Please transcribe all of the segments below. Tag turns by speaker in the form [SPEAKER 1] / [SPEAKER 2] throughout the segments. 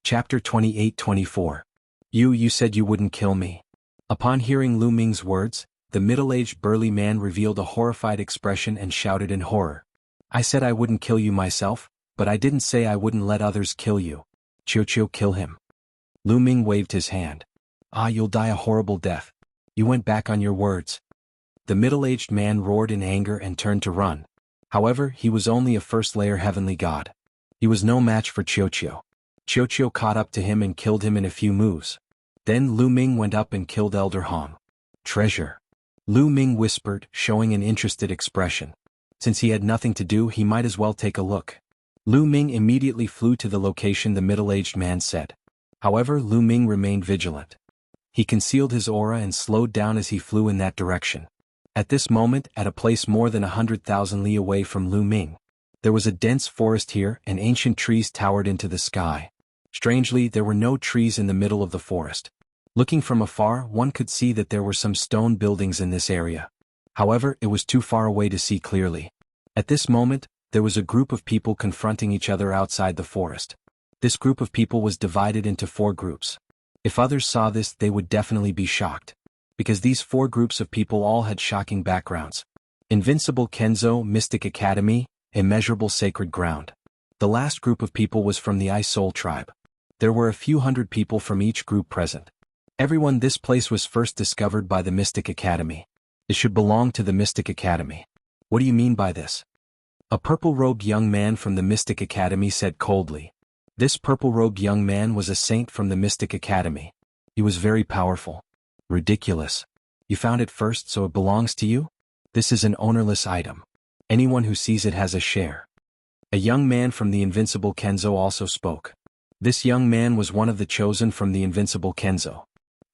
[SPEAKER 1] Chapter 28-24. You said you wouldn't kill me. Upon hearing Lu Ming's words, the middle-aged burly man revealed a horrified expression and shouted in horror. I said I wouldn't kill you myself, but I didn't say I wouldn't let others kill you. Chiu, kill him. Lu Ming waved his hand. You'll die a horrible death. You went back on your words. The middle-aged man roared in anger and turned to run. However, he was only a first-layer heavenly god. He was no match for Chiu. Chiu caught up to him and killed him in a few moves. Then Lu Ming went up and killed Elder Hong. Treasure. Lu Ming whispered, showing an interested expression. Since he had nothing to do, he might as well take a look. Lu Ming immediately flew to the location the middle-aged man said. However, Lu Ming remained vigilant. He concealed his aura and slowed down as he flew in that direction. At this moment, at a place more than 100,000 li away from Lu Ming, there was a dense forest here and ancient trees towered into the sky. Strangely, there were no trees in the middle of the forest. Looking from afar, one could see that there were some stone buildings in this area. However, it was too far away to see clearly. At this moment, there was a group of people confronting each other outside the forest. This group of people was divided into 4 groups. If others saw this, they would definitely be shocked. Because these 4 groups of people all had shocking backgrounds. Invincible Kenzo, Mystic Academy, Immeasurable Sacred Ground. The last group of people was from the Ice Soul tribe. There were a few hundred people from each group present. This place was first discovered by the Mystic Academy. It should belong to the Mystic Academy. What do you mean by this? A purple-robed young man from the Mystic Academy said coldly. This purple-robed young man was a saint from the Mystic Academy. He was very powerful. Ridiculous. You found it first, so it belongs to you? This is an ownerless item. Anyone who sees it has a share. A young man from the Invincible Kenzo also spoke. This young man was one of the chosen from the Invincible Kenzo.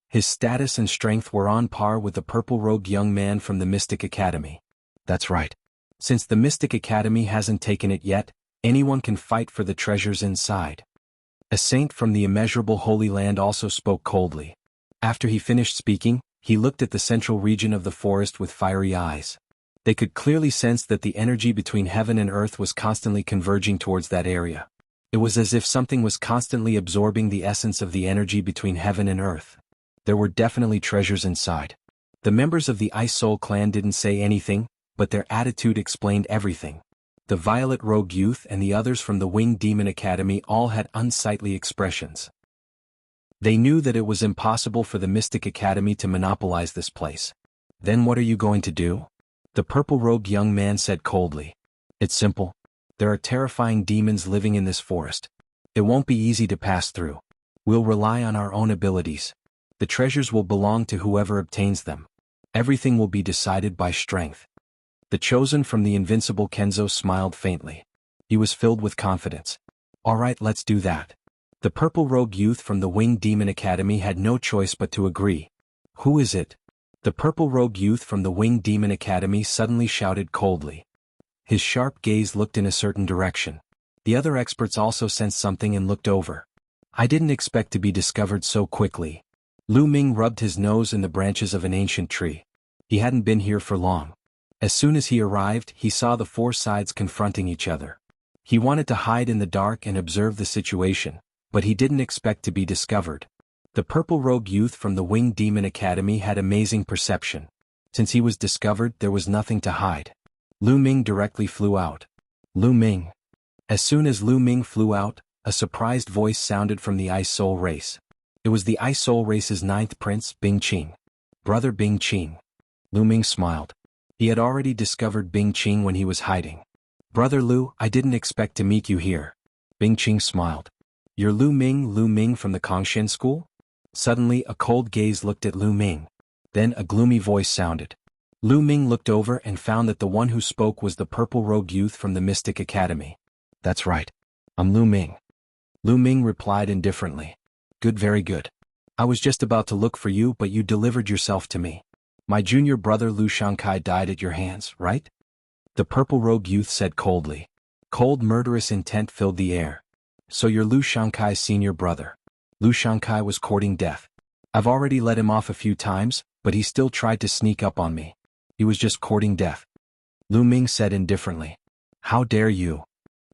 [SPEAKER 1] His status and strength were on par with the purple-robed young man from the Mystic Academy. That's right. Since the Mystic Academy hasn't taken it yet, anyone can fight for the treasures inside. A saint from the immeasurable Holy Land also spoke coldly. After he finished speaking, he looked at the central region of the forest with fiery eyes. They could clearly sense that the energy between heaven and earth was constantly converging towards that area. It was as if something was constantly absorbing the essence of the energy between heaven and earth. There were definitely treasures inside. The members of the Ice Soul clan didn't say anything, but their attitude explained everything. The Violet Rogue Youth and the others from the Winged Demon Academy all had unsightly expressions. They knew that it was impossible for the Mystic Academy to monopolize this place. Then what are you going to do? The purple-robed young man said coldly. It's simple. There are terrifying demons living in this forest. It won't be easy to pass through. We'll rely on our own abilities. The treasures will belong to whoever obtains them. Everything will be decided by strength. The chosen from the Invincible Kenzo smiled faintly. He was filled with confidence. All right, let's do that. The purple-robed youth from the Winged Demon Academy had no choice but to agree. Who is it? The purple-robed youth from the Winged Demon Academy suddenly shouted coldly. His sharp gaze looked in a certain direction. The other experts also sensed something and looked over. I didn't expect to be discovered so quickly. Lu Ming rubbed his nose in the branches of an ancient tree. He hadn't been here for long. As soon as he arrived, he saw the 4 sides confronting each other. He wanted to hide in the dark and observe the situation, but he didn't expect to be discovered. The purple-robed youth from the Winged Demon Academy had amazing perception. Since he was discovered, there was nothing to hide. Lu Ming directly flew out. Lu Ming. As soon as Lu Ming flew out, a surprised voice sounded from the Ice Soul race. It was the Ice Soul race's 9th prince, Bing Qing. Brother Bing Qing. Lu Ming smiled. He had already discovered Bing Qing when he was hiding. Brother Lu, I didn't expect to meet you here. Bing Qing smiled. You're Lu Ming from the Kongshan school? Suddenly, a cold gaze looked at Lu Ming. Then a gloomy voice sounded. Lu Ming looked over and found that the one who spoke was the purple-robed youth from the Mystic Academy. That's right. I'm Lu Ming. Lu Ming replied indifferently. Good, very good. I was just about to look for you, but you delivered yourself to me. My junior brother Lu Shangkai died at your hands, right? The purple-robed youth said coldly. Cold, murderous intent filled the air. So you're Lu Shangkai's senior brother. Lu Shangkai was courting death. I've already let him off a few times, but he still tried to sneak up on me. He was just courting death. Lu Ming said indifferently. How dare you?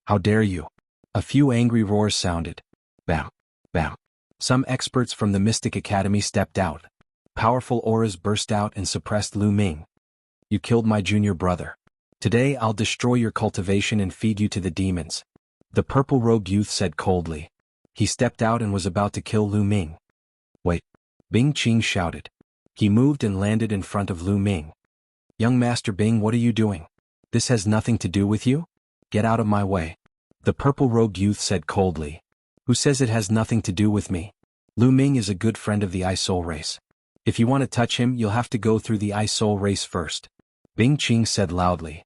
[SPEAKER 1] How dare you? A few angry roars sounded. Bam. Bam. Some experts from the Mystic Academy stepped out. Powerful auras burst out and suppressed Lu Ming. You killed my junior brother. Today I'll destroy your cultivation and feed you to the demons. The purple-robed youth said coldly. He stepped out and was about to kill Lu Ming. Wait. Bing Qing shouted. He moved and landed in front of Lu Ming. Young Master Bing, what are you doing? This has nothing to do with you? Get out of my way. The purple-robed youth said coldly. Who says it has nothing to do with me? Lu Ming is a good friend of the Ice Soul race. If you want to touch him, you'll have to go through the Ice Soul race first. Bing Qing said loudly.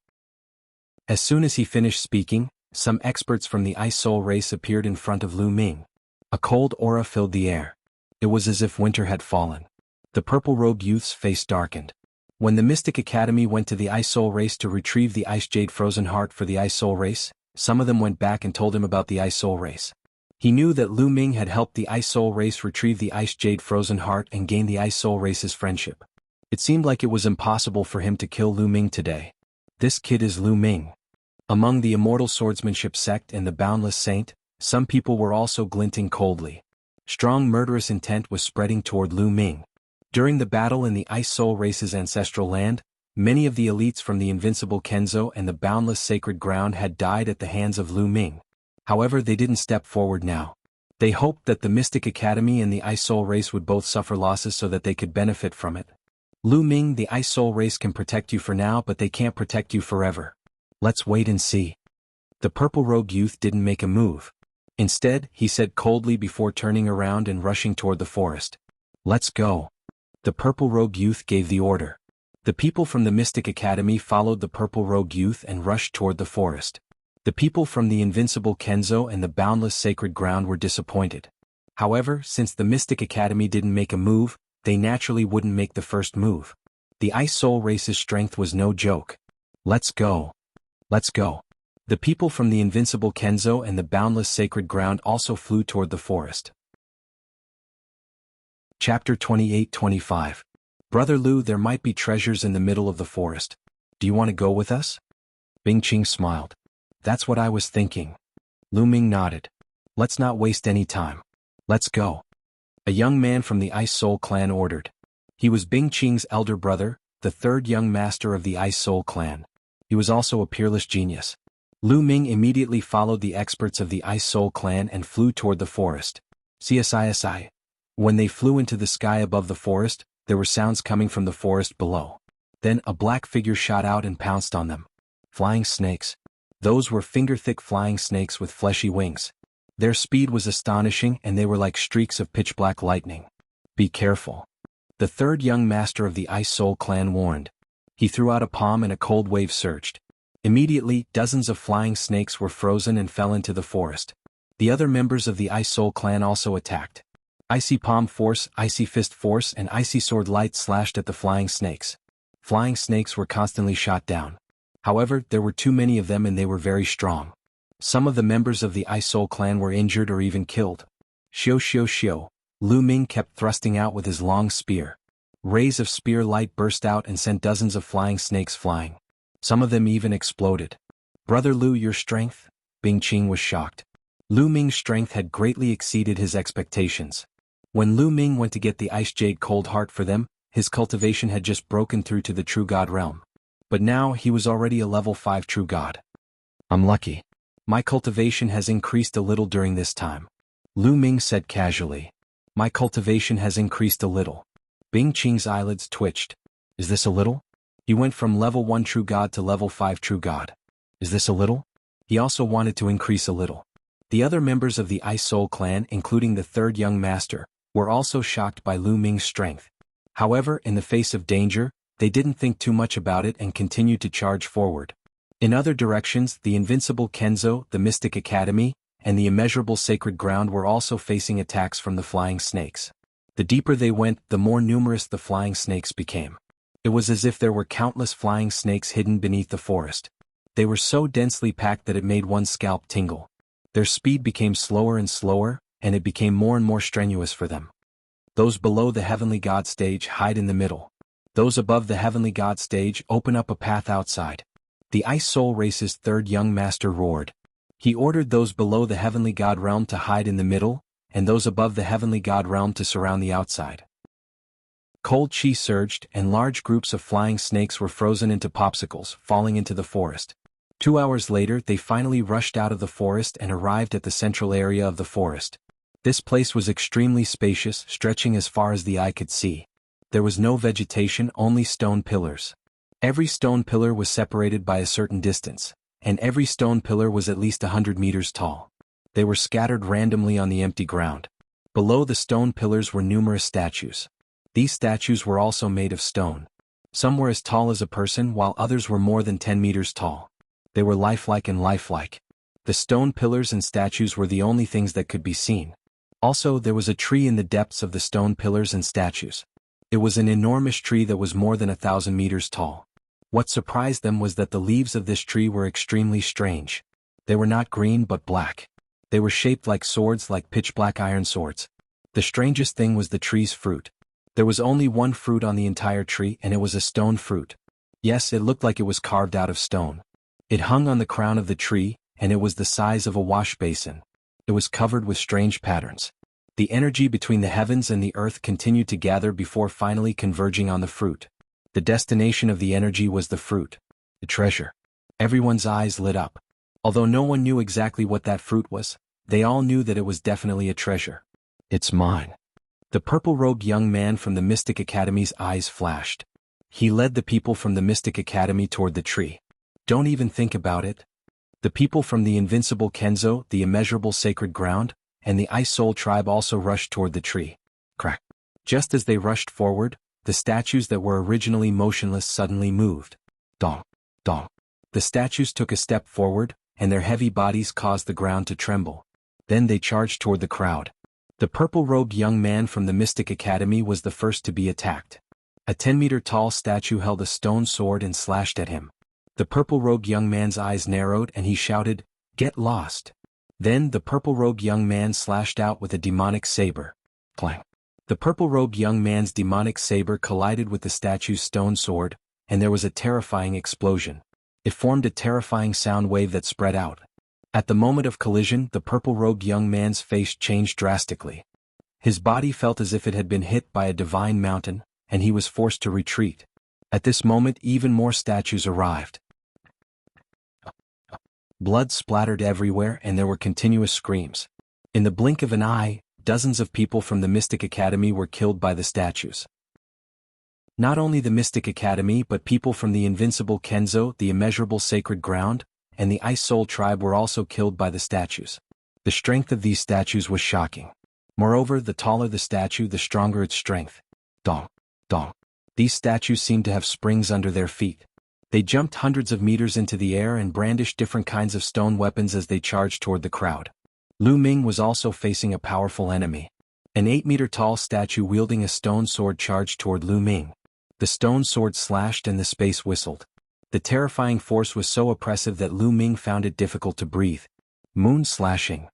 [SPEAKER 1] As soon as he finished speaking, some experts from the Ice Soul race appeared in front of Lu Ming. A cold aura filled the air. It was as if winter had fallen. The purple-robed youth's face darkened. When the Mystic Academy went to the Ice Soul race to retrieve the Ice Jade Frozen Heart for the Ice Soul race, some of them went back and told him about the Ice Soul race. He knew that Lu Ming had helped the Ice Soul race retrieve the Ice Jade Frozen Heart and gain the Ice Soul race's friendship. It seemed like it was impossible for him to kill Lu Ming today. This kid is Lu Ming. Among the Immortal Swordsmanship sect and the Boundless Saint, some people were also glinting coldly. Strong murderous intent was spreading toward Lu Ming. During the battle in the Ice Soul race's ancestral land, many of the elites from the Invincible Kenzo and the Boundless Sacred Ground had died at the hands of Lu Ming. However, they didn't step forward now. They hoped that the Mystic Academy and the Ice Soul race would both suffer losses so that they could benefit from it. Lu Ming, the Ice Soul race can protect you for now, but they can't protect you forever. Let's wait and see. The purple-robed youth didn't make a move. Instead, he said coldly before turning around and rushing toward the forest. Let's go. The purple-robed youth gave the order. The people from the Mystic Academy followed the purple-robed youth and rushed toward the forest. The people from the Invincible Kenzo and the Boundless Sacred Ground were disappointed. However, since the Mystic Academy didn't make a move, they naturally wouldn't make the first move. The Ice Soul race's strength was no joke. Let's go. Let's go. The people from the Invincible Kenzo and the Boundless Sacred Ground also flew toward the forest. Chapter 28-25. Brother Lu, there might be treasures in the middle of the forest. Do you want to go with us? Bing Qing smiled. That's what I was thinking. Lu Ming nodded. Let's not waste any time. Let's go. A young man from the Ice Soul clan ordered. He was Bing Qing's elder brother, the third young master of the Ice Soul clan. He was also a peerless genius. Lu Ming immediately followed the experts of the Ice Soul clan and flew toward the forest. CSISI. When they flew into the sky above the forest, there were sounds coming from the forest below. Then a black figure shot out and pounced on them. Flying snakes. Those were finger-thick flying snakes with fleshy wings. Their speed was astonishing and they were like streaks of pitch-black lightning. Be careful. The third young master of the Ice Soul clan warned. He threw out a palm and a cold wave surged. Immediately, dozens of flying snakes were frozen and fell into the forest. The other members of the Ice Soul clan also attacked. Icy Palm Force, Icy Fist Force, and Icy Sword Light slashed at the flying snakes. Flying snakes were constantly shot down. However, there were too many of them and they were very strong. Some of the members of the Ice Soul clan were injured or even killed. Xiu xiu xiu. Lu Ming kept thrusting out with his long spear. Rays of spear light burst out and sent dozens of flying snakes flying. Some of them even exploded. Brother Lu, your strength? Bing Qing was shocked. Lu Ming's strength had greatly exceeded his expectations. When Lu Ming went to get the Ice Jade Cold Heart for them, his cultivation had just broken through to the True God realm. But now he was already a level 5 True God. I'm lucky. My cultivation has increased a little during this time. Lu Ming said casually. My cultivation has increased a little. Bing Qing's eyelids twitched. Is this a little? He went from level 1 True God to level 5 True God. Is this a little? He also wanted to increase a little. The other members of the Ice Soul clan, including the third young master, were also shocked by Lu Ming's strength. However, in the face of danger, they didn't think too much about it and continued to charge forward. In other directions, the Invincible Kenzo, the Mystic Academy, and the Immeasurable Sacred Ground were also facing attacks from the flying snakes. The deeper they went, the more numerous the flying snakes became. It was as if there were countless flying snakes hidden beneath the forest. They were so densely packed that it made one's scalp tingle. Their speed became slower and slower, and it became more and more strenuous for them. Those below the Heavenly God stage hide in the middle. Those above the Heavenly God stage open up a path outside. The Ice Soul race's third young master roared. He ordered those below the Heavenly God realm to hide in the middle, and those above the heavenly god realm to surround the outside. Cold chi surged, and large groups of flying snakes were frozen into popsicles, falling into the forest. 2 hours later, they finally rushed out of the forest and arrived at the central area of the forest. This place was extremely spacious, stretching as far as the eye could see. There was no vegetation, only stone pillars. Every stone pillar was separated by a certain distance, and every stone pillar was at least 100 meters tall. They were scattered randomly on the empty ground. Below the stone pillars were numerous statues. These statues were also made of stone. Some were as tall as a person, while others were more than 10 meters tall. They were lifelike and lifelike. The stone pillars and statues were the only things that could be seen. Also, there was a tree in the depths of the stone pillars and statues. It was an enormous tree that was more than 1,000 meters tall. What surprised them was that the leaves of this tree were extremely strange. They were not green but black. They were shaped like swords, like pitch-black iron swords. The strangest thing was the tree's fruit. There was only one fruit on the entire tree, and it was a stone fruit. Yes, it looked like it was carved out of stone. It hung on the crown of the tree, and it was the size of a wash basin. It was covered with strange patterns. The energy between the heavens and the earth continued to gather before finally converging on the fruit. The destination of the energy was the fruit, the treasure. Everyone's eyes lit up. Although no one knew exactly what that fruit was, they all knew that it was definitely a treasure. It's mine. The purple-robed young man from the Mystic Academy's eyes flashed. He led the people from the Mystic Academy toward the tree. Don't even think about it. The people from the invincible Kenzo, the immeasurable sacred ground, and the Ice Soul tribe also rushed toward the tree. Crack. Just as they rushed forward, the statues that were originally motionless suddenly moved. Dong. Dong. The statues took a step forward, and their heavy bodies caused the ground to tremble. Then they charged toward the crowd. The purple-robed young man from the Mystic Academy was the first to be attacked. A 10-meter-tall statue held a stone sword and slashed at him. The purple-robed young man's eyes narrowed and he shouted, "Get lost!" Then the purple-robed young man slashed out with a demonic saber. Clang! The purple-robed young man's demonic saber collided with the statue's stone sword, and there was a terrifying explosion. It formed a terrifying sound wave that spread out. At the moment of collision, the purple-robed young man's face changed drastically. His body felt as if it had been hit by a divine mountain, and he was forced to retreat. At this moment, even more statues arrived. Blood splattered everywhere, and there were continuous screams. In the blink of an eye, dozens of people from the Mystic Academy were killed by the statues. Not only the Mystic Academy but people from the invincible Kenzo, the immeasurable sacred ground, and the Ice Soul tribe were also killed by the statues. The strength of these statues was shocking. Moreover, the taller the statue, the stronger its strength. Dong, dong. These statues seemed to have springs under their feet. They jumped hundreds of meters into the air and brandished different kinds of stone weapons as they charged toward the crowd. Lu Ming was also facing a powerful enemy. An 8-meter-tall statue wielding a stone sword charged toward Lu Ming. The stone sword slashed and the space whistled. The terrifying force was so oppressive that Lu Ming found it difficult to breathe. Moon slashing.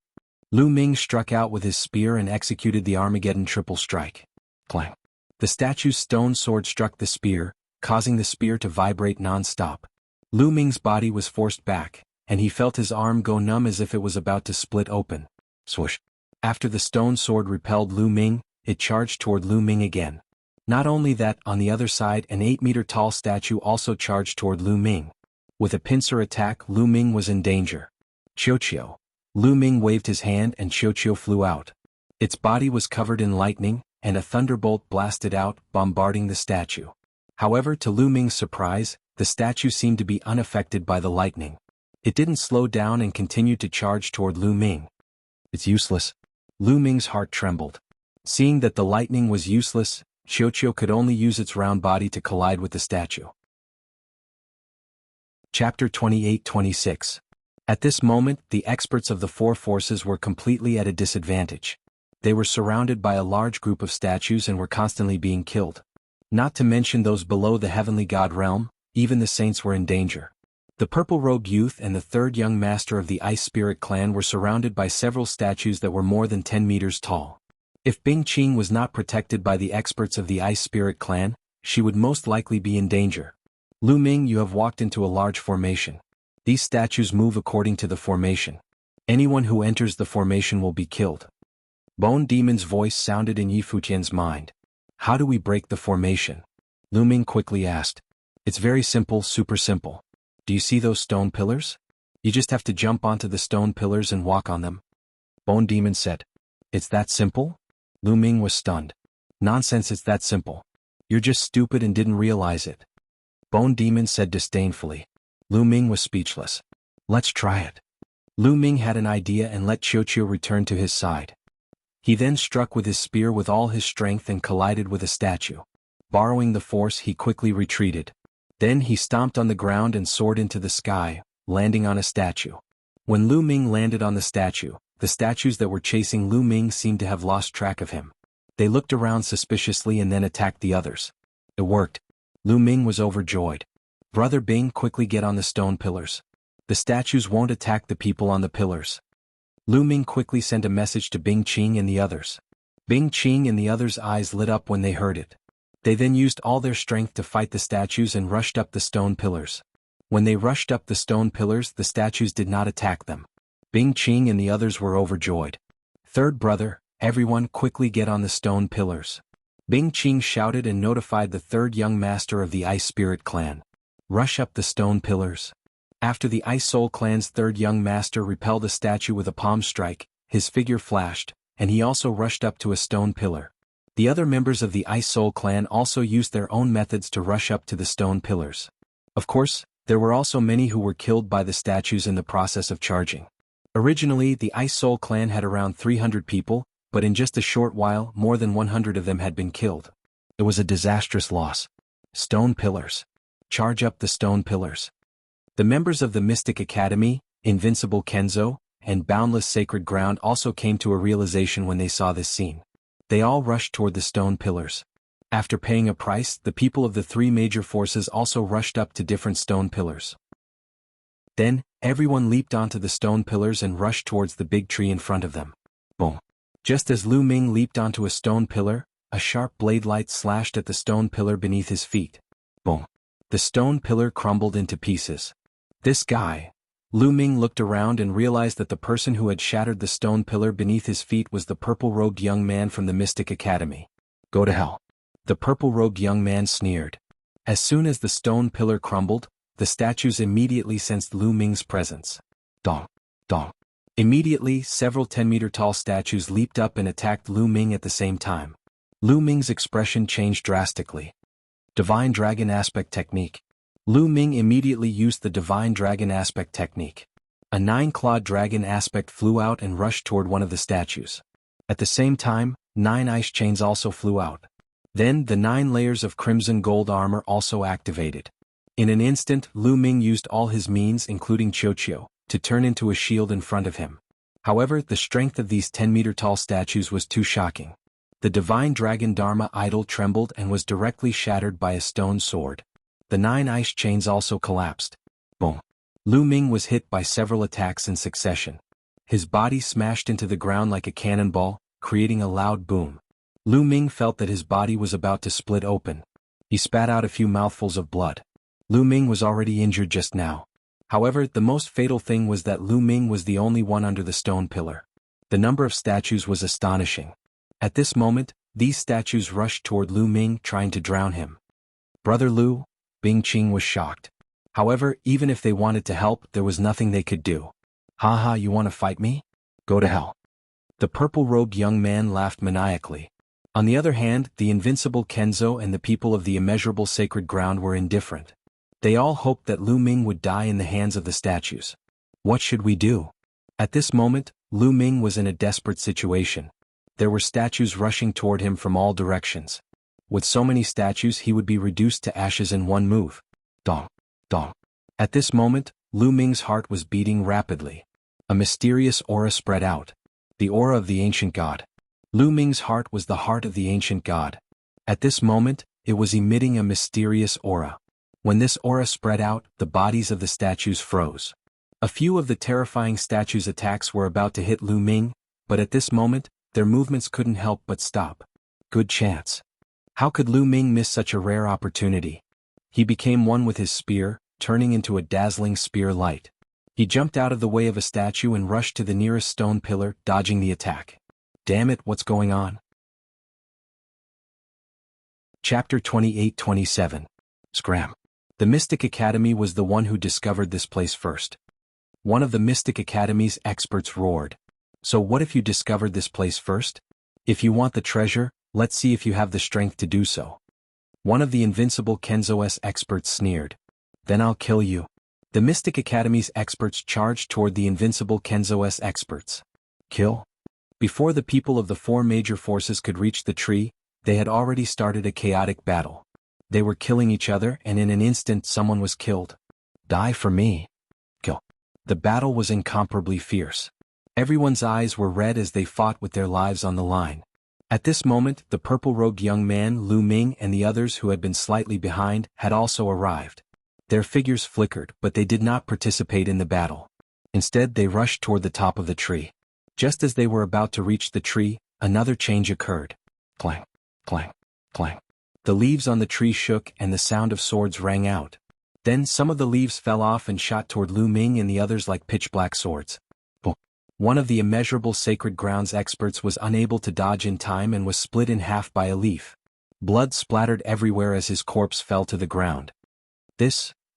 [SPEAKER 1] Lu Ming struck out with his spear and executed the Armageddon triple strike. Clang. The statue's stone sword struck the spear, causing the spear to vibrate non-stop. Lu Ming's body was forced back, and he felt his arm go numb as if it was about to split open. Swoosh. After the stone sword repelled Lu Ming, it charged toward Lu Ming again. Not only that, on the other side, an 8-meter-tall statue also charged toward Lu Ming. With a pincer attack, Lu Ming was in danger. Qiuqiu. Lu Ming waved his hand and Qiuqiu flew out. Its body was covered in lightning, and a thunderbolt blasted out, bombarding the statue. However, to Lu Ming's surprise, the statue seemed to be unaffected by the lightning. It didn't slow down and continued to charge toward Lu Ming. It's useless. Lu Ming's heart trembled. Seeing that the lightning was useless, Qiuqiu could only use its round body to collide with the statue. Chapter 28-26. At this moment, the experts of the four forces were completely at a disadvantage. They were surrounded by a large group of statues and were constantly being killed. Not to mention those below the heavenly god realm, even the saints were in danger. The purple-robed youth and the third young master of the Ice Spirit clan were surrounded by several statues that were more than 10 meters tall. If Bing Qing was not protected by the experts of the Ice Spirit clan, she would most likely be in danger. Lu Ming, you have walked into a large formation. These statues move according to the formation. Anyone who enters the formation will be killed. Bone Demon's voice sounded in Yifutian's mind. How do we break the formation? Lu Ming quickly asked. It's very simple, super simple. Do you see those stone pillars? You just have to jump onto the stone pillars and walk on them. Bone Demon said. It's that simple? Lu Ming was stunned. Nonsense, it's that simple. You're just stupid and didn't realize it. Bone Demon said disdainfully. Lu Ming was speechless. Let's try it. Lu Ming had an idea and let Qiuqiu return to his side. He then struck with his spear with all his strength and collided with a statue. Borrowing the force, he quickly retreated. Then he stomped on the ground and soared into the sky, landing on a statue. When Lu Ming landed on the statues that were chasing Lu Ming seemed to have lost track of him. They looked around suspiciously and then attacked the others. It worked. Lu Ming was overjoyed. Brother Bing, quickly get on the stone pillars. The statues won't attack the people on the pillars. Lu Ming quickly sent a message to Bing Qing and the others. Bing Qing and the others' eyes lit up when they heard it. They then used all their strength to fight the statues and rushed up the stone pillars. When they rushed up the stone pillars, the statues did not attack them. Bing Qing and the others were overjoyed. Third brother, everyone quickly get on the stone pillars. Bing Qing shouted and notified the third young master of the Ice Spirit clan. Rush up the stone pillars. After the Ice Soul clan's third young master repelled a statue with a palm strike, his figure flashed, and he also rushed up to a stone pillar. The other members of the Ice Soul clan also used their own methods to rush up to the stone pillars. Of course, there were also many who were killed by the statues in the process of charging. Originally, the Ice Soul clan had around 300 people, but in just a short while, more than 100 of them had been killed. It was a disastrous loss. Stone pillars. Charge up the stone pillars. The members of the Mystic Academy, Invincible Kenzo, and Boundless Sacred Ground also came to a realization when they saw this scene. They all rushed toward the stone pillars. After paying a price, the people of the three major forces also rushed up to different stone pillars. Then, everyone leaped onto the stone pillars and rushed towards the big tree in front of them. Boom. Just as Lu Ming leaped onto a stone pillar, a sharp blade light slashed at the stone pillar beneath his feet. Boom. The stone pillar crumbled into pieces. This guy. Lu Ming looked around and realized that the person who had shattered the stone pillar beneath his feet was the purple-robed young man from the Mystic Academy. Go to hell. The purple-robed young man sneered. As soon as the stone pillar crumbled, the statues immediately sensed Lu Ming's presence. Dong. Dong. Immediately, several 10-meter-tall statues leaped up and attacked Lu Ming at the same time. Lu Ming's expression changed drastically. Divine Dragon Aspect Technique. Lu Ming immediately used the Divine Dragon Aspect Technique. A 9-clawed dragon aspect flew out and rushed toward one of the statues. At the same time, 9 ice chains also flew out. Then the 9 layers of crimson gold armor also activated. In an instant, Lu Ming used all his means, including Qiuqiu, to turn into a shield in front of him. However, the strength of these 10-meter-tall statues was too shocking. The Divine Dragon Dharma idol trembled and was directly shattered by a stone sword. The 9 ice chains also collapsed. Boom. Lu Ming was hit by several attacks in succession. His body smashed into the ground like a cannonball, creating a loud boom. Lu Ming felt that his body was about to split open. He spat out a few mouthfuls of blood. Lu Ming was already injured just now. However, the most fatal thing was that Lu Ming was the only one under the stone pillar. The number of statues was astonishing. At this moment, these statues rushed toward Lu Ming, trying to drown him. Brother Lu, Bing Qing was shocked. However, even if they wanted to help, there was nothing they could do. Haha, you want to fight me? Go to hell. The purple-robed young man laughed maniacally. On the other hand, the invincible Kenzo and the people of the immeasurable sacred ground were indifferent. They all hoped that Lu Ming would die in the hands of the statues. What should we do? At this moment, Lu Ming was in a desperate situation. There were statues rushing toward him from all directions. With so many statues, he would be reduced to ashes in one move. Dong. Dong. At this moment, Lu Ming's heart was beating rapidly. A mysterious aura spread out. The aura of the ancient god. Lu Ming's heart was the heart of the ancient god. At this moment, it was emitting a mysterious aura. When this aura spread out, the bodies of the statues froze. A few of the terrifying statues' attacks were about to hit Lu Ming, but at this moment, their movements couldn't help but stop. Good chance. How could Lu Ming miss such a rare opportunity? He became one with his spear, turning into a dazzling spear light. He jumped out of the way of a statue and rushed to the nearest stone pillar, dodging the attack. Damn it, what's going on? Chapter 28-27. Scram. The Mystic Academy was the one who discovered this place first. One of the Mystic Academy's experts roared. So what if you discovered this place first? If you want the treasure, let's see if you have the strength to do so. One of the invincible Kenzo's experts sneered. Then I'll kill you. The Mystic Academy's experts charged toward the invincible Kenzo's experts. Kill? Before the people of the four major forces could reach the tree, they had already started a chaotic battle. They were killing each other, and in an instant someone was killed. Die for me. Kill. The battle was incomparably fierce. Everyone's eyes were red as they fought with their lives on the line. At this moment, the purple-robed young man Lu Ming and the others who had been slightly behind had also arrived. Their figures flickered, but they did not participate in the battle. Instead, they rushed toward the top of the tree. Just as they were about to reach the tree, another change occurred. Clang, clang, clang. The leaves on the tree shook and the sound of swords rang out. Then some of the leaves fell off and shot toward Lu Ming and the others like pitch-black swords. One of the immeasurable sacred grounds experts was unable to dodge in time and was split in half by a leaf. Blood splattered everywhere as his corpse fell to the ground.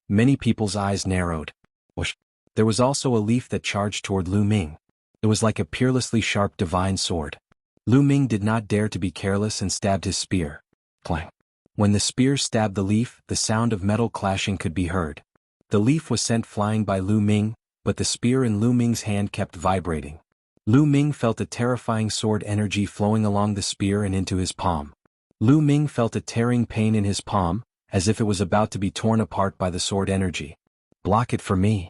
[SPEAKER 1] Many people's eyes narrowed. Whoosh. There was also a leaf that charged toward Lu Ming. It was like a peerlessly sharp divine sword. Lu Ming did not dare to be careless and stabbed his spear. Clang. When the spear stabbed the leaf, the sound of metal clashing could be heard. The leaf was sent flying by Lu Ming, but the spear in Lu Ming's hand kept vibrating. Lu Ming felt a terrifying sword energy flowing along the spear and into his palm. Lu Ming felt a tearing pain in his palm, as if it was about to be torn apart by the sword energy. Block it for me.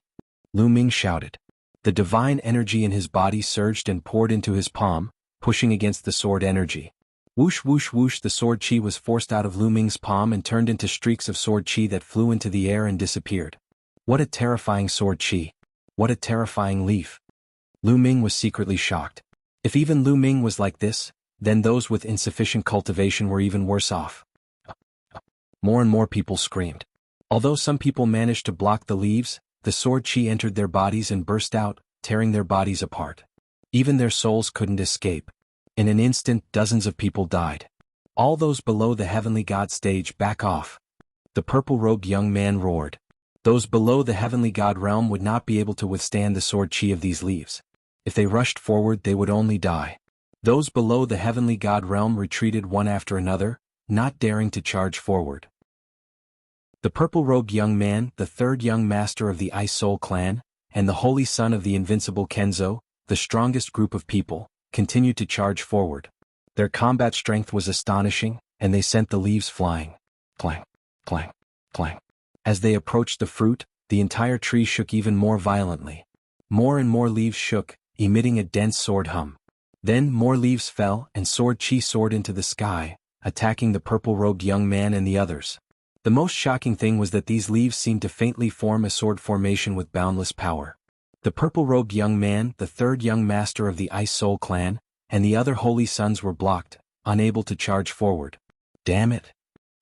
[SPEAKER 1] Lu Ming shouted. The divine energy in his body surged and poured into his palm, pushing against the sword energy. Whoosh whoosh whoosh, the sword chi was forced out of Lu Ming's palm and turned into streaks of sword chi that flew into the air and disappeared. What a terrifying sword chi. What a terrifying leaf. Lu Ming was secretly shocked. If even Lu Ming was like this, then those with insufficient cultivation were even worse off. More and more people screamed. Although some people managed to block the leaves, the sword chi entered their bodies and burst out, tearing their bodies apart. Even their souls couldn't escape. In an instant, dozens of people died. All those below the heavenly god stage, back off. The purple-robed young man roared. Those below the heavenly god realm would not be able to withstand the sword chi of these leaves. If they rushed forward, they would only die. Those below the heavenly god realm retreated one after another, not daring to charge forward. The purple-robed young man, the third young master of the Ice Soul clan, and the holy son of the invincible Kenzo, the strongest group of people, continued to charge forward. Their combat strength was astonishing, and they sent the leaves flying. Clang, clang, clang. As they approached the fruit, the entire tree shook even more violently. More and more leaves shook, emitting a dense sword hum. Then more leaves fell and sword chi soared into the sky, attacking the purple-robed young man and the others. The most shocking thing was that these leaves seemed to faintly form a sword formation with boundless power. The purple-robed young man, the third young master of the Ice Soul clan, and the other holy sons were blocked, unable to charge forward. Damn it.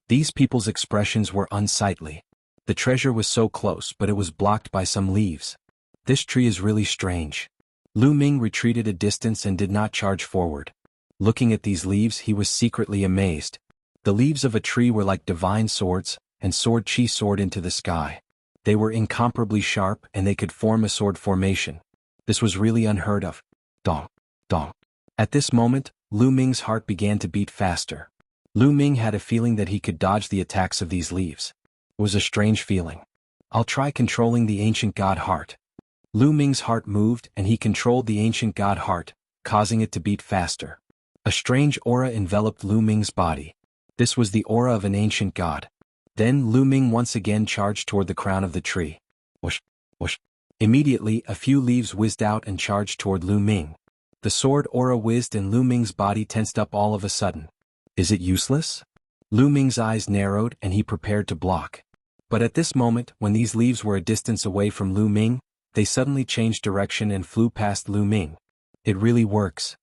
[SPEAKER 1] These people's expressions were unsightly. The treasure was so close, but it was blocked by some leaves. This tree is really strange. Lu Ming retreated a distance and did not charge forward. Looking at these leaves, he was secretly amazed. The leaves of a tree were like divine swords, and sword chi soared into the sky. They were incomparably sharp and they could form a sword formation. This was really unheard of. Dong, dong. At this moment, Lu Ming's heart began to beat faster. Lu Ming had a feeling that he could dodge the attacks of these leaves. It was a strange feeling. I'll try controlling the ancient god heart. Lu Ming's heart moved and he controlled the ancient god heart, causing it to beat faster. A strange aura enveloped Lu Ming's body. This was the aura of an ancient god. Then Lu Ming once again charged toward the crown of the tree. Whoosh, whoosh. Immediately, a few leaves whizzed out and charged toward Lu Ming. The sword aura whizzed and Lu Ming's body tensed up all of a sudden. Is it useless? Lu Ming's eyes narrowed and he prepared to block. But at this moment, when these leaves were a distance away from Lu Ming, they suddenly changed direction and flew past Lu Ming. It really works.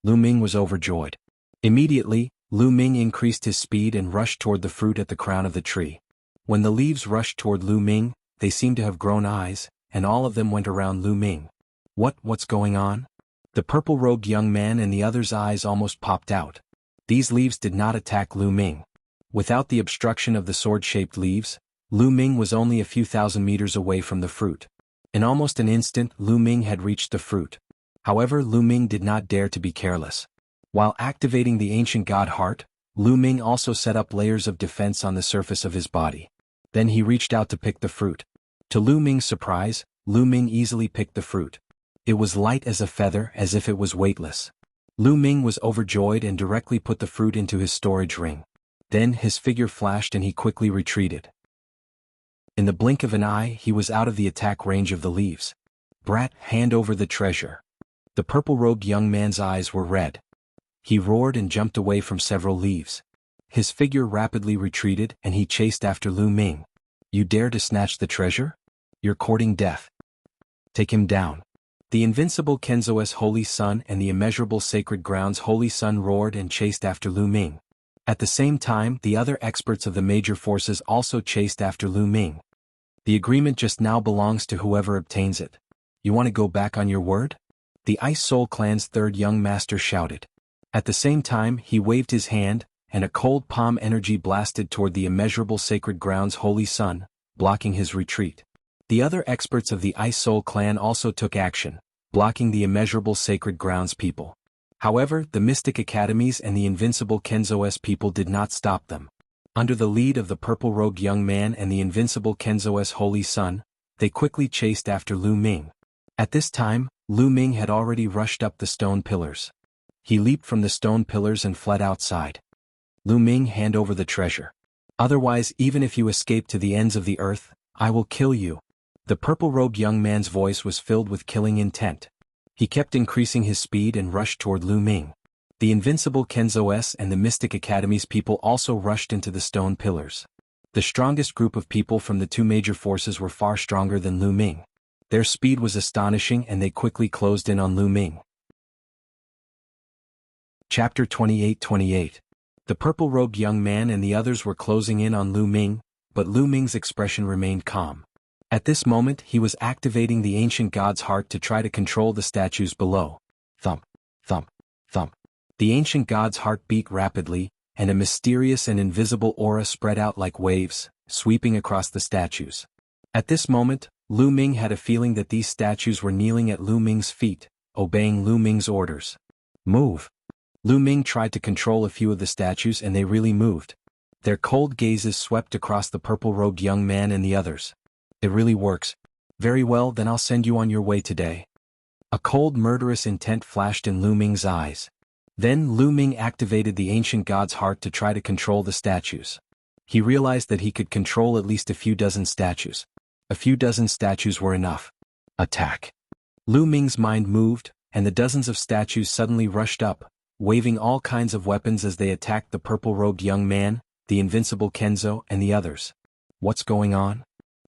[SPEAKER 1] Lu Ming was overjoyed. Immediately, Lu Ming increased his speed and rushed toward the fruit at the crown of the tree. When the leaves rushed toward Lu Ming, they seemed to have grown eyes, and all of them went around Lu Ming. What's going on? The purple-robed young man and the other's eyes almost popped out. These leaves did not attack Lu Ming. Without the obstruction of the sword-shaped leaves, Lu Ming was only a few thousand meters away from the fruit. In almost an instant, Lu Ming had reached the fruit. However, Lu Ming did not dare to be careless. While activating the ancient god heart, Lu Ming also set up layers of defense on the surface of his body. Then he reached out to pick the fruit. To Lu Ming's surprise, Lu Ming easily picked the fruit. It was light as a feather, as if it was weightless. Lu Ming was overjoyed and directly put the fruit into his storage ring. Then his figure flashed and he quickly retreated. In the blink of an eye, he was out of the attack range of the leaves. "Brat, hand over the treasure." The purple-robed young man's eyes were red. He roared and jumped away from several leaves. His figure rapidly retreated and he chased after Lu Ming. "You dare to snatch the treasure? You're courting death. Take him down." The invincible Kenzo's holy son and the immeasurable sacred ground's holy son roared and chased after Lu Ming. At the same time, the other experts of the major forces also chased after Lu Ming. "The agreement just now belongs to whoever obtains it. You want to go back on your word?" The Ice Soul Clan's third young master shouted. At the same time, he waved his hand, and a cold palm energy blasted toward the immeasurable sacred ground's holy son, blocking his retreat. The other experts of the Ice Soul Clan also took action, blocking the immeasurable sacred ground's people. However, the Mystic Academies and the invincible Kenzo's people did not stop them. Under the lead of the purple-robed young man and the invincible Kenzo's holy son, they quickly chased after Lu Ming. At this time, Lu Ming had already rushed up the stone pillars. He leaped from the stone pillars and fled outside. "Lu Ming, hand over the treasure. Otherwise, even if you escape to the ends of the earth, I will kill you." The purple-robed young man's voice was filled with killing intent. He kept increasing his speed and rushed toward Lu Ming. The invincible Kenzo's and the Mystic Academy's people also rushed into the stone pillars. The strongest group of people from the two major forces were far stronger than Lu Ming. Their speed was astonishing and they quickly closed in on Lu Ming. Chapter 28. The purple-robed young man and the others were closing in on Lu Ming, but Lu Ming's expression remained calm. At this moment, he was activating the ancient god's heart to try to control the statues below. Thump, thump, thump. The ancient god's heart beat rapidly, and a mysterious and invisible aura spread out like waves, sweeping across the statues. At this moment, Lu Ming had a feeling that these statues were kneeling at Lu Ming's feet, obeying Lu Ming's orders. "Move." Lu Ming tried to control a few of the statues and they really moved. Their cold gazes swept across the purple-robed young man and the others. "It really works. Very well, then I'll send you on your way today." A cold murderous intent flashed in Lu Ming's eyes. Then Lu Ming activated the ancient god's heart to try to control the statues. He realized that he could control at least a few dozen statues. A few dozen statues were enough. Attack. Lu Ming's mind moved, and the dozens of statues suddenly rushed up, waving all kinds of weapons as they attacked the purple-robed young man, the invincible Kenzo, and the others. What's going on?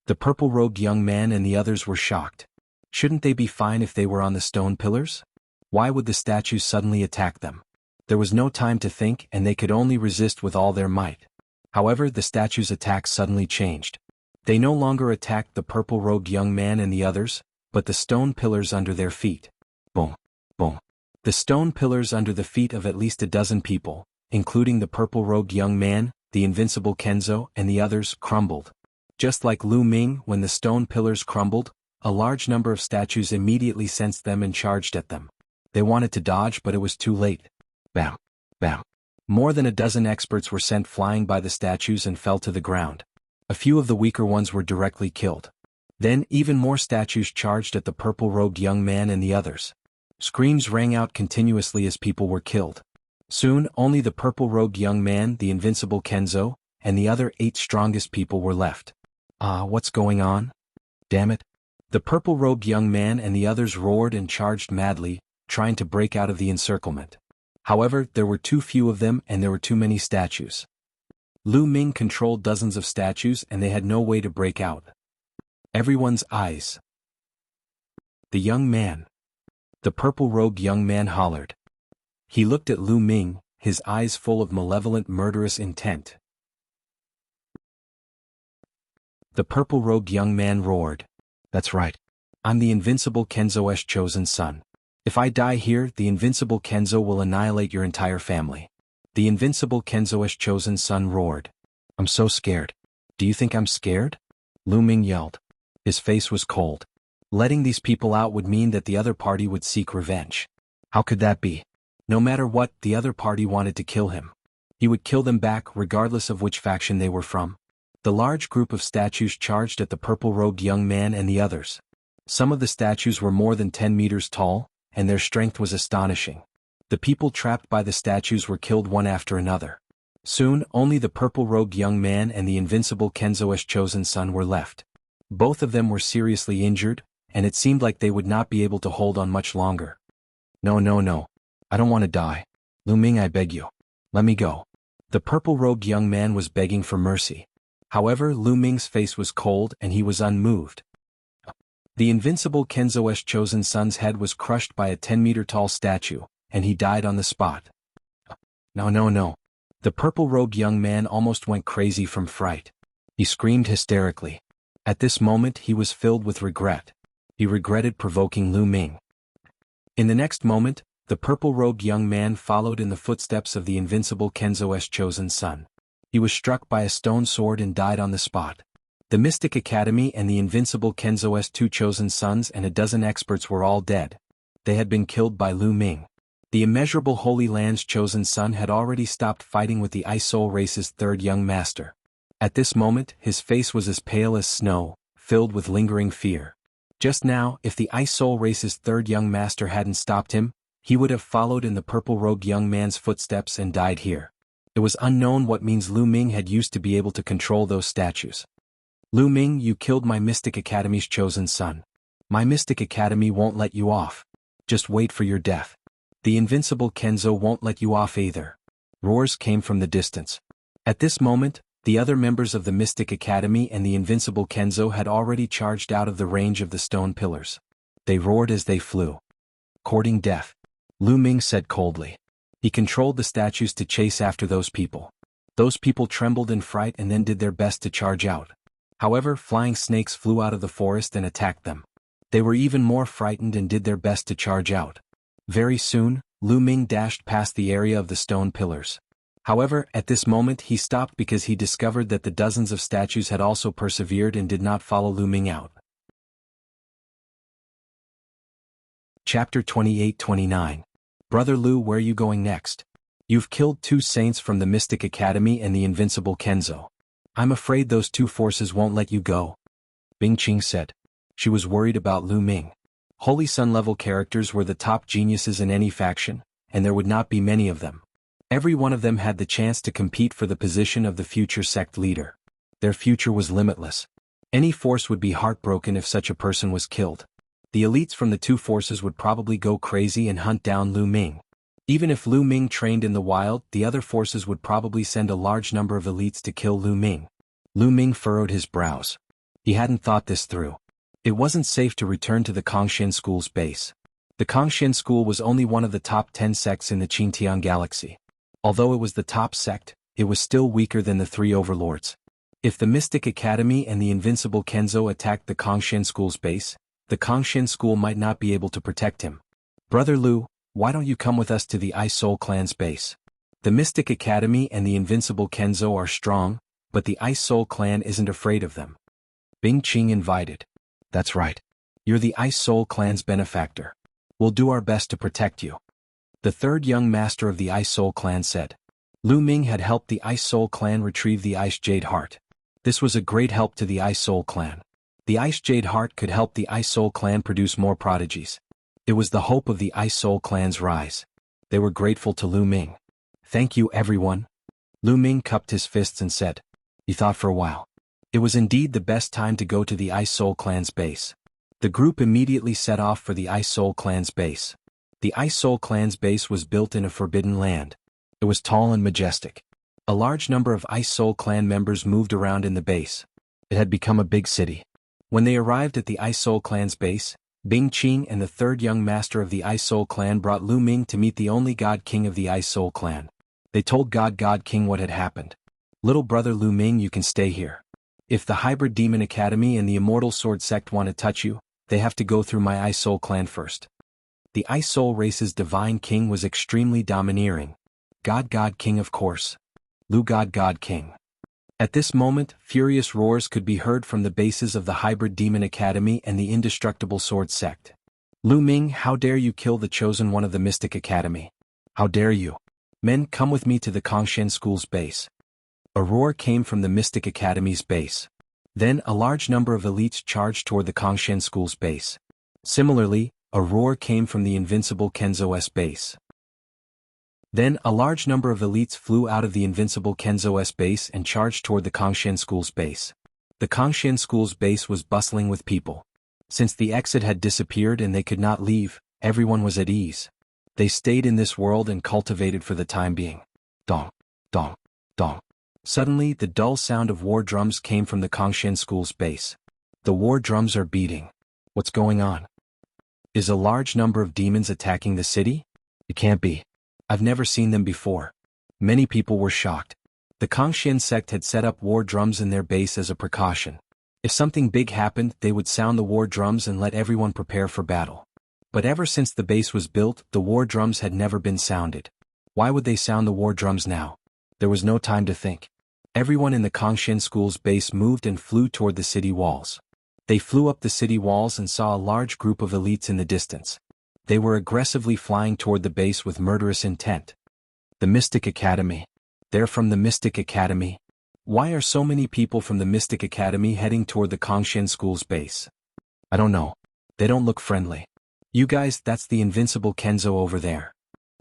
[SPEAKER 1] The purple-robed young man and the others were shocked. Shouldn't they be fine if they were on the stone pillars? Why would the statues suddenly attack them? There was no time to think and they could only resist with all their might. However, the statues' attack suddenly changed. They no longer attacked the purple-robed young man and the others, but the stone pillars under their feet. Boom, boom. The stone pillars under the feet of at least a dozen people, including the purple-robed young man, the invincible Kenzo, and the others, crumbled. Just like Lu Ming, when the stone pillars crumbled, a large number of statues immediately sensed them and charged at them. They wanted to dodge, but it was too late. Bam, bam. More than a dozen experts were sent flying by the statues and fell to the ground. A few of the weaker ones were directly killed. Then even more statues charged at the purple-robed young man and the others. Screams rang out continuously as people were killed. Soon, only the purple-robed young man, the invincible Kenzo, and the other 8 strongest people were left. What's going on? Damn it. The purple-robed young man and the others roared and charged madly, trying to break out of the encirclement. However, there were too few of them and there were too many statues. Lu Ming controlled dozens of statues and they had no way to break out. Everyone's eyes. The young man. The purple-robed young man hollered. He looked at Lu Ming, his eyes full of malevolent murderous intent. The purple-robed young man roared. That's right. I'm the invincible Kenzo's chosen son. If I die here, the invincible Kenzo will annihilate your entire family. The invincible Kenzo's chosen son roared. I'm so scared. Do you think I'm scared? Lu Ming yelled. His face was cold. Letting these people out would mean that the other party would seek revenge. How could that be? No matter what, the other party wanted to kill him. He would kill them back regardless of which faction they were from. The large group of statues charged at the purple-robed young man and the others. Some of the statues were more than 10 meters tall, and their strength was astonishing. The people trapped by the statues were killed one after another. Soon, only the purple-robed young man and the invincible Kenzo's chosen son were left. Both of them were seriously injured, and it seemed like they would not be able to hold on much longer. No. I don't want to die. Lu Ming, I beg you. Let me go. The purple-robed young man was begging for mercy. However, Lu Ming's face was cold and he was unmoved. The invincible Kenzo's chosen son's head was crushed by a 10-meter-tall statue, and he died on the spot. No. The purple-robed young man almost went crazy from fright. He screamed hysterically. At this moment he was filled with regret. He regretted provoking Lu Ming. In the next moment, the purple-robed young man followed in the footsteps of the invincible Kenzo's chosen son. He was struck by a stone sword and died on the spot. The Mystic Academy and the invincible Kenzo's two chosen sons and a dozen experts were all dead. They had been killed by Lu Ming. The immeasurable Holy Land's chosen son had already stopped fighting with the Ice Soul race's third young master. At this moment, his face was as pale as snow, filled with lingering fear. Just now, if the Ice Soul race's third young master hadn't stopped him, he would have followed in the purple-robed young man's footsteps and died here. It was unknown what means Lu Ming had used to be able to control those statues. Lu Ming, you killed my Mystic Academy's chosen son. My Mystic Academy won't let you off. Just wait for your death. The invincible Kenzo won't let you off either. Roars came from the distance. At this moment, the other members of the Mystic Academy and the invincible Kenzo had already charged out of the range of the stone pillars. They roared as they flew. Courting death. Lu Ming said coldly. He controlled the statues to chase after those people. Those people trembled in fright and then did their best to charge out. However, flying snakes flew out of the forest and attacked them. They were even more frightened and did their best to charge out. Very soon, Lu Ming dashed past the area of the stone pillars. However, at this moment he stopped because he discovered that the dozens of statues had also persevered and did not follow Lu Ming out. Chapter 28-29. Brother Lu, where are you going next? You've killed two saints from the Mystic Academy and the invincible Kenzo. I'm afraid those two forces won't let you go. Bing Qing said. She was worried about Lu Ming. Holy Sun-level characters were the top geniuses in any faction, and there would not be many of them. Every one of them had the chance to compete for the position of the future sect leader. Their future was limitless. Any force would be heartbroken if such a person was killed. The elites from the two forces would probably go crazy and hunt down Lu Ming. Even if Lu Ming trained in the wild, the other forces would probably send a large number of elites to kill Lu Ming. Lu Ming furrowed his brows. He hadn't thought this through. It wasn't safe to return to the Kongshan School's base. The Kongshan School was only one of the top 10 sects in the Qingtian galaxy. Although it was the top sect, it was still weaker than the three overlords. If the Mystic Academy and the invincible Kenzo attacked the Kongshan School's base, the Kongshan School might not be able to protect him. Brother Lu, why don't you come with us to the Ice Soul Clan's base? The Mystic Academy and the invincible Kenzo are strong, but the Ice Soul Clan isn't afraid of them. Bing Qing invited. That's right. You're the Ice Soul Clan's benefactor. We'll do our best to protect you. The third young master of the Ice Soul Clan said. Lu Ming had helped the Ice Soul Clan retrieve the Ice Jade Heart. This was a great help to the Ice Soul Clan. The Ice Jade Heart could help the Ice Soul Clan produce more prodigies. It was the hope of the Ice Soul Clan's rise. They were grateful to Lu Ming. Thank you, everyone. Lu Ming cupped his fists and said. He thought for a while. It was indeed the best time to go to the Ice Soul Clan's base. The group immediately set off for the Ice Soul Clan's base. The Ice Soul Clan's base was built in a forbidden land. It was tall and majestic. A large number of Ice Soul Clan members moved around in the base. It had become a big city. When they arrived at the Ice Soul Clan's base, Bing Qing and the third young master of the Ice Soul Clan brought Lu Ming to meet the only God King of the Ice Soul Clan. They told God King what had happened. Little brother Lu Ming, you can stay here. If the Hybrid Demon Academy and the Immortal Sword Sect want to touch you, they have to go through my Ice Soul Clan first. The Ice Soul race's divine king was extremely domineering. God King of course. Lu God King. At this moment, furious roars could be heard from the bases of the Hybrid Demon Academy and the Indestructible Sword Sect. Lu Ming, how dare you kill the chosen one of the Mystic Academy? How dare you? Men, come with me to the Kongshan School's base. A roar came from the Mystic Academy's base. Then a large number of elites charged toward the Kongshan School's base. Similarly, a roar came from the Invincible Kenzo's base. Then a large number of elites flew out of the Invincible Kenzo's base and charged toward the Kongshan School's base. The Kongshan School's base was bustling with people. Since the exit had disappeared and they could not leave, everyone was at ease. They stayed in this world and cultivated for the time being. Dong, dong, dong. Suddenly, the dull sound of war drums came from the Kongshan School's base. The war drums are beating. What's going on? Is a large number of demons attacking the city? It can't be. I've never seen them before. Many people were shocked. The Kongshan sect had set up war drums in their base as a precaution. If something big happened, they would sound the war drums and let everyone prepare for battle. But ever since the base was built, the war drums had never been sounded. Why would they sound the war drums now? There was no time to think. Everyone in the Kongshan School's base moved and flew toward the city walls. They flew up the city walls and saw a large group of elites in the distance. They were aggressively flying toward the base with murderous intent. The Mystic Academy. They're from the Mystic Academy. Why are so many people from the Mystic Academy heading toward the Kongshan School's base? I don't know. They don't look friendly. You guys, that's the Invincible Kenzo over there.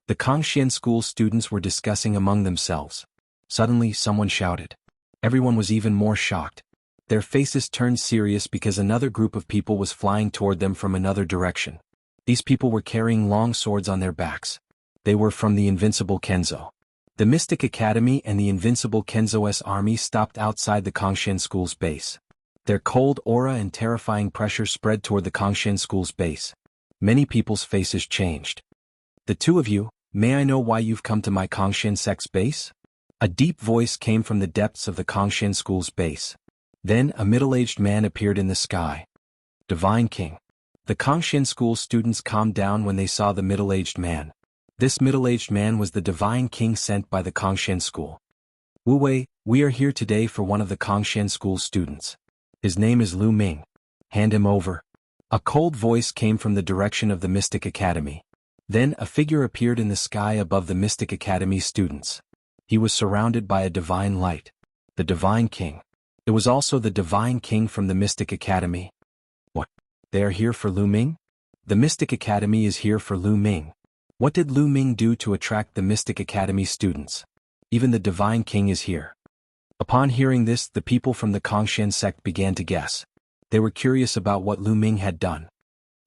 [SPEAKER 1] The Kongshan School students were discussing among themselves. Suddenly, someone shouted. Everyone was even more shocked. Their faces turned serious because another group of people was flying toward them from another direction. These people were carrying long swords on their backs. They were from the Invincible Kenzo. The Mystic Academy and the Invincible Kenzo's army stopped outside the Kongshan School's base. Their cold aura and terrifying pressure spread toward the Kongshan School's base. Many people's faces changed. The two of you, may I know why you've come to my Kongshan sect's base? A deep voice came from the depths of the Kongshan School's base. Then a middle-aged man appeared in the sky. Divine King. The Kongshan School students calmed down when they saw the middle-aged man. This middle-aged man was the Divine King sent by the Kongshan School. Wu Wei, we are here today for one of the Kongshan School students. His name is Lu Ming. Hand him over. A cold voice came from the direction of the Mystic Academy. Then a figure appeared in the sky above the Mystic Academy students. He was surrounded by a divine light. The Divine King. It was also the Divine King from the Mystic Academy. What? They are here for Lu Ming? The Mystic Academy is here for Lu Ming. What did Lu Ming do to attract the Mystic Academy students? Even the Divine King is here. Upon hearing this, the people from the Kongshan sect began to guess. They were curious about what Lu Ming had done.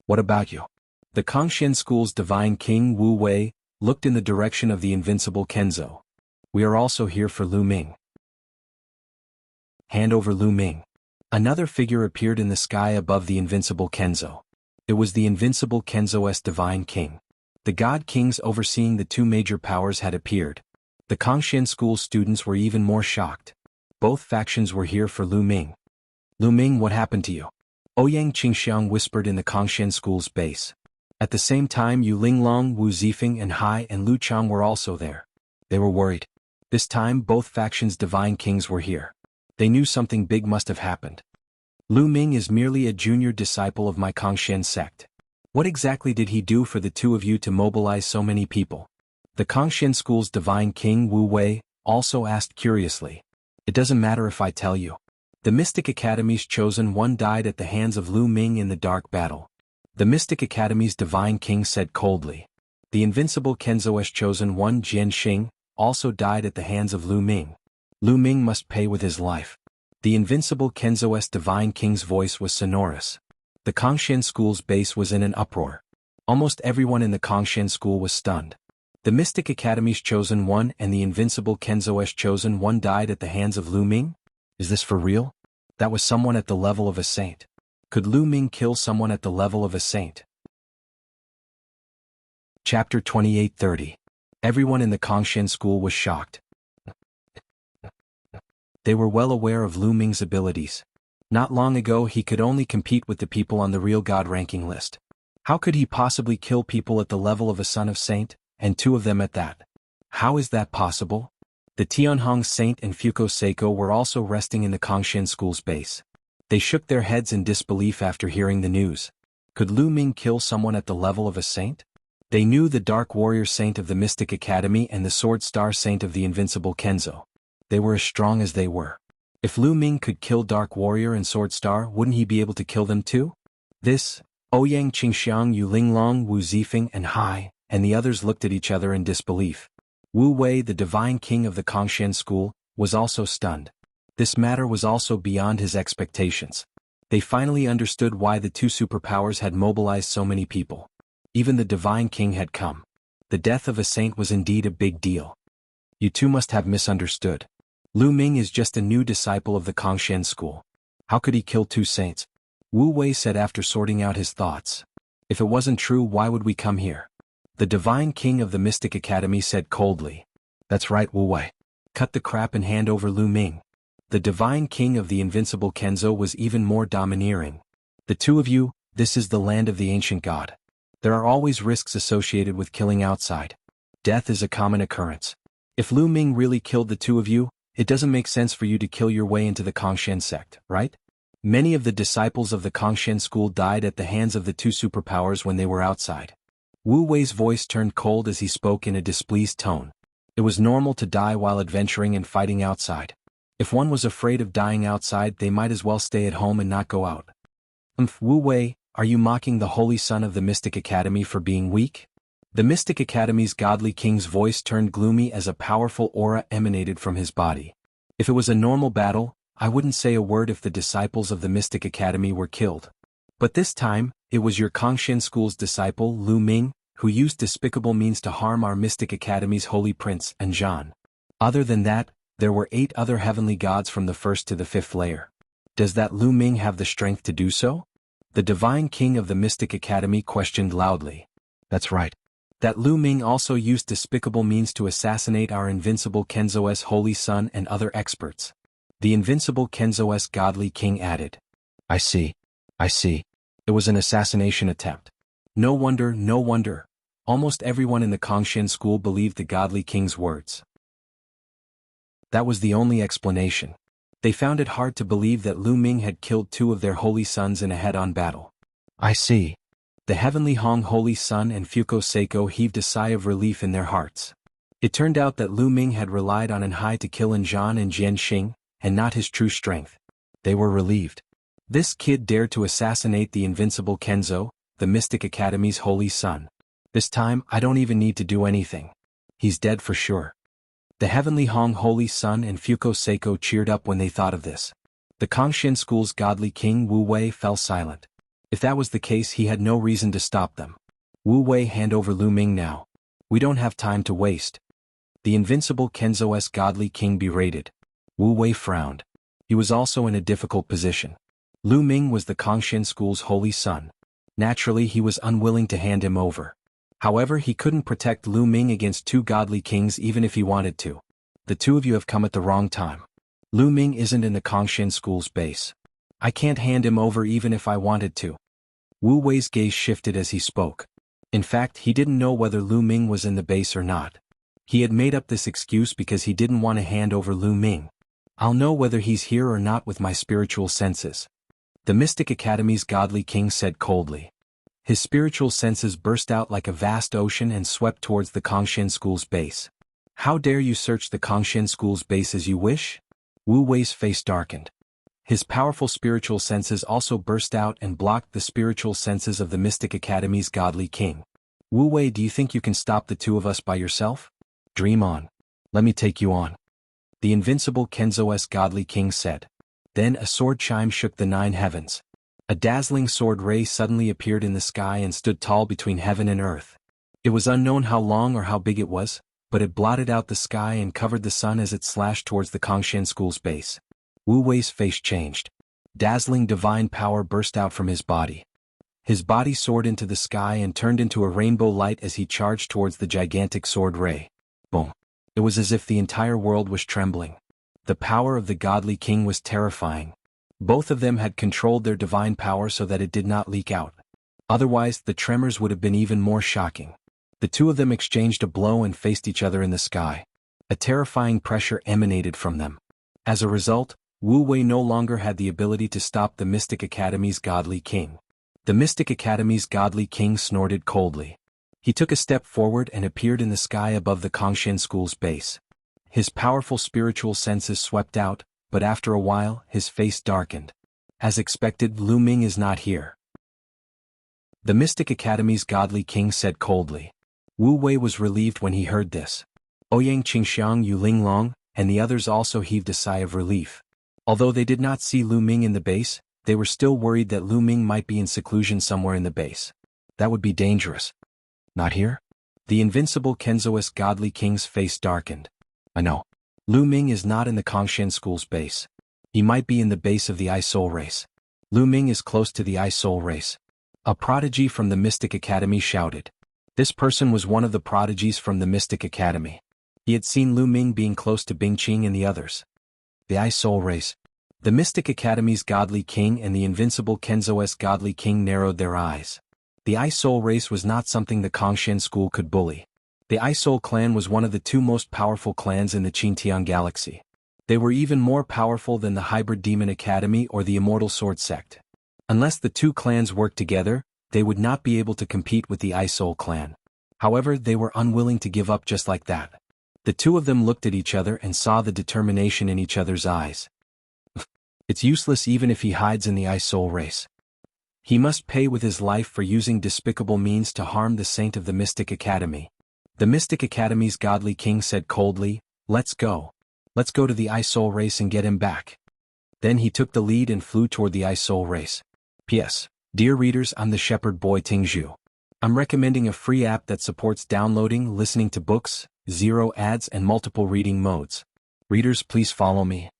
[SPEAKER 1] What about you? The Kongshan School's Divine King Wu Wei looked in the direction of the Invincible Kenzo. We are also here for Lu Ming. Hand over Lu Ming. Another figure appeared in the sky above the Invincible Kenzo. It was the Invincible Kenzo's Divine King. The God Kings overseeing the two major powers had appeared. The Kongshan School students were even more shocked. Both factions were here for Lu Ming. Lu Ming, what happened to you? Ouyang Qingxiang whispered in the Kongshan School's base. At the same time, Yu Linglong, Wu Zifeng and Hai and Lu Chang were also there. They were worried. This time, both factions' Divine Kings were here. They knew something big must have happened. Lu Ming is merely a junior disciple of my Kongshan sect. What exactly did he do for the two of you to mobilize so many people? The Kongshan School's Divine King Wu Wei also asked curiously. It doesn't matter if I tell you. The Mystic Academy's chosen one died at the hands of Lu Ming in the dark battle. The Mystic Academy's Divine King said coldly. The Invincible Kenzo's chosen one Jian Xing also died at the hands of Lu Ming. Lu Ming must pay with his life. The Invincible Kenzo's Divine King's voice was sonorous. The Kongshan School's base was in an uproar. Almost everyone in the Kongshan School was stunned. The Mystic Academy's chosen one and the Invincible Kenzo's chosen one died at the hands of Lu Ming? Is this for real? That was someone at the level of a saint. Could Lu Ming kill someone at the level of a saint? Chapter 28:30. Everyone in the Kongshan School was shocked. They were well aware of Lu Ming's abilities. Not long ago he could only compete with the people on the real god ranking list. How could he possibly kill people at the level of a son of saint, and two of them at that? How is that possible? The Tianhong Saint and Fuko Seiko were also resting in the Kongshan school's base. They shook their heads in disbelief after hearing the news. Could Lu Ming kill someone at the level of a saint? They knew the Dark Warrior Saint of the Mystic Academy and the Sword Star Saint of the Invincible Kenzo. They were as strong as they were. If Lu Ming could kill Dark Warrior and Sword Star, wouldn't he be able to kill them too? This, Ouyang Qingxiang Yu Linglong Wu Zifeng and Hai, and the others looked at each other in disbelief. Wu Wei, the divine king of the Kongshan school, was also stunned. This matter was also beyond his expectations. They finally understood why the two superpowers had mobilized so many people. Even the divine king had come. The death of a saint was indeed a big deal. You two must have misunderstood. Lu Ming is just a new disciple of the Kongshan school. How could he kill two saints? Wu Wei said after sorting out his thoughts. If it wasn't true, why would we come here? The divine king of the Mystic Academy said coldly. That's right, Wu Wei. Cut the crap and hand over Lu Ming. The divine king of the Invincible Kenzo was even more domineering. The two of you, this is the land of the ancient god. There are always risks associated with killing outside. Death is a common occurrence. If Lu Ming really killed the two of you, it doesn't make sense for you to kill your way into the Kongshan sect, right? Many of the disciples of the Kongshan school died at the hands of the two superpowers when they were outside. Wu Wei's voice turned cold as he spoke in a displeased tone. It was normal to die while adventuring and fighting outside. If one was afraid of dying outside, they might as well stay at home and not go out. Wu Wei, are you mocking the holy son of the Mystic Academy for being weak? The Mystic Academy's godly king's voice turned gloomy as a powerful aura emanated from his body. If it was a normal battle, I wouldn't say a word if the disciples of the Mystic Academy were killed. But this time, it was your Kongshan school's disciple, Lu Ming, who used despicable means to harm our Mystic Academy's holy prince, Anjan. Other than that, there were 8 other heavenly gods from the 1st to the 5th layer. Does that Lu Ming have the strength to do so? The divine king of the Mystic Academy questioned loudly. That's right. That Lu Ming also used despicable means to assassinate our Invincible Kenzo's holy son and other experts. The Invincible Kenzo's godly king added. I see. It was an assassination attempt. No wonder. Almost everyone in the Kongshan school believed the godly king's words. That was the only explanation. They found it hard to believe that Lu Ming had killed 2 of their holy sons in a head-on battle. I see. The Heavenly Hong Holy Son and Fuko Seiko heaved a sigh of relief in their hearts. It turned out that Lu Ming had relied on Anhai to kill Anjan and Jianxing, and not his true strength. They were relieved. This kid dared to assassinate the Invincible Kenzo, the Mystic Academy's holy son. This time, I don't even need to do anything. He's dead for sure. The Heavenly Hong Holy Son and Fuko Seiko cheered up when they thought of this. The Kongshan school's godly king Wu Wei fell silent. If that was the case, he had no reason to stop them. Wu Wei, hand over Lu Ming now. We don't have time to waste. The Invincible Kenzo's godly king berated. Wu Wei frowned. He was also in a difficult position. Lu Ming was the Kongshan school's holy son. Naturally, he was unwilling to hand him over. However, he couldn't protect Lu Ming against 2 godly kings even if he wanted to. The 2 of you have come at the wrong time. Lu Ming isn't in the Kongshan school's base. I can't hand him over even if I wanted to. Wu Wei's gaze shifted as he spoke. In fact, he didn't know whether Lu Ming was in the base or not. He had made up this excuse because he didn't want to hand over Lu Ming. I'll know whether he's here or not with my spiritual senses. The Mystic Academy's godly king said coldly. His spiritual senses burst out like a vast ocean and swept towards the Kongshan school's base. How dare you search the Kongshan school's base as you wish? Wu Wei's face darkened. His powerful spiritual senses also burst out and blocked the spiritual senses of the Mystic Academy's godly king. Wu Wei, do you think you can stop the 2 of us by yourself? Dream on. Let me take you on. The Invincible Kenzo's godly king said. Then a sword chime shook the 9 heavens. A dazzling sword ray suddenly appeared in the sky and stood tall between heaven and earth. It was unknown how long or how big it was, but it blotted out the sky and covered the sun as it slashed towards the Kongshan school's base. Wu Wei's face changed. Dazzling divine power burst out from his body. His body soared into the sky and turned into a rainbow light as he charged towards the gigantic sword ray. Boom. It was as if the entire world was trembling. The power of the godly king was terrifying. Both of them had controlled their divine power so that it did not leak out. Otherwise, the tremors would have been even more shocking. The two of them exchanged a blow and faced each other in the sky. A terrifying pressure emanated from them. As a result, Wu Wei no longer had the ability to stop the Mystic Academy's godly king. The Mystic Academy's godly king snorted coldly. He took a step forward and appeared in the sky above the Kongshan School's base. His powerful spiritual senses swept out, but after a while, his face darkened. As expected, Lu Ming is not here. The Mystic Academy's godly king said coldly. Wu Wei was relieved when he heard this. Ouyang Qingxiang Yu Linglong, and the others also heaved a sigh of relief. Although they did not see Lu Ming in the base, they were still worried that Lu Ming might be in seclusion somewhere in the base. That would be dangerous. Not here? The invincible Kenzoist godly king's face darkened. I know. Lu Ming is not in the Kongshan School's base. He might be in the base of the Ice Soul race. Lu Ming is close to the Ice Soul race. A prodigy from the Mystic Academy shouted. This person was one of the prodigies from the Mystic Academy. He had seen Lu Ming being close to Bingqing and the others. The Ice Soul race. The Mystic Academy's godly king and the invincible Kenzoist godly king narrowed their eyes. The Ice Soul race was not something the Kongshan School could bully. The Ice Soul clan was one of the two most powerful clans in the Qingtian galaxy. They were even more powerful than the Hybrid Demon Academy or the Immortal Sword Sect. Unless the two clans worked together, they would not be able to compete with the Ice Soul clan. However, they were unwilling to give up just like that. The two of them looked at each other and saw the determination in each other's eyes. It's useless even if he hides in the Ice Soul race. He must pay with his life for using despicable means to harm the saint of the Mystic Academy. The Mystic Academy's godly king said coldly, "Let's go. Let's go to the Ice Soul race and get him back." Then he took the lead and flew toward the Ice Soul race. P.S. Dear readers, I'm the Shepherd Boy Tingzhu. I'm recommending a free app that supports downloading, listening to books, zero ads and multiple reading modes. Readers, please follow me.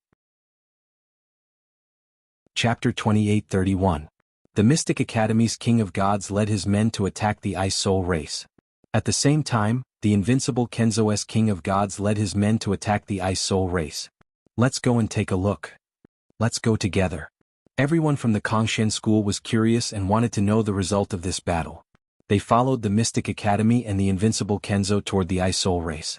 [SPEAKER 1] Chapter 2831. The Mystic Academy's King of Gods led his men to attack the Ice Soul race. At the same time, the invincible Kenzoist King of Gods led his men to attack the Ice Soul race. Let's go and take a look. Let's go together. Everyone from the Kongshan School was curious and wanted to know the result of this battle. They followed the Mystic Academy and the invincible Kenzo toward the Ice Soul race.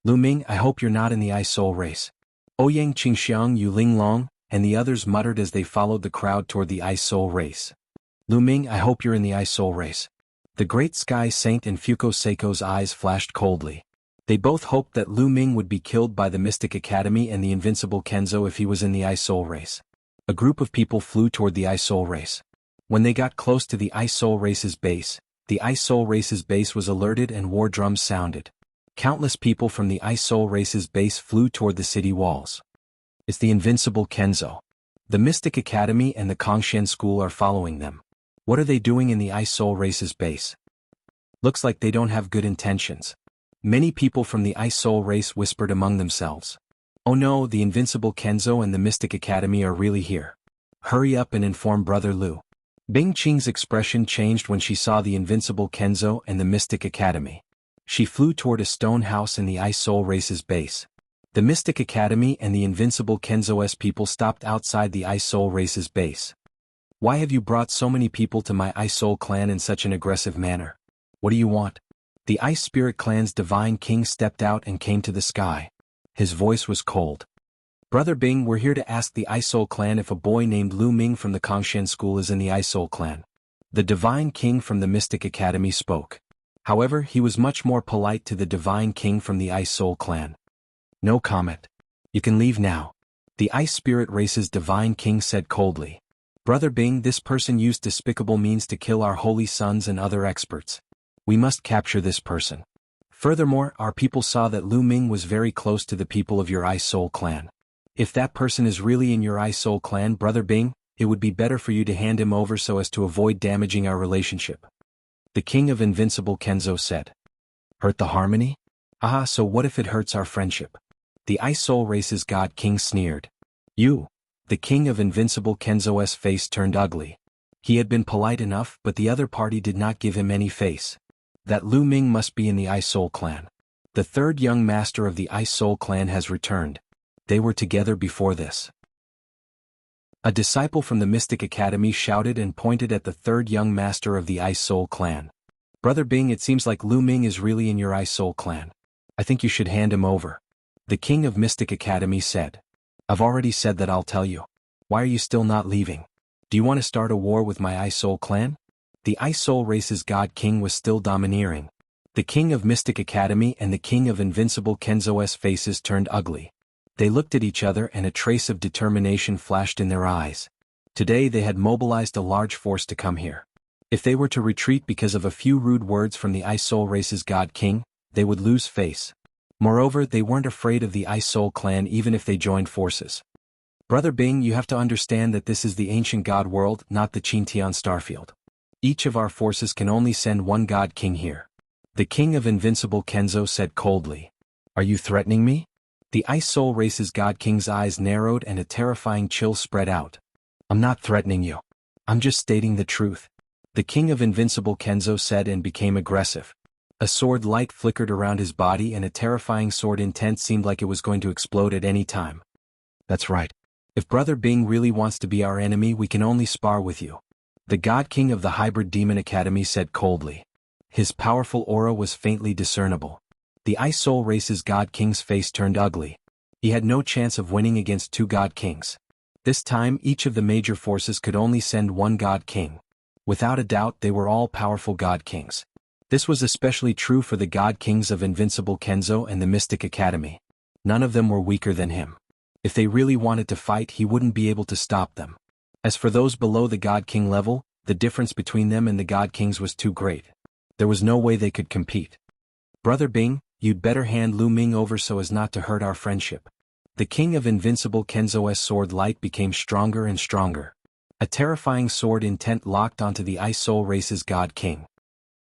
[SPEAKER 1] Lu Ming, I hope you're not in the Ice Soul race. Ouyang Qingxiang Yu Linglong, and the others muttered as they followed the crowd toward the Ice Soul race. Lu Ming, I hope you're in the Ice Soul race. The Great Sky Saint and Fuko Seiko's eyes flashed coldly. They both hoped that Lu Ming would be killed by the Mystic Academy and the invincible Kenzo if he was in the Ice Soul race. A group of people flew toward the Ice Soul race. When they got close to the Ice Soul race's base, the Ice Soul race's base was alerted and war drums sounded. Countless people from the Ice Soul race's base flew toward the city walls. It's the invincible Kenzo. The Mystic Academy and the Kongshan School are following them. What are they doing in the Ice Soul race's base? Looks like they don't have good intentions. Many people from the Ice Soul race whispered among themselves. Oh no, the invincible Kenzo and the Mystic Academy are really here. Hurry up and inform Brother Lu. Bingqing's expression changed when she saw the invincible Kenzo and the Mystic Academy. She flew toward a stone house in the Ice Soul race's base. The Mystic Academy and the invincible Kenzo's people stopped outside the Ice Soul race's base. Why have you brought so many people to my Ice Soul clan in such an aggressive manner? What do you want? The Ice Spirit clan's divine king stepped out and came to the sky. His voice was cold. Brother Bing, we're here to ask the Ice Soul clan if a boy named Lu Ming from the Kongshan School is in the Ice Soul clan. The divine king from the Mystic Academy spoke. However, he was much more polite to the divine king from the Ice Soul clan. No comment. You can leave now. The Ice Spirit race's divine king said coldly. Brother Bing, this person used despicable means to kill our holy sons and other experts. We must capture this person. Furthermore, our people saw that Lu Ming was very close to the people of your Ice Soul clan. If that person is really in your Ice Soul clan, Brother Bing, it would be better for you to hand him over so as to avoid damaging our relationship. The King of Invincible Kenzo said. Hurt the harmony? Ah, so what if it hurts our friendship? The Ice Soul race's god king sneered. You. The King of Invincible Kenzo's face turned ugly. He had been polite enough, but the other party did not give him any face. That Lu Ming must be in the Ice Soul clan. The third young master of the Ice Soul clan has returned. They were together before this. A disciple from the Mystic Academy shouted and pointed at the third young master of the Ice Soul clan. Brother Bing, it seems like Lu Ming is really in your Ice Soul clan. I think you should hand him over. The king of Mystic Academy said. I've already said that I'll tell you. Why are you still not leaving? Do you want to start a war with my Ice Soul clan? The Ice Soul race's God King was still domineering. The king of Mystic Academy and the king of Invincible Kenzo's faces turned ugly. They looked at each other and a trace of determination flashed in their eyes. Today they had mobilized a large force to come here. If they were to retreat because of a few rude words from the Ice Soul race's God King, they would lose face. Moreover, they weren't afraid of the Ice Soul clan even if they joined forces. Brother Bing, you have to understand that this is the ancient God world, not the Qintian starfield. Each of our forces can only send one God King here. The king of Invincible Kenzo said coldly. Are you threatening me? The Ice Soul race's God King's eyes narrowed and a terrifying chill spread out. I'm not threatening you. I'm just stating the truth. The king of Invincible Kenzo said and became aggressive. A sword light flickered around his body and a terrifying sword intent seemed like it was going to explode at any time. That's right. If Brother Bing really wants to be our enemy, we can only spar with you. The God King of the Hybrid Demon Academy said coldly. His powerful aura was faintly discernible. The Ice Soul race's God King's face turned ugly. He had no chance of winning against two God Kings. This time each of the major forces could only send one God King. Without a doubt they were all powerful God Kings. This was especially true for the God Kings of Invincible Kenzo and the Mystic Academy. None of them were weaker than him. If they really wanted to fight, he wouldn't be able to stop them. As for those below the God King level, the difference between them and the God Kings was too great. There was no way they could compete. Brother Bing, you'd better hand Lu Ming over so as not to hurt our friendship. The king of Invincible Kenzo's sword light became stronger and stronger. A terrifying sword intent locked onto the Ice Soul race's God King.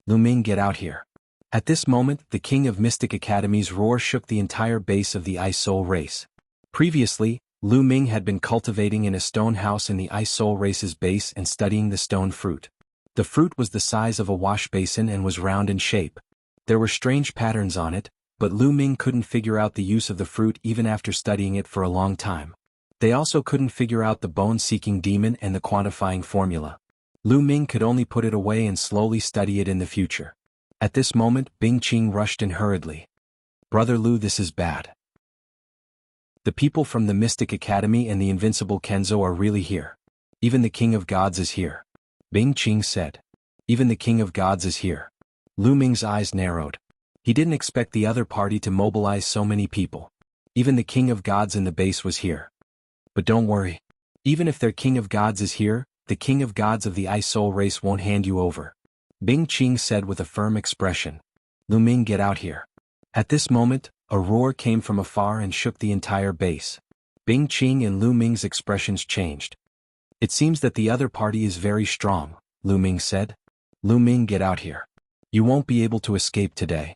[SPEAKER 1] Lu Ming, get out here. At this moment, the king of Mystic Academy's roar shook the entire base of the Ice Soul race. Previously, Lu Ming had been cultivating in a stone house in the Ice Soul race's base and studying the stone fruit. The fruit was the size of a wash basin and was round in shape. There were strange patterns on it, but Lu Ming couldn't figure out the use of the fruit even after studying it for a long time. They also couldn't figure out the bone-seeking demon and the quantifying formula. Lu Ming could only put it away and slowly study it in the future. At this moment, Bing Qing rushed in hurriedly. Brother Lu, this is bad. The people from the Mystic Academy and the Invincible Kenzo are really here. Even the King of Gods is here. Bing Qing said. Even the King of Gods is here. Lu Ming's eyes narrowed. He didn't expect the other party to mobilize so many people. Even the King of Gods in the base was here. But don't worry. Even if their King of Gods is here, the King of Gods of the Ice Soul race won't hand you over. Bing Qing said with a firm expression. Lu Ming, get out here. At this moment, a roar came from afar and shook the entire base. Bing Qing and Lu Ming's expressions changed. It seems that the other party is very strong, Lu Ming said. Lu Ming, get out here. You won't be able to escape today.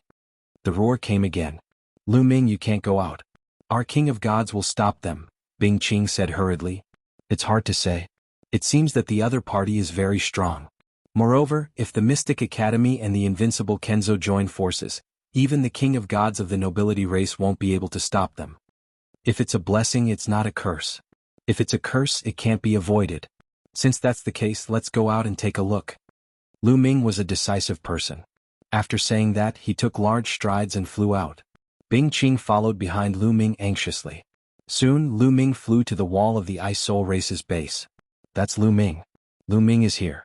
[SPEAKER 1] The roar came again. Lu Ming, you can't go out. Our King of Gods will stop them, Bing Qing said hurriedly. It's hard to say. It seems that the other party is very strong. Moreover, if the Mystic Academy and the Invincible Kenzo join forces, even the King of Gods of the nobility race won't be able to stop them. If it's a blessing, it's not a curse. If it's a curse, it can't be avoided. Since that's the case, let's go out and take a look. Lu Ming was a decisive person. After saying that, he took large strides and flew out. Bing Qing followed behind Lu Ming anxiously. Soon, Lu Ming flew to the wall of the Ice Soul race's base. That's Lu Ming. Lu Ming is here.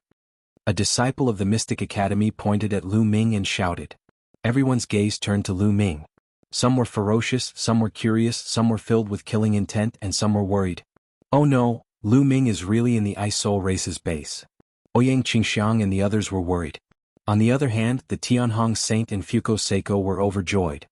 [SPEAKER 1] A disciple of the Mystic Academy pointed at Lu Ming and shouted. Everyone's gaze turned to Lu Ming. Some were ferocious, some were curious, some were filled with killing intent, and some were worried. Oh no, Lu Ming is really in the Ice Soul race's base. Ouyang Qingxiang and the others were worried. On the other hand, the Tianhong Saint and Fuko Seiko were overjoyed.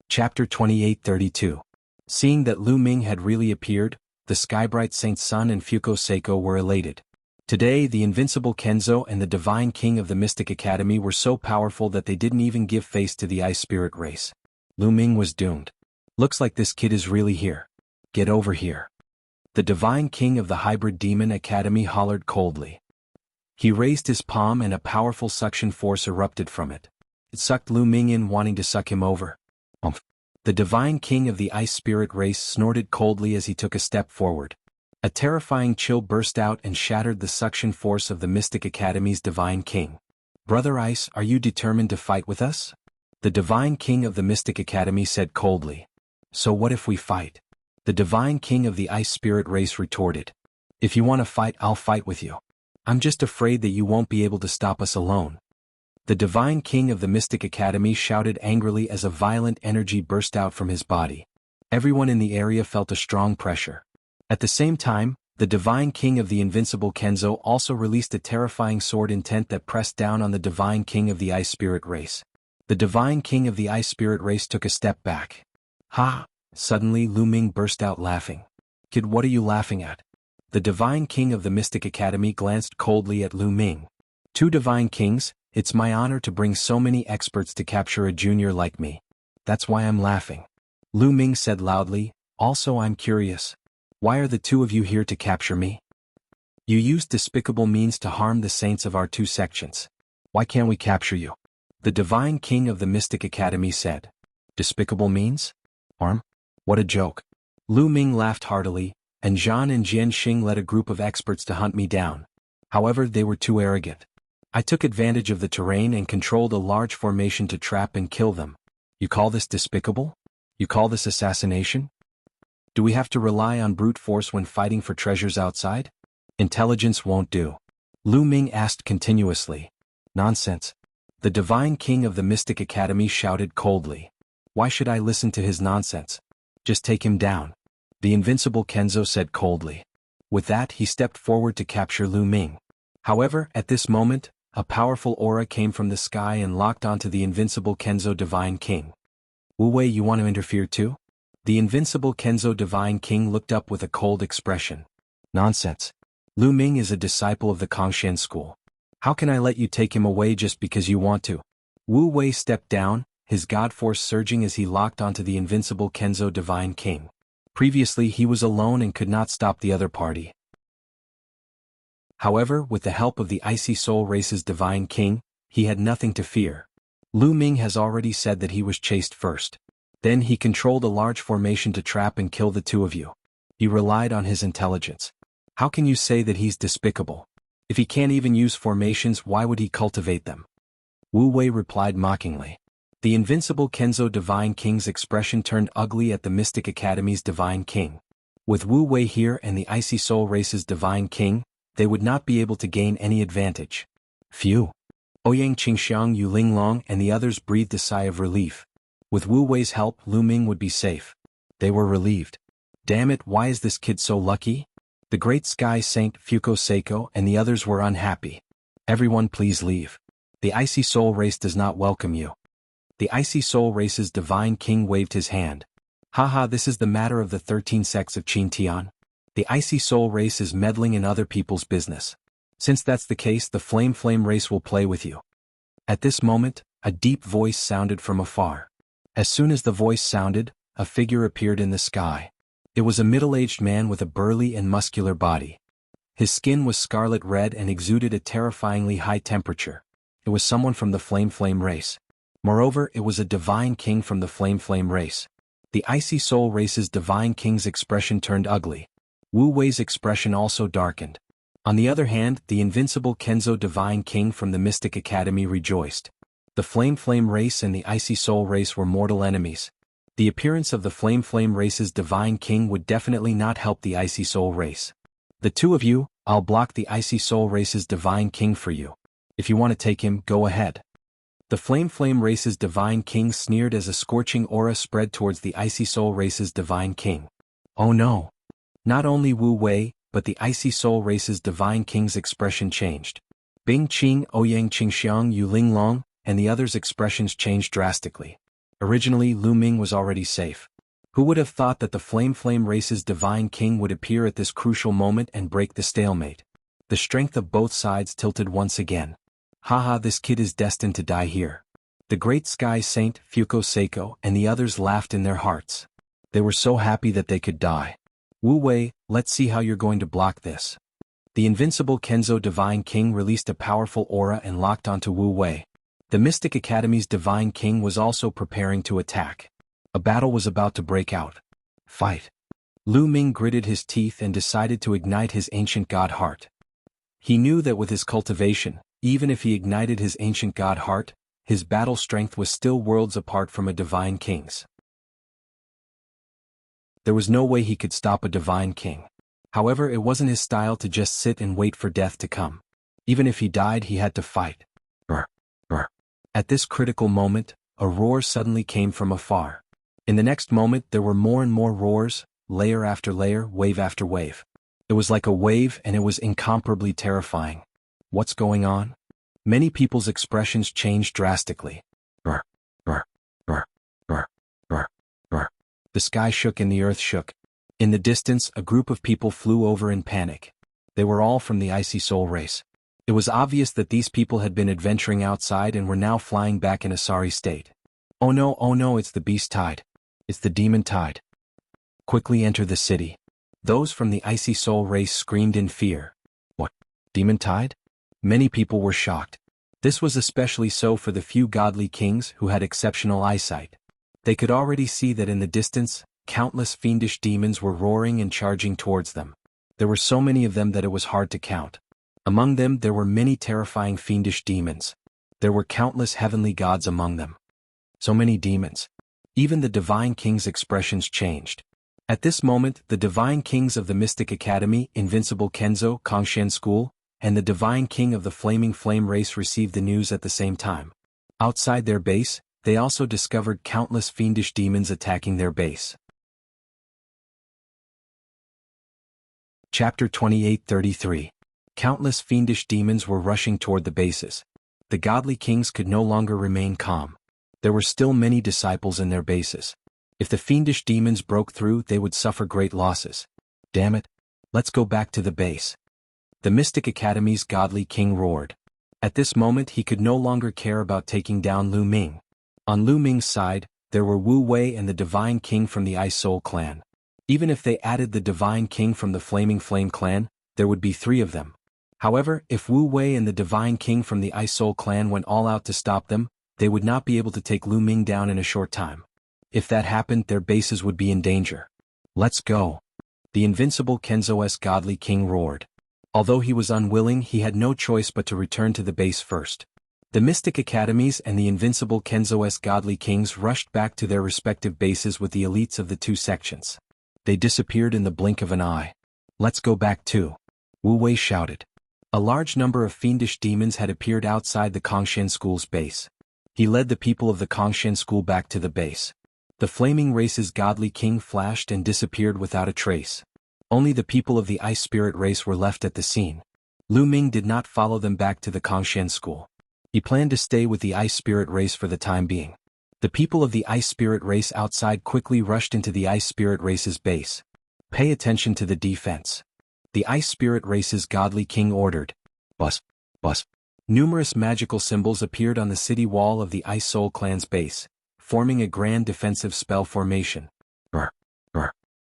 [SPEAKER 1] Chapter 28:32. Seeing that Lu Ming had really appeared, the Skybright Saint Sun and Fuko Seiko were elated. Today, the Invincible Kenzo and the Divine King of the Mystic Academy were so powerful that they didn't even give face to the Ice Spirit race. Lu Ming was doomed. Looks like this kid is really here. Get over here. The Divine King of the Hybrid Demon Academy hollered coldly. He raised his palm and a powerful suction force erupted from it. It sucked Lu Ming in, wanting to suck him over. The divine king of the ice spirit race snorted coldly as he took a step forward. A terrifying chill burst out and shattered the suction force of the Mystic Academy's divine king. Brother Ice, are you determined to fight with us? The divine king of the Mystic Academy said coldly. So what if we fight? The divine king of the ice spirit race retorted. If you want to fight, I'll fight with you. I'm just afraid that you won't be able to stop us alone. The divine king of the Mystic Academy shouted angrily as a violent energy burst out from his body. Everyone in the area felt a strong pressure. At the same time, the divine king of the invincible Kenzo also released a terrifying sword intent that pressed down on the divine king of the ice spirit race. The divine king of the ice spirit race took a step back. Ha! Suddenly Lu Ming burst out laughing. Kid, what are you laughing at? The divine king of the Mystic Academy glanced coldly at Lu Ming. Two divine kings, it's my honor to bring so many experts to capture a junior like me. That's why I'm laughing. Lu Ming said loudly, also I'm curious. Why are the two of you here to capture me? You used despicable means to harm the saints of our two sections. Why can't we capture you? The divine king of the Mystic Academy said. Despicable means? Harm? What a joke. Lu Ming laughed heartily, and Zhan and Jianxing led a group of experts to hunt me down. However, they were too arrogant. I took advantage of the terrain and controlled a large formation to trap and kill them. You call this despicable? You call this assassination? Do we have to rely on brute force when fighting for treasures outside? Intelligence won't do. Lu Ming asked continuously. Nonsense. The divine king of the Mystic Academy shouted coldly. Why should I listen to his nonsense? Just take him down. The invincible Kenzo said coldly. With that, he stepped forward to capture Lu Ming. However, at this moment, a powerful aura came from the sky and locked onto the invincible Kenzo Divine King. Wu Wei, you want to interfere too? The invincible Kenzo Divine King looked up with a cold expression. Nonsense. Lu Ming is a disciple of the Kongshan school. How can I let you take him away just because you want to? Wu Wei stepped down, his god force surging as he locked onto the invincible Kenzo Divine King. Previously he was alone and could not stop the other party. However, with the help of the Icy Soul Race's Divine King, he had nothing to fear. Lu Ming has already said that he was chased first. Then he controlled a large formation to trap and kill the two of you. He relied on his intelligence. How can you say that he's despicable? If he can't even use formations, why would he cultivate them? Wu Wei replied mockingly. The invincible Kenzo Divine King's expression turned ugly at the Mystic Academy's Divine King. With Wu Wei here and the Icy Soul Race's Divine King, they would not be able to gain any advantage. Phew. Ouyang Qingxiang, Yu Linglong and the others breathed a sigh of relief. With Wu Wei's help, Lu Ming would be safe. They were relieved. Damn it, why is this kid so lucky? The Great Sky Saint, Fuko Seiko and the others were unhappy. Everyone please leave. The Icy Soul Race does not welcome you. The Icy Soul Race's Divine King waved his hand. Haha, this is the matter of the 13 sects of Qin Tian. The Icy Soul Race is meddling in other people's business. Since that's the case, the Flame Race will play with you. At this moment, a deep voice sounded from afar. As soon as the voice sounded, a figure appeared in the sky. It was a middle-aged man with a burly and muscular body. His skin was scarlet red and exuded a terrifyingly high temperature. It was someone from the Flame Race. Moreover, it was a Divine King from the Flame Race. The Icy Soul Race's Divine King's expression turned ugly. Wu Wei's expression also darkened. On the other hand, the invincible Kenzo Divine King from the Mystic Academy rejoiced. The Flame Race and the Icy Soul Race were mortal enemies. The appearance of the Flame Race's Divine King would definitely not help the Icy Soul Race. The two of you, I'll block the Icy Soul Race's Divine King for you. If you want to take him, go ahead. The Flame Race's Divine King sneered as a scorching aura spread towards the Icy Soul Race's Divine King. Oh no! Not only Wu Wei, but the Icy Soul Race's Divine King's expression changed. Bing Qing, Ouyang Qingxiang, Yu Linglong, and the others' expressions changed drastically. Originally, Lu Ming was already safe. Who would have thought that the Flame Race's Divine King would appear at this crucial moment and break the stalemate? The strength of both sides tilted once again. Haha, this kid is destined to die here. The Great Sky Saint, Fuko Seiko, and the others laughed in their hearts. They were so happy that they could die. Wu Wei, let's see how you're going to block this. The invincible Kenzo Divine King released a powerful aura and locked onto Wu Wei. The Mystic Academy's Divine King was also preparing to attack. A battle was about to break out. Fight. Lu Ming gritted his teeth and decided to ignite his ancient god heart. He knew that with his cultivation, even if he ignited his ancient god heart, his battle strength was still worlds apart from a divine king's. There was no way he could stop a divine king. However, it wasn't his style to just sit and wait for death to come. Even if he died, he had to fight. Brr, brr. At this critical moment, a roar suddenly came from afar. In the next moment, there were more and more roars, layer after layer, wave after wave. It was like a wave, and it was incomparably terrifying. What's going on? Many people's expressions changed drastically. Brr, brr, brr, brr, brr, brr. The sky shook and the earth shook. In the distance, a group of people flew over in panic. They were all from the Icy Soul race. It was obvious that these people had been adventuring outside and were now flying back in a sorry state. Oh no, it's the beast tide. It's the demon tide. Quickly enter the city. Those from the Icy Soul race screamed in fear. What? Demon tide? Many people were shocked. This was especially so for the few godly kings who had exceptional eyesight. They could already see that in the distance, countless fiendish demons were roaring and charging towards them. There were so many of them that it was hard to count. Among them there were many terrifying fiendish demons. There were countless heavenly gods among them. So many demons. Even the divine king's expressions changed. At this moment, the divine kings of the Mystic Academy, Invincible Kenzo, Kongshan School, and the divine king of the Flaming Flame race received the news at the same time. Outside their base, they also discovered countless fiendish demons attacking their base. Chapter 28:33. Countless fiendish demons were rushing toward the bases. The godly kings could no longer remain calm. There were still many disciples in their bases. If the fiendish demons broke through, they would suffer great losses. Damn it! Let's go back to the base. The Mystic Academy's godly king roared. At this moment he could no longer care about taking down Lu Ming. On Lu Ming's side, there were Wu Wei and the divine king from the Ice Soul clan. Even if they added the divine king from the Flaming Flame clan, there would be 3 of them. However, if Wu Wei and the divine king from the Ice Soul clan went all out to stop them, they would not be able to take Lu Ming down in a short time. If that happened, their bases would be in danger. Let's go. The invincible Kenzo's godly king roared. Although he was unwilling, he had no choice but to return to the base first. The Mystic Academies and the invincible Kenzo's godly kings rushed back to their respective bases with the elites of the 2 sections. They disappeared in the blink of an eye. Let's go back too. Wu Wei shouted. A large number of fiendish demons had appeared outside the Kongshan School's base. He led the people of the Kongshan School back to the base. The Flaming Race's godly king flashed and disappeared without a trace. Only the people of the Ice Spirit race were left at the scene. Lu Ming did not follow them back to the Kongshan School. He planned to stay with the Ice Spirit race for the time being. The people of the Ice Spirit race outside quickly rushed into the Ice Spirit race's base. Pay attention to the defense. The Ice Spirit race's godly king ordered. Bus. Numerous magical symbols appeared on the city wall of the Ice Soul clan's base, forming a grand defensive spell formation. Brr.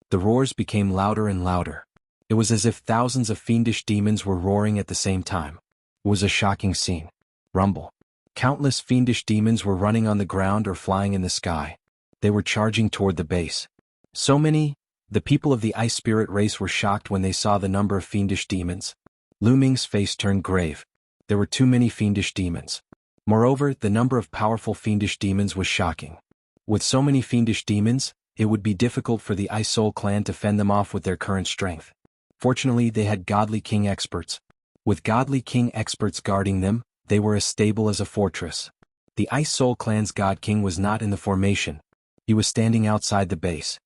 [SPEAKER 1] The roars became louder and louder. It was as if thousands of fiendish demons were roaring at the same time. It was a shocking scene. Rumble. Countless fiendish demons were running on the ground or flying in the sky. They were charging toward the base. So many. The people of the Ice Spirit race were shocked when they saw the number of fiendish demons. Lu Ming's face turned grave. There were too many fiendish demons. Moreover, the number of powerful fiendish demons was shocking. With so many fiendish demons, it would be difficult for the Ice Soul clan to fend them off with their current strength. Fortunately, they had godly king experts. With godly king experts guarding them, they were as stable as a fortress. The Ice Soul clan's god king was not in the formation. He was standing outside the base.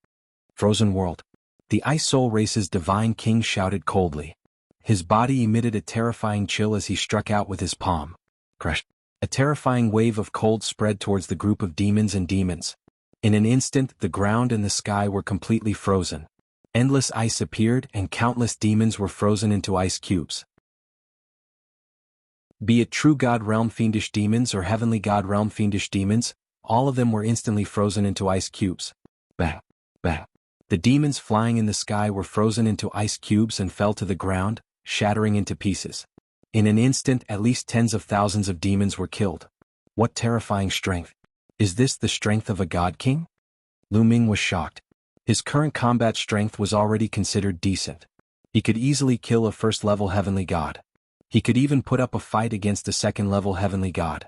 [SPEAKER 1] Frozen world. The Ice Soul race's divine king shouted coldly. His body emitted a terrifying chill as he struck out with his palm. Crash. A terrifying wave of cold spread towards the group of demons and demons. In an instant, the ground and the sky were completely frozen. Endless ice appeared and countless demons were frozen into ice cubes. Be it true God realm fiendish demons or heavenly God realm fiendish demons, all of them were instantly frozen into ice cubes. Bang. The demons flying in the sky were frozen into ice cubes and fell to the ground, shattering into pieces. In an instant, at least tens of thousands of demons were killed. What terrifying strength! Is this the strength of a god king? Lu Ming was shocked. His current combat strength was already considered decent. He could easily kill a first-level heavenly god. He could even put up a fight against a second-level heavenly god.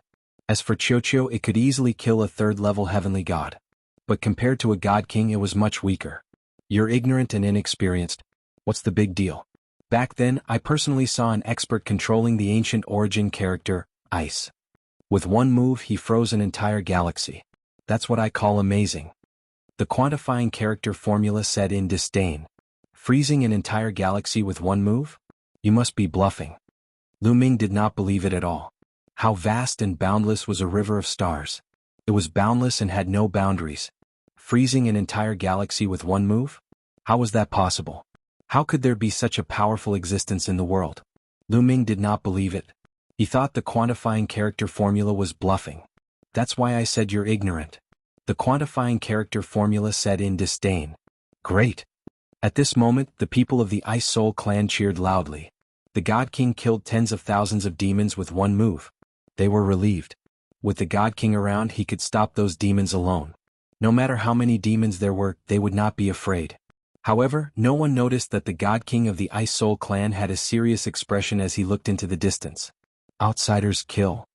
[SPEAKER 1] As for Qiuqiu, it could easily kill a third-level heavenly god. But compared to a god king, it was much weaker. You're ignorant and inexperienced. What's the big deal? Back then, I personally saw an expert controlling the ancient origin character, Ice. With one move, he froze an entire galaxy. That's what I call amazing. The quantifying character formula said in disdain. Freezing an entire galaxy with one move? You must be bluffing. Lu Ming did not believe it at all. How vast and boundless was a river of stars. It was boundless and had no boundaries. Freezing an entire galaxy with one move? How was that possible? How could there be such a powerful existence in the world? Lu Ming did not believe it. He thought the quantifying character formula was bluffing. That's why I said you're ignorant. The quantifying character formula said in disdain. Great. At this moment, the people of the Ice Soul clan cheered loudly. The God King killed tens of thousands of demons with one move. They were relieved. With the God King around, he could stop those demons alone. No matter how many demons there were, they would not be afraid. However, no one noticed that the God King of the Ice Soul clan had a serious expression as he looked into the distance. Outsiders kill.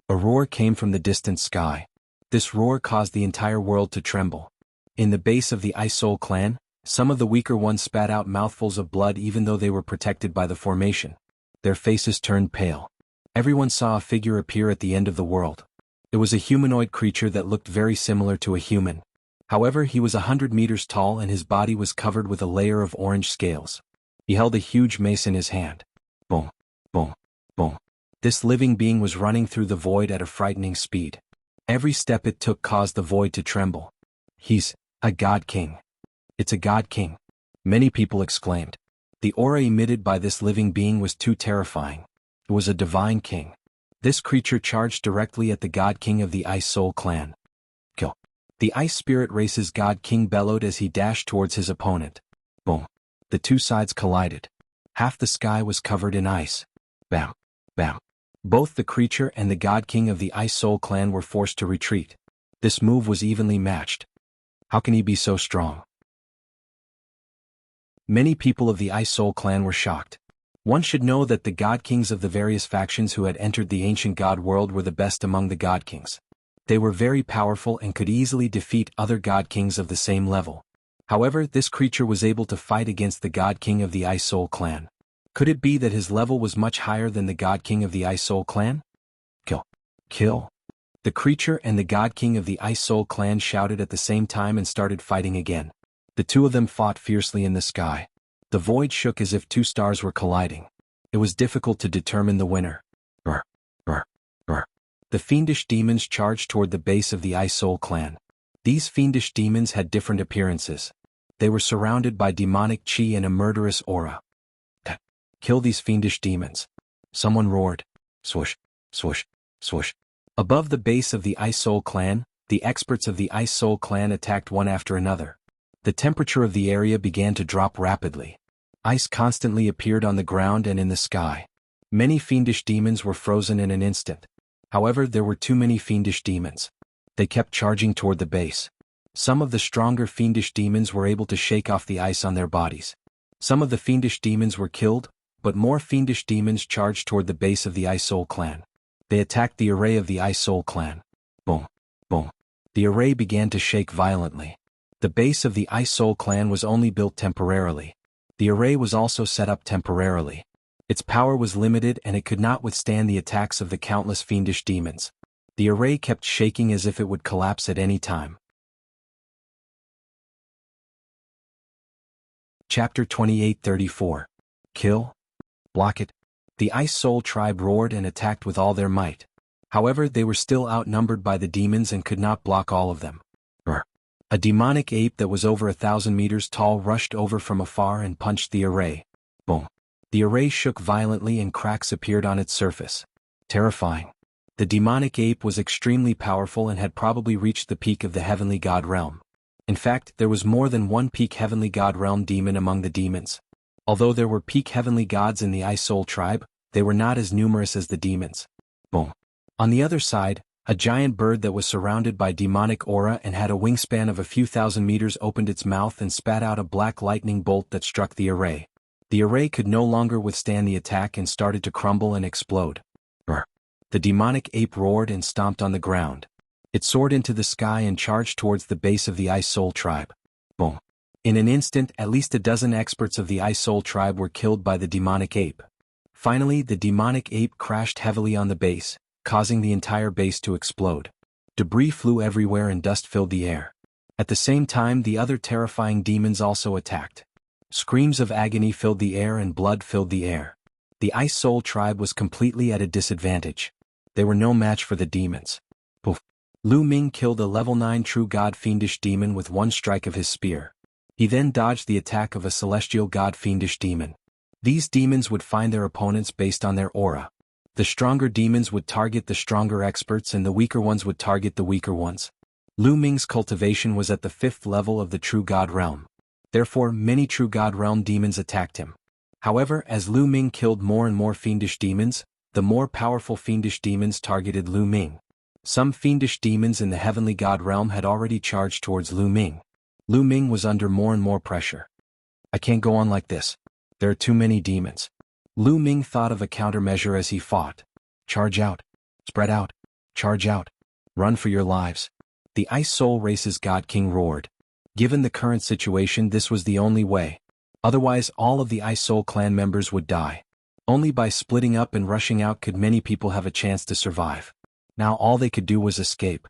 [SPEAKER 1] A roar came from the distant sky. This roar caused the entire world to tremble. In the base of the Ice Soul clan, some of the weaker ones spat out mouthfuls of blood even though they were protected by the formation. Their faces turned pale. Everyone saw a figure appear at the end of the world. It was a humanoid creature that looked very similar to a human. However, he was 100 meters tall and his body was covered with a layer of orange scales. He held a huge mace in his hand. Boom, boom, boom. This living being was running through the void at a frightening speed. Every step it took caused the void to tremble. He's a God King. It's a God King. Many people exclaimed. The aura emitted by this living being was too terrifying. It was a divine king. This creature charged directly at the God King of the Ice Soul clan. Kill. The Ice Spirit Race's God King bellowed as he dashed towards his opponent. Boom. The two sides collided. Half the sky was covered in ice. Bam. Bam. Both the creature and the God King of the Ice Soul clan were forced to retreat. This move was evenly matched. How can he be so strong? Many people of the Ice Soul clan were shocked. One should know that the God Kings of the various factions who had entered the ancient God world were the best among the God Kings. They were very powerful and could easily defeat other God Kings of the same level. However, this creature was able to fight against the God King of the Ice Soul clan. Could it be that his level was much higher than the God King of the Ice Soul clan? Kill. Kill. The creature and the God King of the Ice Soul clan shouted at the same time and started fighting again. The two of them fought fiercely in the sky. The void shook as if two stars were colliding. It was difficult to determine the winner. Brr, brr, brr. The fiendish demons charged toward the base of the Ice Soul clan. These fiendish demons had different appearances. They were surrounded by demonic chi and a murderous aura. Kill these fiendish demons. Someone roared. Swoosh, swoosh, swoosh. Above the base of the Ice Soul clan, the experts of the Ice Soul clan attacked one after another. The temperature of the area began to drop rapidly. Ice constantly appeared on the ground and in the sky. Many fiendish demons were frozen in an instant. However, there were too many fiendish demons. They kept charging toward the base. Some of the stronger fiendish demons were able to shake off the ice on their bodies. Some of the fiendish demons were killed, but more fiendish demons charged toward the base of the Ice Soul clan. They attacked the array of the Ice Soul clan. Boom, boom. The array began to shake violently. The base of the Ice Soul clan was only built temporarily. The array was also set up temporarily. Its power was limited and it could not withstand the attacks of the countless fiendish demons. The array kept shaking as if it would collapse at any time. Chapter 28:34. Kill? Block it. The Ice Soul tribe roared and attacked with all their might. However, they were still outnumbered by the demons and could not block all of them. Brr. A demonic ape that was over 1,000 meters tall rushed over from afar and punched the array. Boom. The array shook violently and cracks appeared on its surface. Terrifying. The demonic ape was extremely powerful and had probably reached the peak of the heavenly god realm. In fact, there was more than one peak heavenly god realm demon among the demons. Although there were peak heavenly gods in the Ice Soul tribe, they were not as numerous as the demons. Boom. On the other side, A giant bird that was surrounded by demonic aura and had a wingspan of a few thousand meters opened its mouth and spat out a black lightning bolt that struck the array. The array could no longer withstand the attack and started to crumble and explode. Brr. The demonic ape roared and stomped on the ground. It soared into the sky and charged towards the base of the Ice Soul tribe. Boom. In an instant, at least a dozen experts of the Ice Soul tribe were killed by the demonic ape. Finally, the demonic ape crashed heavily on the base, causing the entire base to explode. Debris flew everywhere and dust filled the air. At the same time, the other terrifying demons also attacked. Screams of agony filled the air and blood filled the air. The Ice Soul tribe was completely at a disadvantage. They were no match for the demons. Poof. Lu Ming killed a level 9 true god fiendish demon with one strike of his spear. He then dodged the attack of a celestial god fiendish demon. These demons would find their opponents based on their aura. The stronger demons would target the stronger experts and the weaker ones would target the weaker ones. Lu Ming's cultivation was at the 5th level of the true god realm. Therefore, many true god realm demons attacked him. However, as Lu Ming killed more and more fiendish demons, the more powerful fiendish demons targeted Lu Ming. Some fiendish demons in the heavenly god realm had already charged towards Lu Ming. Lu Ming was under more and more pressure. I can't go on like this. There are too many demons. Lu Ming thought of a countermeasure as he fought. Charge out. Spread out. Charge out. Run for your lives. The Ice Soul Race's God King roared. Given the current situation, this was the only way. Otherwise, all of the Ice Soul clan members would die. Only by splitting up and rushing out could many people have a chance to survive. Now all they could do was escape.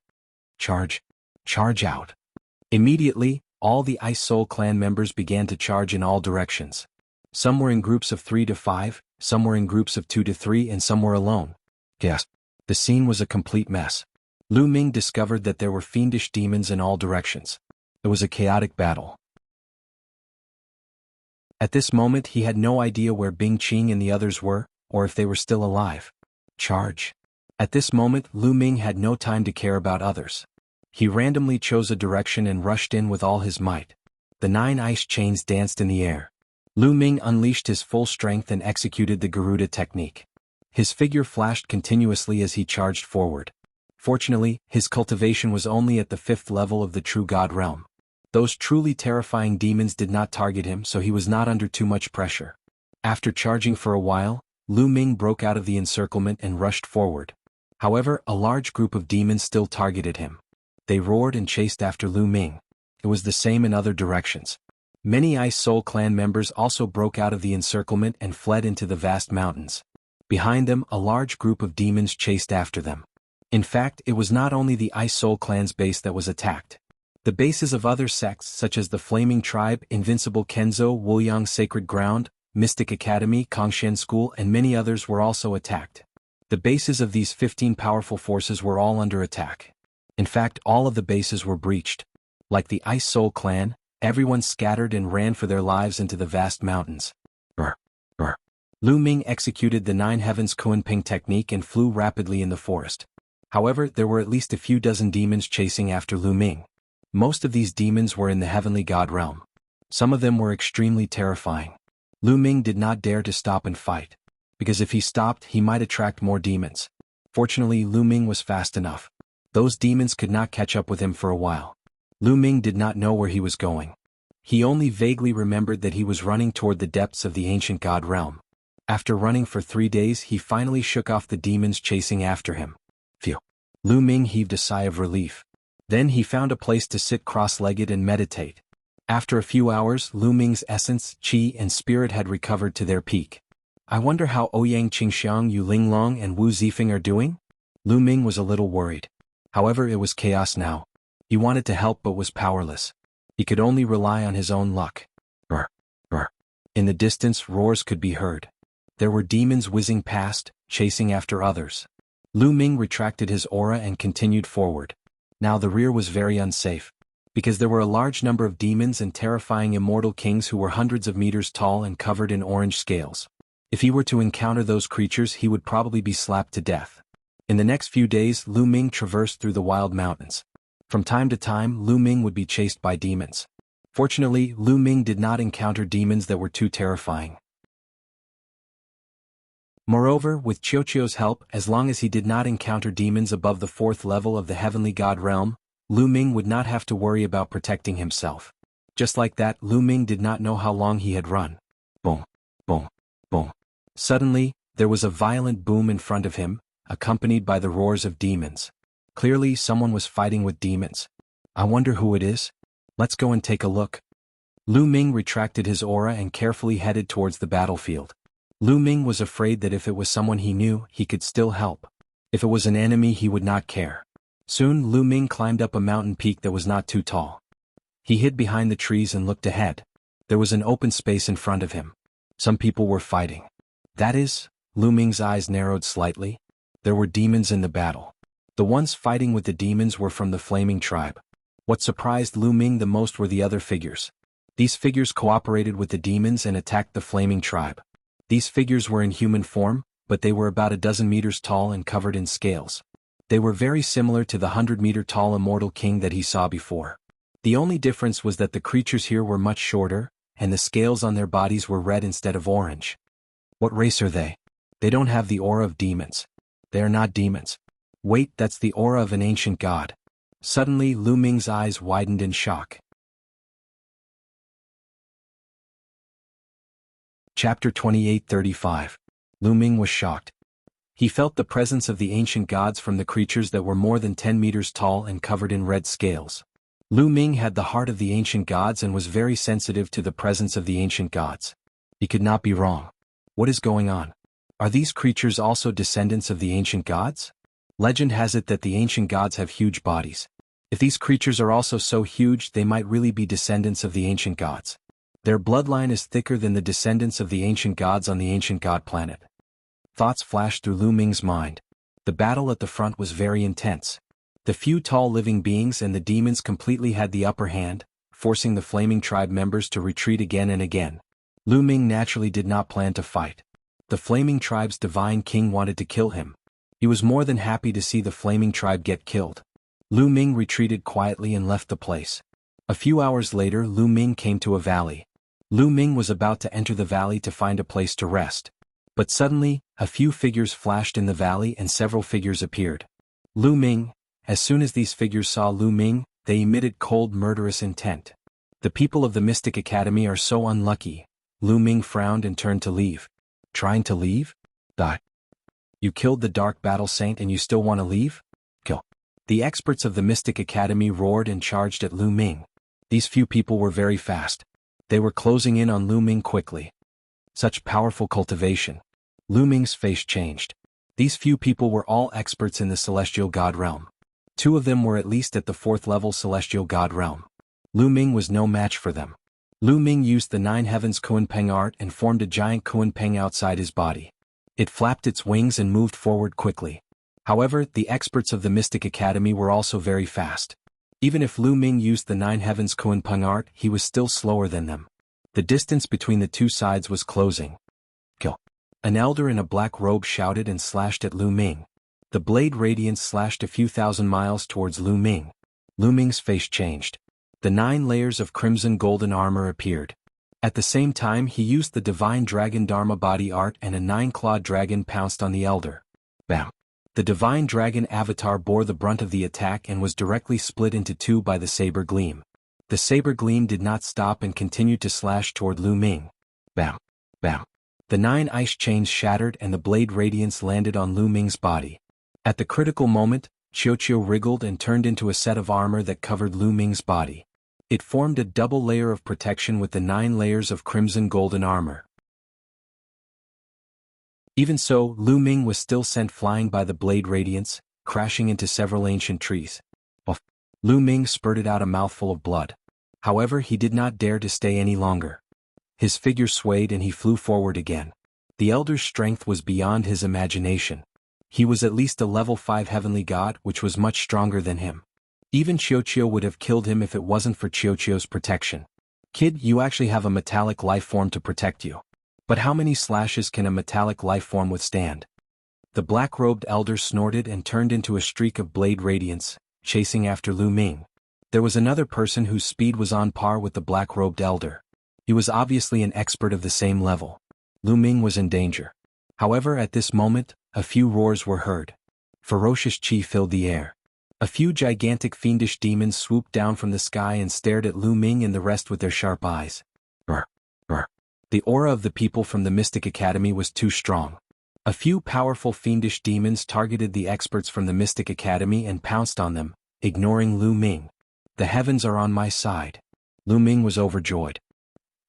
[SPEAKER 1] Charge. Charge out. Immediately, all the Ice Soul clan members began to charge in all directions. Some were in groups of 3 to 5, some were in groups of 2 to 3, and some were alone. Yes. The scene was a complete mess. Lu Ming discovered that there were fiendish demons in all directions. It was a chaotic battle. At this moment he had no idea where Bing Qing and the others were, or if they were still alive. Charge. At this moment Lu Ming had no time to care about others. He randomly chose a direction and rushed in with all his might. The 9 ice chains danced in the air. Lu Ming unleashed his full strength and executed the Garuda technique. His figure flashed continuously as he charged forward. Fortunately, his cultivation was only at the 5th level of the true god realm. Those truly terrifying demons did not target him, so he was not under too much pressure. After charging for a while, Lu Ming broke out of the encirclement and rushed forward. However, a large group of demons still targeted him. They roared and chased after Lu Ming. It was the same in other directions. Many Ice Soul clan members also broke out of the encirclement and fled into the vast mountains. Behind them, a large group of demons chased after them. In fact, it was not only the Ice Soul clan's base that was attacked. The bases of other sects such as the Flaming Tribe, Invincible Kenzo, Wuyang Sacred Ground, Mystic Academy, Kongshan School, and many others were also attacked. The bases of these 15 powerful forces were all under attack. In fact, all of the bases were breached. Like the Ice Soul clan, everyone scattered and ran for their lives into the vast mountains. Brr. Brr. Lu Ming executed the 9 Heavens Kuanping technique and flew rapidly in the forest. However, there were at least a few dozen demons chasing after Lu Ming. Most of these demons were in the heavenly god realm. Some of them were extremely terrifying. Lu Ming did not dare to stop and fight, because if he stopped, he might attract more demons. Fortunately, Lu Ming was fast enough. Those demons could not catch up with him for a while. Lu Ming did not know where he was going. He only vaguely remembered that he was running toward the depths of the ancient god realm. After running for 3 days, he finally shook off the demons chasing after him. Phew. Lu Ming heaved a sigh of relief. Then he found a place to sit cross-legged and meditate. After a few hours, Lu Ming's essence, qi, and spirit had recovered to their peak. I wonder how Ouyang Qingxiang, Yu Linglong, and Wu Zifeng are doing? Lu Ming was a little worried. However, it was chaos now. He wanted to help but was powerless. He could only rely on his own luck. Brr. Brr. In the distance, roars could be heard. There were demons whizzing past, chasing after others. Lu Ming retracted his aura and continued forward. Now the rear was very unsafe, because there were a large number of demons and terrifying immortal kings who were hundreds of meters tall and covered in orange scales. If he were to encounter those creatures, he would probably be slapped to death. In the next few days, Lu Ming traversed through the wild mountains. From time to time, Lu Ming would be chased by demons. Fortunately, Lu Ming did not encounter demons that were too terrifying. Moreover, with Qiuqiu's help, as long as he did not encounter demons above the 4th level of the heavenly god realm, Lu Ming would not have to worry about protecting himself. Just like that, Lu Ming did not know how long he had run. Boom, boom, boom. Suddenly, there was a violent boom in front of him, accompanied by the roars of demons. Clearly, someone was fighting with demons. I wonder who it is? Let's go and take a look. Lu Ming retracted his aura and carefully headed towards the battlefield. Lu Ming was afraid that if it was someone he knew, he could still help. If it was an enemy, he would not care. Soon, Lu Ming climbed up a mountain peak that was not too tall. He hid behind the trees and looked ahead. There was an open space in front of him. Some people were fighting. That is, Lu Ming's eyes narrowed slightly. There were demons in the battle. The ones fighting with the demons were from the Flaming Tribe. What surprised Lu Ming the most were the other figures. These figures cooperated with the demons and attacked the Flaming Tribe. These figures were in human form, but they were about a dozen meters tall and covered in scales. They were very similar to the 100-meter-tall immortal king that he saw before. The only difference was that the creatures here were much shorter, and the scales on their bodies were red instead of orange. What race are they? They don't have the aura of demons. They are not demons. Wait, that's the aura of an ancient god. Suddenly, Lu Ming's eyes widened in shock. Chapter 28:35. Lu Ming was shocked. He felt the presence of the ancient gods from the creatures that were more than 10 meters tall and covered in red scales. Lu Ming had the heart of the ancient gods and was very sensitive to the presence of the ancient gods. He could not be wrong. What is going on? Are these creatures also descendants of the ancient gods? Legend has it that the ancient gods have huge bodies. If these creatures are also so huge, they might really be descendants of the ancient gods. Their bloodline is thicker than the descendants of the ancient gods on the ancient god planet. Thoughts flashed through Lu Ming's mind. The battle at the front was very intense. The few tall living beings and the demons completely had the upper hand, forcing the Flaming Tribe members to retreat again and again. Lu Ming naturally did not plan to fight. The Flaming Tribe's divine king wanted to kill him. He was more than happy to see the Flaming Tribe get killed. Lu Ming retreated quietly and left the place. A few hours later, Lu Ming came to a valley. Lu Ming was about to enter the valley to find a place to rest. But suddenly, a few figures flashed in the valley and several figures appeared. Lu Ming, as soon as these figures saw Lu Ming, they emitted cold murderous intent. The people of the Mystic Academy are so unlucky. Lu Ming frowned and turned to leave. Trying to leave? You killed the Dark Battle Saint and you still want to leave? Kill. The experts of the Mystic Academy roared and charged at Lu Ming. These few people were very fast. They were closing in on Lu Ming quickly. Such powerful cultivation. Lu Ming's face changed. These few people were all experts in the Celestial God realm. 2 of them were at least at the 4th level Celestial God realm. Lu Ming was no match for them. Lu Ming used the 9 Heavens Kunpeng art and formed a giant Kunpeng outside his body. It flapped its wings and moved forward quickly. However, the experts of the Mystic Academy were also very fast. Even if Lu Ming used the 9 Heavens Kunpeng art, he was still slower than them. The distance between the two sides was closing. Kill. An elder in a black robe shouted and slashed at Lu Ming. The blade radiance slashed a few thousand miles towards Lu Ming. Lu Ming's face changed. The 9 layers of crimson golden armor appeared. At the same time, he used the divine dragon Dharma body art and a 9-clawed dragon pounced on the elder. Bam! The divine dragon avatar bore the brunt of the attack and was directly split into 2 by the saber gleam. The saber gleam did not stop and continued to slash toward Lu Ming. Bam! Bam! The 9 ice chains shattered and the blade radiance landed on Lu Ming's body. At the critical moment, Qiuqiu wriggled and turned into a set of armor that covered Lu Ming's body. It formed a double layer of protection with the 9 layers of crimson golden armor. Even so, Lu Ming was still sent flying by the blade radiance, crashing into several ancient trees. Lu Ming spurted out a mouthful of blood. However, he did not dare to stay any longer. His figure swayed and he flew forward again. The elder's strength was beyond his imagination. He was at least a level 5 heavenly god, which was much stronger than him. Even Qiuqiu would have killed him if it wasn't for Qiuqiu's protection. Kid, you actually have a metallic life form to protect you. But how many slashes can a metallic life form withstand? The black-robed elder snorted and turned into a streak of blade radiance, chasing after Lu Ming. There was another person whose speed was on par with the black-robed elder. He was obviously an expert of the same level. Lu Ming was in danger. However, at this moment, a few roars were heard. Ferocious chi filled the air. A few gigantic fiendish demons swooped down from the sky and stared at Lu Ming and the rest with their sharp eyes. Brr, brr. The aura of the people from the Mystic Academy was too strong. A few powerful fiendish demons targeted the experts from the Mystic Academy and pounced on them, ignoring Lu Ming. The heavens are on my side. Lu Ming was overjoyed.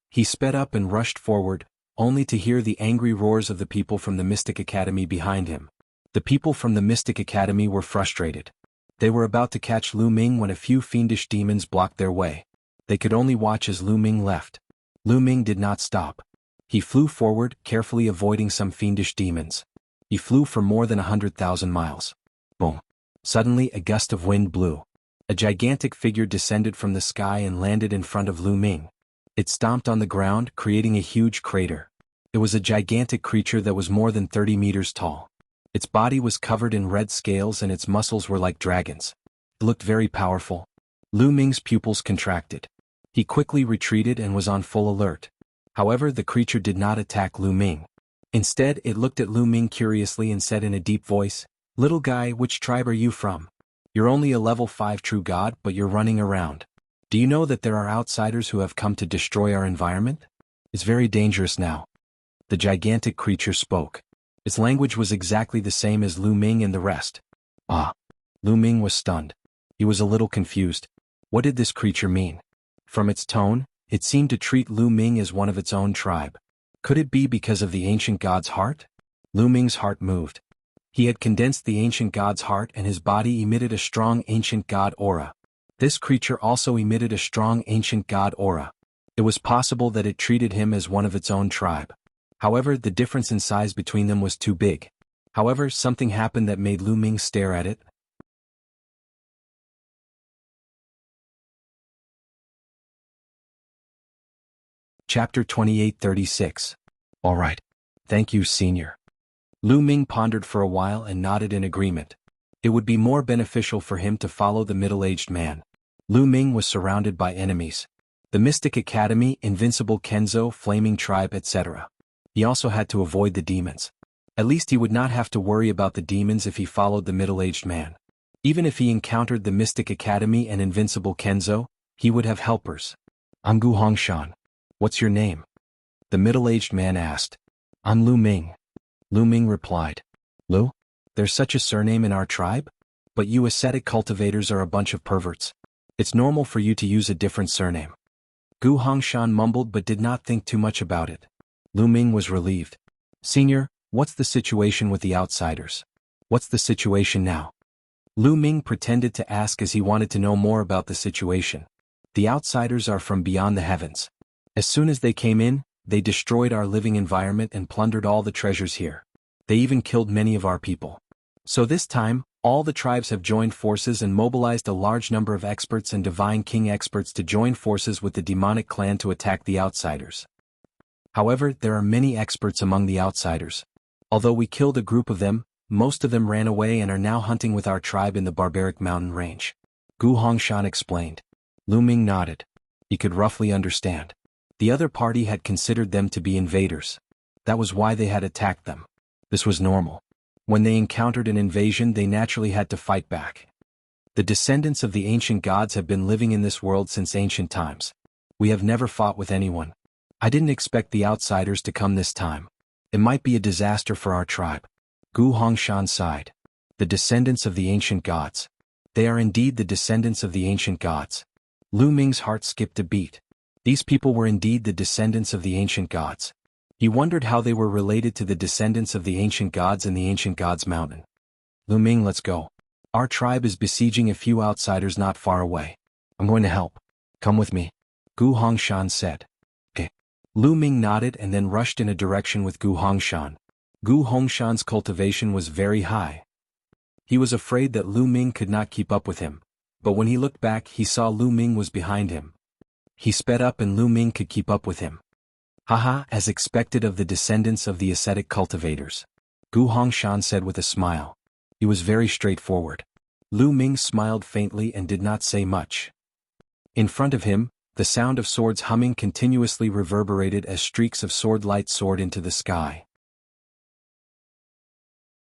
[SPEAKER 1] He sped up and rushed forward, only to hear the angry roars of the people from the Mystic Academy behind him. The people from the Mystic Academy were frustrated. They were about to catch Lu Ming when a few fiendish demons blocked their way. They could only watch as Lu Ming left. Lu Ming did not stop. He flew forward, carefully avoiding some fiendish demons. He flew for more than 100,000 miles. Boom. Suddenly a gust of wind blew. A gigantic figure descended from the sky and landed in front of Lu Ming. It stomped on the ground, creating a huge crater. It was a gigantic creature that was more than 30 meters tall. Its body was covered in red scales and its muscles were like dragons. It looked very powerful. Lu Ming's pupils contracted. He quickly retreated and was on full alert. However, the creature did not attack Lu Ming. Instead, it looked at Lu Ming curiously and said in a deep voice, "Little guy, which tribe are you from? You're only a level 5 true god, but you're running around. Do you know that there are outsiders who have come to destroy our environment? It's very dangerous now." The gigantic creature spoke. Its language was exactly the same as Lu Ming and the rest. Ah! Lu Ming was stunned. He was a little confused. What did this creature mean? From its tone, it seemed to treat Lu Ming as one of its own tribe. Could it be because of the ancient god's heart? Lu Ming's heart moved. He had condensed the ancient god's heart and his body emitted a strong ancient god aura. This creature also emitted a strong ancient god aura. It was possible that it treated him as one of its own tribe. However, the difference in size between them was too big. However, something happened that made Lu Ming stare at it. Chapter 2836. All right. Thank you, Senior. Lu Ming pondered for a while and nodded in agreement. It would be more beneficial for him to follow the middle-aged man. Lu Ming was surrounded by enemies. The Mystic Academy, Invincible Kenzo, Flaming Tribe, etc. He also had to avoid the demons. At least he would not have to worry about the demons if he followed the middle-aged man. Even if he encountered the Mystic Academy and Invincible Kenzo, he would have helpers. "I'm Gu Hongshan. What's your name?" the middle-aged man asked. "I'm Lu Ming." Lu Ming replied. "Lu? There's such a surname in our tribe? But you ascetic cultivators are a bunch of perverts. It's normal for you to use a different surname." Gu Hongshan mumbled but did not think too much about it. Lu Ming was relieved. "Senior, what's the situation with the outsiders? What's the situation now?" Lu Ming pretended to ask as he wanted to know more about the situation. "The outsiders are from beyond the heavens. As soon as they came in, they destroyed our living environment and plundered all the treasures here. They even killed many of our people. So this time, all the tribes have joined forces and mobilized a large number of experts and Divine King experts to join forces with the demonic clan to attack the outsiders. However, there are many experts among the outsiders. Although we killed a group of them, most of them ran away and are now hunting with our tribe in the barbaric mountain range." Gu Hongshan explained. Lu Ming nodded. He could roughly understand. The other party had considered them to be invaders. That was why they had attacked them. This was normal. When they encountered an invasion, they naturally had to fight back. The descendants of the ancient gods have been living in this world since ancient times. We have never fought with anyone. I didn't expect the outsiders to come this time. It might be a disaster for our tribe. Gu Hongshan sighed. The descendants of the ancient gods. They are indeed the descendants of the ancient gods. Lu Ming's heart skipped a beat. These people were indeed the descendants of the ancient gods. He wondered how they were related to the descendants of the ancient gods in the ancient gods mountain. "Lu Ming, let's go. Our tribe is besieging a few outsiders not far away. I'm going to help. Come with me," Gu Hongshan said. "Okay." Lu Ming nodded and then rushed in a direction with Gu Hongshan. Gu Hongshan's cultivation was very high. He was afraid that Lu Ming could not keep up with him, but when he looked back he saw Lu Ming was behind him. He sped up and Lu Ming could keep up with him. "Haha, as expected of the descendants of the ascetic cultivators," Gu Hongshan said with a smile. He was very straightforward. Lu Ming smiled faintly and did not say much. In front of him, the sound of swords humming continuously reverberated as streaks of sword light soared into the sky.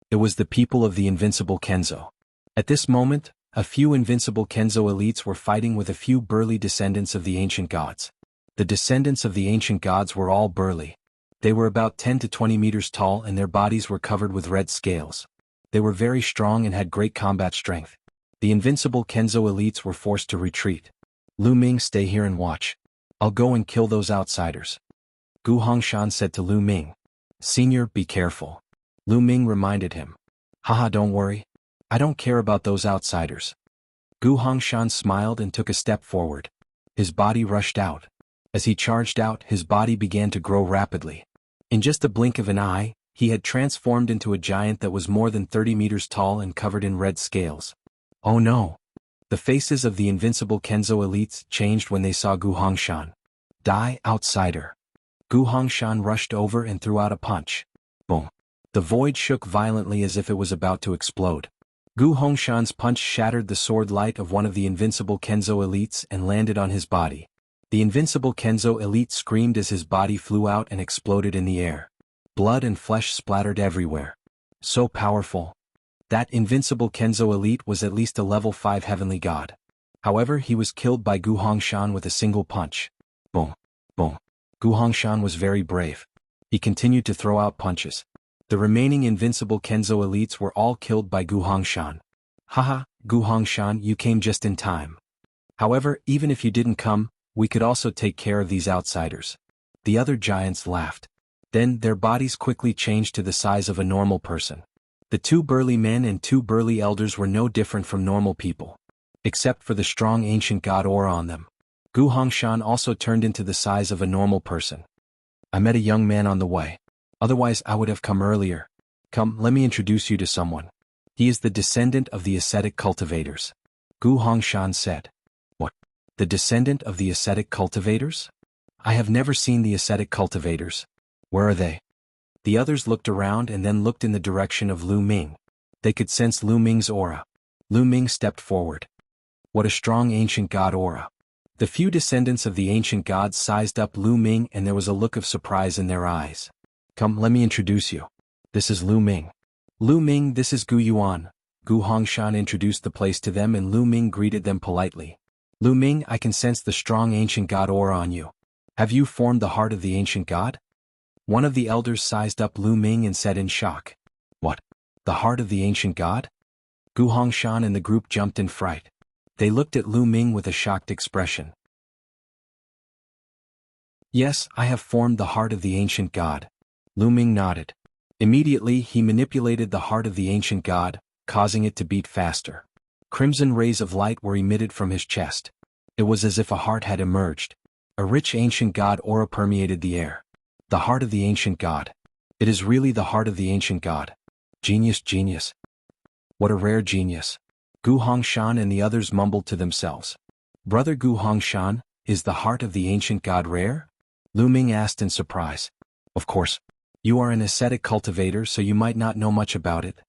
[SPEAKER 1] It was the people of the invincible Kenzo. At this moment, a few invincible Kenzo elites were fighting with a few burly descendants of the ancient gods. The descendants of the ancient gods were all burly. They were about 10 to 20 meters tall and their bodies were covered with red scales. They were very strong and had great combat strength. The invincible Kenzo elites were forced to retreat. Lu Ming, stay here and watch. I'll go and kill those outsiders. Gu Hongshan said to Lu Ming. Senior, be careful. Lu Ming reminded him. Haha, don't worry. I don't care about those outsiders. Gu Hongshan smiled and took a step forward. His body rushed out. As he charged out, his body began to grow rapidly. In just a blink of an eye, he had transformed into a giant that was more than 30 meters tall and covered in red scales. Oh no! The faces of the invincible Kenzo elites changed when they saw Gu Hongshan. Die, outsider! Gu Hongshan rushed over and threw out a punch. Boom! The void shook violently as if it was about to explode. Gu Hongshan's punch shattered the sword light of one of the invincible Kenzo elites and landed on his body. The invincible Kenzo elite screamed as his body flew out and exploded in the air. Blood and flesh splattered everywhere. So powerful. That invincible Kenzo elite was at least a level 5 heavenly god. However, he was killed by Gu Hongshan with a single punch. Boom. Boom. Gu Hongshan was very brave. He continued to throw out punches. The remaining invincible Kenzo elites were all killed by Gu Hongshan. Haha, Gu Hongshan, you came just in time. However, even if you didn't come, we could also take care of these outsiders. The other giants laughed. Then, their bodies quickly changed to the size of a normal person. The 2 burly men and 2 burly elders were no different from normal people. Except for the strong ancient god aura on them. Gu Hongshan also turned into the size of a normal person. I met a young man on the way. Otherwise I would have come earlier. Come, let me introduce you to someone. He is the descendant of the ascetic cultivators. Gu Hongshan said. What? The descendant of the ascetic cultivators? I have never seen the ascetic cultivators. Where are they? The others looked around and then looked in the direction of Lu Ming. They could sense Lu Ming's aura. Lu Ming stepped forward. What a strong ancient god aura. The few descendants of the ancient gods sized up Lu Ming and there was a look of surprise in their eyes. Come, let me introduce you. This is Lu Ming. Lu Ming, this is Gu Yuan. Gu Hongshan introduced the place to them and Lu Ming greeted them politely. Lu Ming, I can sense the strong ancient god aura on you. Have you formed the heart of the ancient god? One of the elders sized up Lu Ming and said in shock. What? The heart of the ancient god? Gu Hongshan and the group jumped in fright. They looked at Lu Ming with a shocked expression. Yes, I have formed the heart of the ancient god. Lu Ming nodded. Immediately he manipulated the heart of the ancient god, causing it to beat faster. Crimson rays of light were emitted from his chest. It was as if a heart had emerged. A rich ancient god aura permeated the air. The heart of the ancient god. It is really the heart of the ancient god. Genius, genius. What a rare genius. Gu Hongshan and the others mumbled to themselves. Brother Gu Hongshan, is the heart of the ancient god rare? Lu Ming asked in surprise. Of course. You are an ascetic cultivator so you might not know much about it.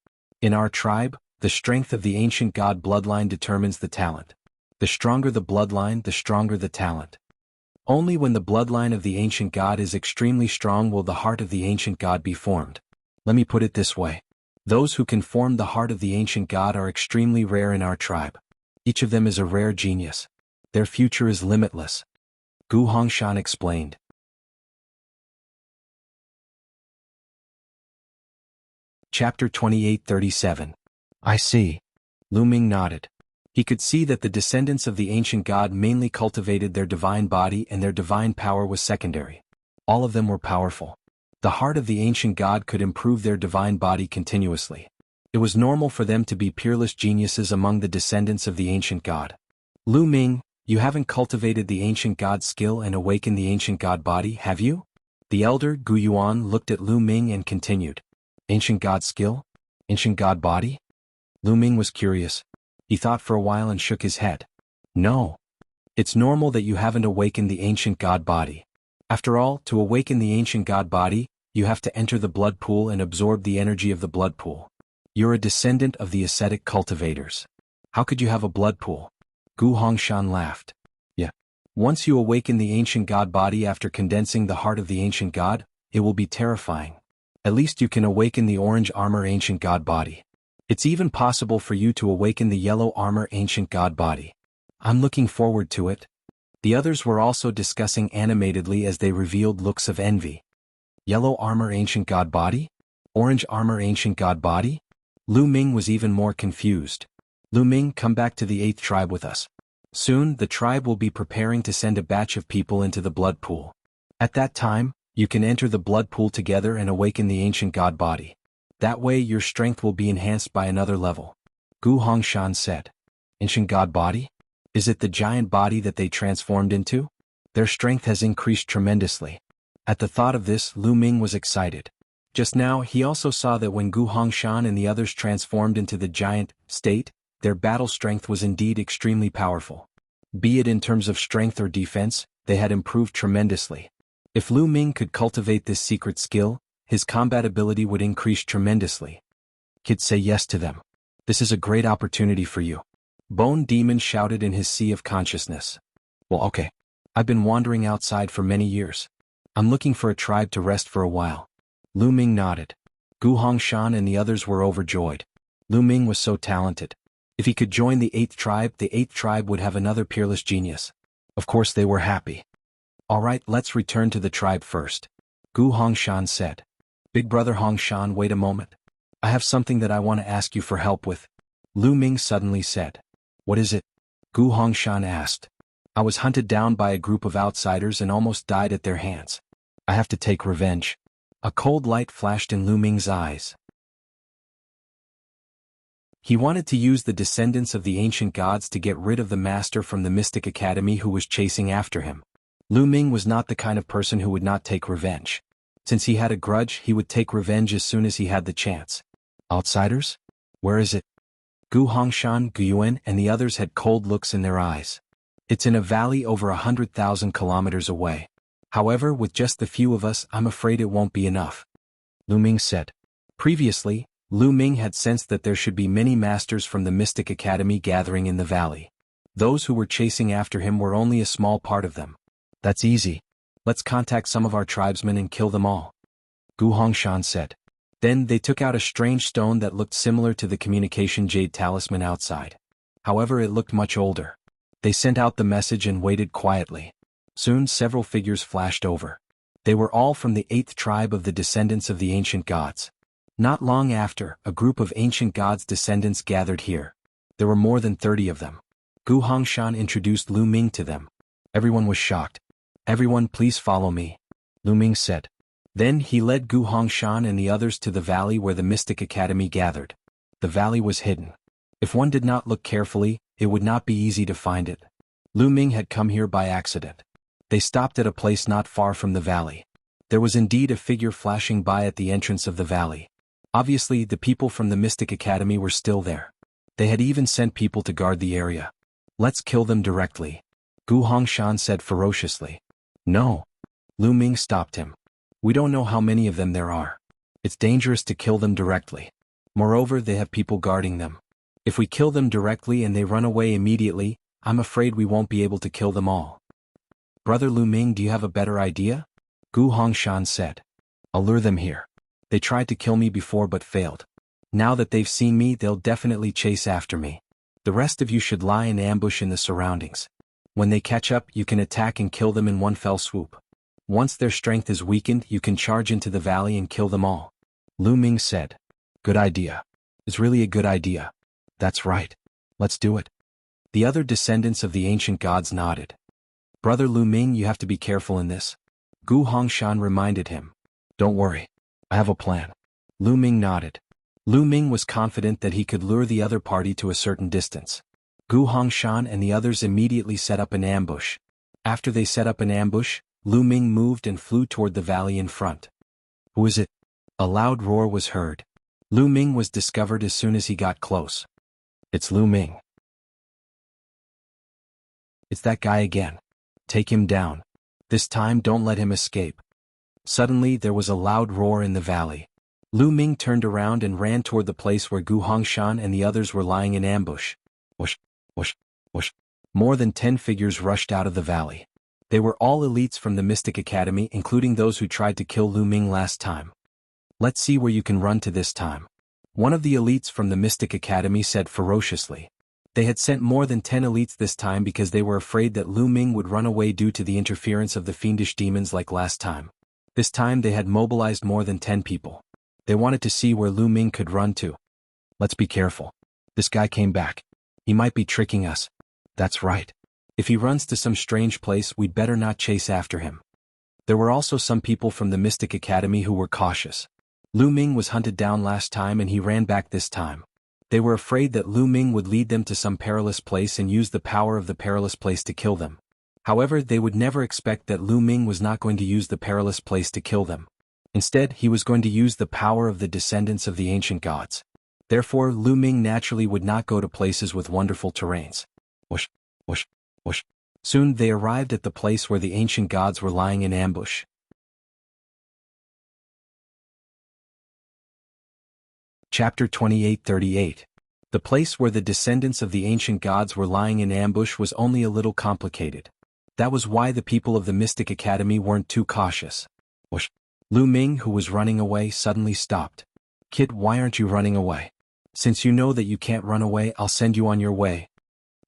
[SPEAKER 1] In our tribe, the strength of the ancient god bloodline determines the talent. The stronger the bloodline, the stronger the talent. Only when the bloodline of the ancient god is extremely strong will the heart of the ancient god be formed. Let me put it this way. Those who can form the heart of the ancient god are extremely rare in our tribe. Each of them is a rare genius. Their future is limitless. Gu Hongshan explained. Chapter 28:37. I see. Lu Ming nodded. He could see that the descendants of the ancient god mainly cultivated their divine body and their divine power was secondary. All of them were powerful. The heart of the ancient god could improve their divine body continuously. It was normal for them to be peerless geniuses among the descendants of the ancient god. Lu Ming, you haven't cultivated the ancient god skill and awakened the ancient god body, have you? The elder, Gu Yuan, looked at Lu Ming and continued. Ancient god skill? Ancient god body? Lu Ming was curious. He thought for a while and shook his head. No. It's normal that you haven't awakened the ancient god body. After all, to awaken the ancient god body, you have to enter the blood pool and absorb the energy of the blood pool. You're a descendant of the ascetic cultivators. How could you have a blood pool? Gu Hongshan laughed. Yeah. Once you awaken the ancient god body after condensing the heart of the ancient god, it will be terrifying. At least you can awaken the orange armor ancient god body. It's even possible for you to awaken the yellow armor ancient god body. I'm looking forward to it. The others were also discussing animatedly as they revealed looks of envy. Yellow armor ancient god body? Orange armor ancient god body? Lu Ming was even more confused. Lu Ming, come back to the 8th tribe with us. Soon, the tribe will be preparing to send a batch of people into the blood pool. At that time, you can enter the blood pool together and awaken the ancient god body. That way your strength will be enhanced by another level. Gu Hongshan said. Ancient god body? Is it the giant body that they transformed into? Their strength has increased tremendously. At the thought of this, Lu Ming was excited. Just now, he also saw that when Gu Hongshan and the others transformed into the giant state, their battle strength was indeed extremely powerful. Be it in terms of strength or defense, they had improved tremendously. If Lu Ming could cultivate this secret skill, his combat ability would increase tremendously. Kids, say yes to them. This is a great opportunity for you. Bone Demon shouted in his sea of consciousness. Well, okay. I've been wandering outside for many years. I'm looking for a tribe to rest for a while. Lu Ming nodded. Gu Hongshan and the others were overjoyed. Lu Ming was so talented. If he could join the 8th tribe, the 8th tribe would have another peerless genius. Of course they were happy. Alright, let's return to the tribe first. Gu Hongshan said. Big brother Hongshan, wait a moment. I have something that I want to ask you for help with. Lu Ming suddenly said. What is it? Gu Hongshan asked. I was hunted down by a group of outsiders and almost died at their hands. I have to take revenge. A cold light flashed in Lu Ming's eyes. He wanted to use the descendants of the ancient gods to get rid of the master from the Mystic Academy who was chasing after him. Lu Ming was not the kind of person who would not take revenge. Since he had a grudge, he would take revenge as soon as he had the chance. Outsiders? Where is it? Gu Hongshan, Gu Yuan, and the others had cold looks in their eyes. It's in a valley over 100,000 kilometers away. However, with just the few of us, I'm afraid it won't be enough. Lu Ming said. Previously, Lu Ming had sensed that there should be many masters from the Mystic Academy gathering in the valley. Those who were chasing after him were only a small part of them. That's easy. Let's contact some of our tribesmen and kill them all. Gu Hongshan said. Then they took out a strange stone that looked similar to the communication jade talisman outside. However, it looked much older. They sent out the message and waited quietly. Soon several figures flashed over. They were all from the 8th tribe of the descendants of the ancient gods. Not long after, a group of ancient gods' descendants gathered here. There were more than 30 of them. Gu Hongshan introduced Lu Ming to them. Everyone was shocked. Everyone, please follow me, Lu Ming said. Then he led Gu Hongshan and the others to the valley where the Mystic Academy gathered. The valley was hidden. If one did not look carefully, it would not be easy to find it. Lu Ming had come here by accident. They stopped at a place not far from the valley. There was indeed a figure flashing by at the entrance of the valley. Obviously, the people from the Mystic Academy were still there. They had even sent people to guard the area. Let's kill them directly, Gu Hongshan said ferociously. No. Lu Ming stopped him. We don't know how many of them there are. It's dangerous to kill them directly. Moreover, they have people guarding them. If we kill them directly and they run away immediately, I'm afraid we won't be able to kill them all. Brother Lu Ming, do you have a better idea? Gu Hongshan said. I'll lure them here. They tried to kill me before but failed. Now that they've seen me, they'll definitely chase after me. The rest of you should lie in ambush in the surroundings. When they catch up, you can attack and kill them in one fell swoop. Once their strength is weakened, you can charge into the valley and kill them all. Lu Ming said. Good idea. It's really a good idea. That's right. Let's do it. The other descendants of the ancient gods nodded. Brother Lu Ming, you have to be careful in this. Gu Hongshan reminded him. Don't worry. I have a plan. Lu Ming nodded. Lu Ming was confident that he could lure the other party to a certain distance. Gu Hongshan and the others immediately set up an ambush. After they set up an ambush, Lu Ming moved and flew toward the valley in front. Who is it? A loud roar was heard. Lu Ming was discovered as soon as he got close. It's Lu Ming. It's that guy again. Take him down. This time don't let him escape. Suddenly there was a loud roar in the valley. Lu Ming turned around and ran toward the place where Gu Hongshan and the others were lying in ambush. Whoosh, whoosh, whoosh. More than 10 figures rushed out of the valley. They were all elites from the Mystic Academy, including those who tried to kill Lu Ming last time. Let's see where you can run to this time. One of the elites from the Mystic Academy said ferociously. They had sent more than 10 elites this time because they were afraid that Lu Ming would run away due to the interference of the fiendish demons like last time. This time they had mobilized more than 10 people. They wanted to see where Lu Ming could run to. Let's be careful. This guy came back. He might be tricking us. That's right. If he runs to some strange place, we'd better not chase after him. There were also some people from the Mystic Academy who were cautious. Lu Ming was hunted down last time and he ran back this time. They were afraid that Lu Ming would lead them to some perilous place and use the power of the perilous place to kill them. However, they would never expect that Lu Ming was not going to use the perilous place to kill them. Instead, he was going to use the power of the descendants of the ancient gods. Therefore, Lu Ming naturally would not go to places with wonderful terrains. Whoosh, whoosh, whoosh. Soon they arrived at the place where the ancient gods were lying in ambush. Chapter 28:38. The place where the descendants of the ancient gods were lying in ambush was only a little complicated. That was why the people of the Mystic Academy weren't too cautious. Whoosh. Lu Ming, who was running away, suddenly stopped. Kid, why aren't you running away? Since you know that you can't run away, I'll send you on your way.